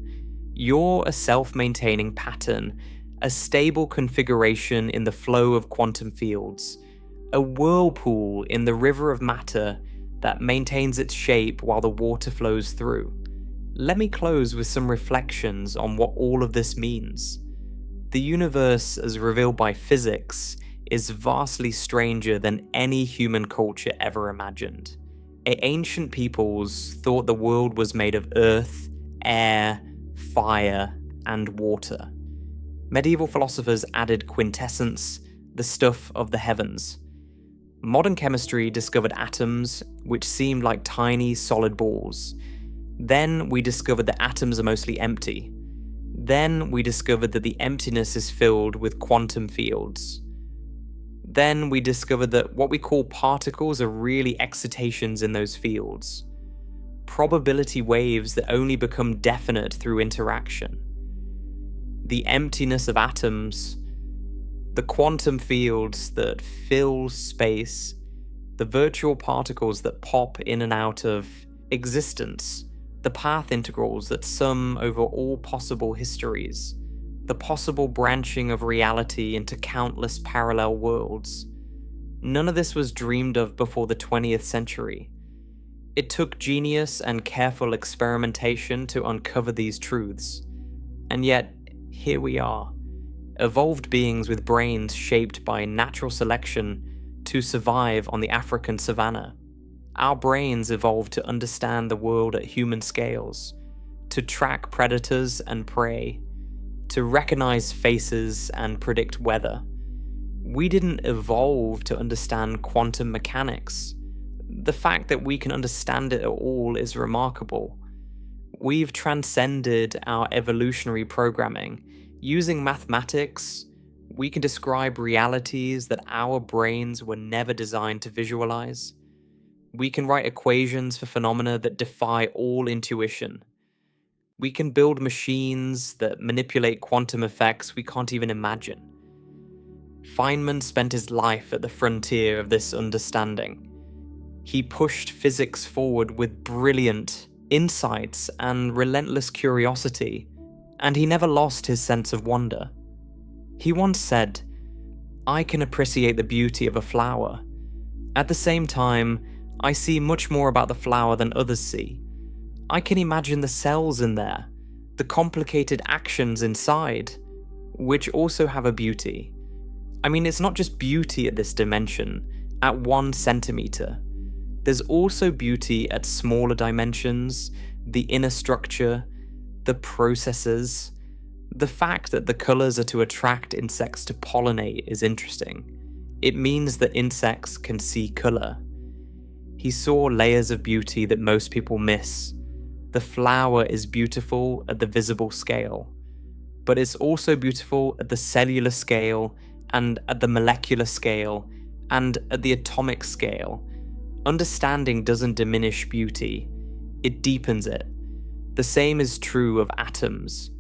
You're a self-maintaining pattern, a stable configuration in the flow of quantum fields, a whirlpool in the river of matter that maintains its shape while the water flows through. Let me close with some reflections on what all of this means. The universe, as revealed by physics, is vastly stranger than any human culture ever imagined. Ancient peoples thought the world was made of earth, air, fire, and water. Medieval philosophers added quintessence, the stuff of the heavens. Modern chemistry discovered atoms, which seemed like tiny, solid balls. Then we discovered that atoms are mostly empty. Then we discovered that the emptiness is filled with quantum fields. Then we discovered that what we call particles are really excitations in those fields. Probability waves that only become definite through interaction. The emptiness of atoms, the quantum fields that fill space, the virtual particles that pop in and out of existence, the path integrals that sum over all possible histories, the possible branching of reality into countless parallel worlds. None of this was dreamed of before the 20th century. It took genius and careful experimentation to uncover these truths. And yet, here we are, evolved beings with brains shaped by natural selection to survive on the African savanna. Our brains evolved to understand the world at human scales, to track predators and prey, to recognize faces and predict weather. We didn't evolve to understand quantum mechanics. The fact that we can understand it at all is remarkable. We've transcended our evolutionary programming. Using mathematics, we can describe realities that our brains were never designed to visualize. We can write equations for phenomena that defy all intuition. We can build machines that manipulate quantum effects we can't even imagine. Feynman spent his life at the frontier of this understanding. He pushed physics forward with brilliant insights and relentless curiosity, and he never lost his sense of wonder. He once said, "I can appreciate the beauty of a flower. At the same time, I see much more about the flower than others see. I can imagine the cells in there, the complicated actions inside, which also have a beauty. I mean, it's not just beauty at this dimension, at 1 centimeter. There's also beauty at smaller dimensions, the inner structure, the processes. The fact that the colors are to attract insects to pollinate is interesting. It means that insects can see color." He saw layers of beauty that most people miss. The flower is beautiful at the visible scale, but it's also beautiful at the cellular scale and at the molecular scale and at the atomic scale. Understanding doesn't diminish beauty, it deepens it. The same is true of atoms.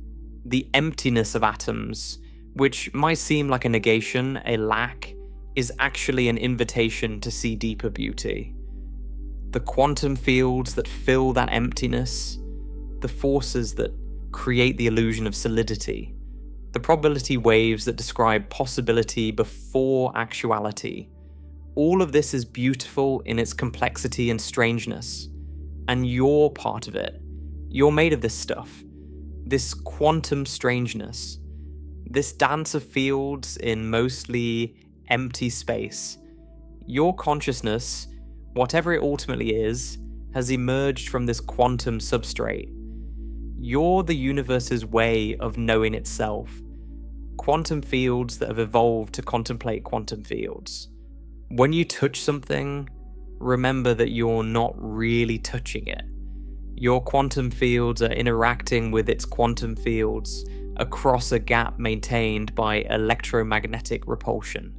The emptiness of atoms, which might seem like a negation, a lack, is actually an invitation to see deeper beauty. The quantum fields that fill that emptiness, the forces that create the illusion of solidity, the probability waves that describe possibility before actuality, all of this is beautiful in its complexity and strangeness. And you're part of it. You're made of this stuff. This quantum strangeness. This dance of fields in mostly empty space. Your consciousness, whatever it ultimately is, has emerged from this quantum substrate. You're the universe's way of knowing itself. Quantum fields that have evolved to contemplate quantum fields. When you touch something, remember that you're not really touching it. Your quantum fields are interacting with its quantum fields across a gap maintained by electromagnetic repulsion.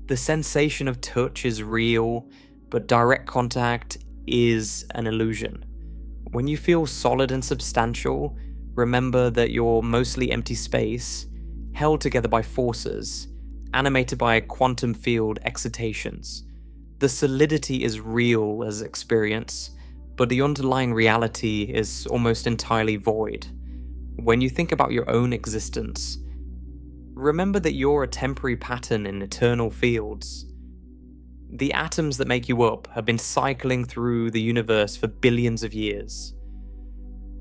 The sensation of touch is real, but direct contact is an illusion. When you feel solid and substantial, remember that you're mostly empty space, held together by forces, animated by quantum field excitations. The solidity is real as experience, but the underlying reality is almost entirely void. When you think about your own existence, remember that you're a temporary pattern in eternal fields. The atoms that make you up have been cycling through the universe for billions of years.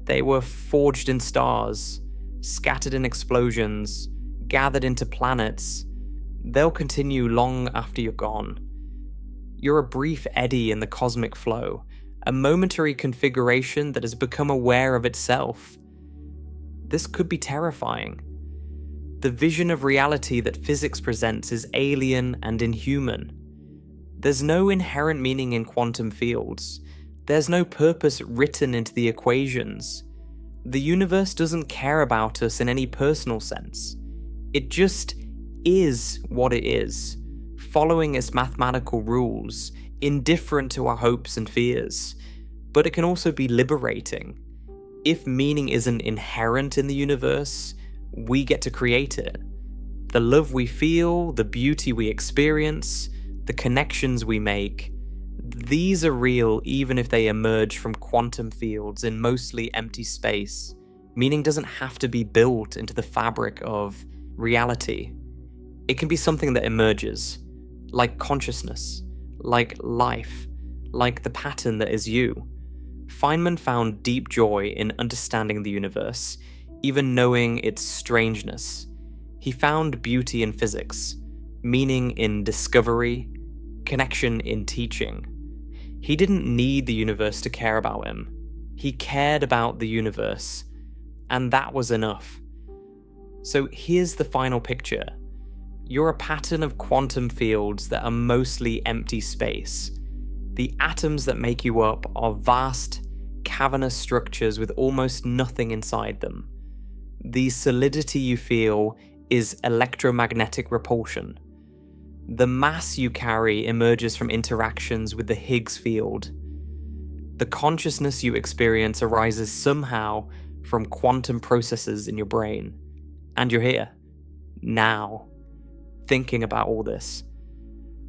They were forged in stars, scattered in explosions, gathered into planets. They'll continue long after you're gone. You're a brief eddy in the cosmic flow, a momentary configuration that has become aware of itself. This could be terrifying. The vision of reality that physics presents is alien and inhuman. There's no inherent meaning in quantum fields. There's no purpose written into the equations. The universe doesn't care about us in any personal sense. It just is what it is, following its mathematical rules, indifferent to our hopes and fears. But it can also be liberating. If meaning isn't inherent in the universe, we get to create it. The love we feel, the beauty we experience, the connections we make, these are real even if they emerge from quantum fields in mostly empty space. Meaning doesn't have to be built into the fabric of reality. It can be something that emerges, like consciousness, like life, like the pattern that is you. Feynman found deep joy in understanding the universe, even knowing its strangeness. He found beauty in physics, meaning in discovery, connection in teaching. He didn't need the universe to care about him. He cared about the universe, and that was enough. So here's the final picture. You're a pattern of quantum fields that are mostly empty space. The atoms that make you up are vast, cavernous structures with almost nothing inside them. The solidity you feel is electromagnetic repulsion. The mass you carry emerges from interactions with the Higgs field. The consciousness you experience arises somehow from quantum processes in your brain. And you're here, now, thinking about all this.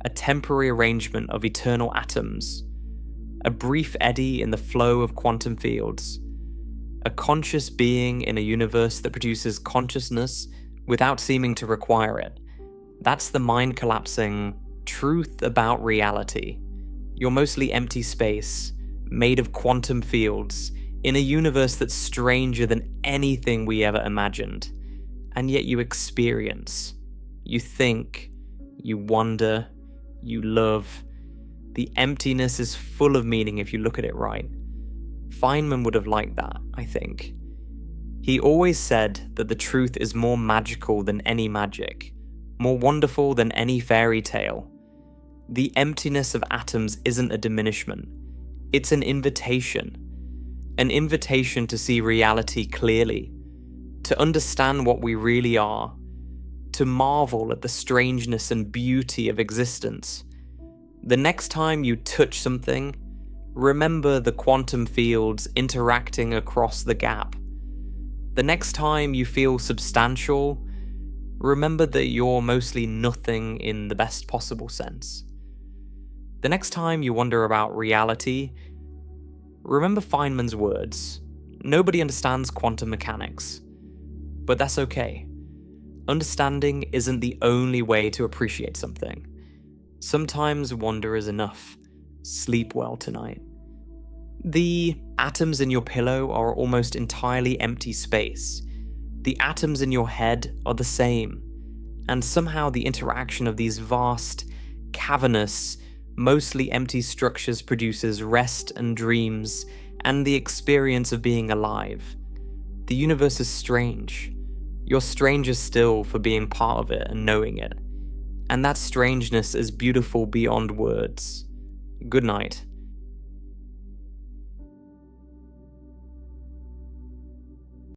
A temporary arrangement of eternal atoms. A brief eddy in the flow of quantum fields. A conscious being in a universe that produces consciousness without seeming to require it. That's the mind-collapsing truth about reality. You're mostly empty space, made of quantum fields, in a universe that's stranger than anything we ever imagined. And yet you experience, you think, you wonder, you love. The emptiness is full of meaning if you look at it right. Feynman would have liked that, I think. He always said that the truth is more magical than any magic, more wonderful than any fairy tale. The emptiness of atoms isn't a diminishment. It's an invitation to see reality clearly, to understand what we really are, to marvel at the strangeness and beauty of existence. The next time you touch something, Remember the quantum fields interacting across the gap. The next time you feel substantial, remember that you're mostly nothing in the best possible sense. The next time you wonder about reality, remember Feynman's words. Nobody understands quantum mechanics. But that's okay. Understanding isn't the only way to appreciate something. Sometimes wonder is enough. Sleep well tonight. The atoms in your pillow are almost entirely empty space. The atoms in your head are the same. And somehow the interaction of these vast, cavernous, mostly empty structures produces rest and dreams and the experience of being alive. The universe is strange. You're stranger still for being part of it and knowing it. And that strangeness is beautiful beyond words. Good night.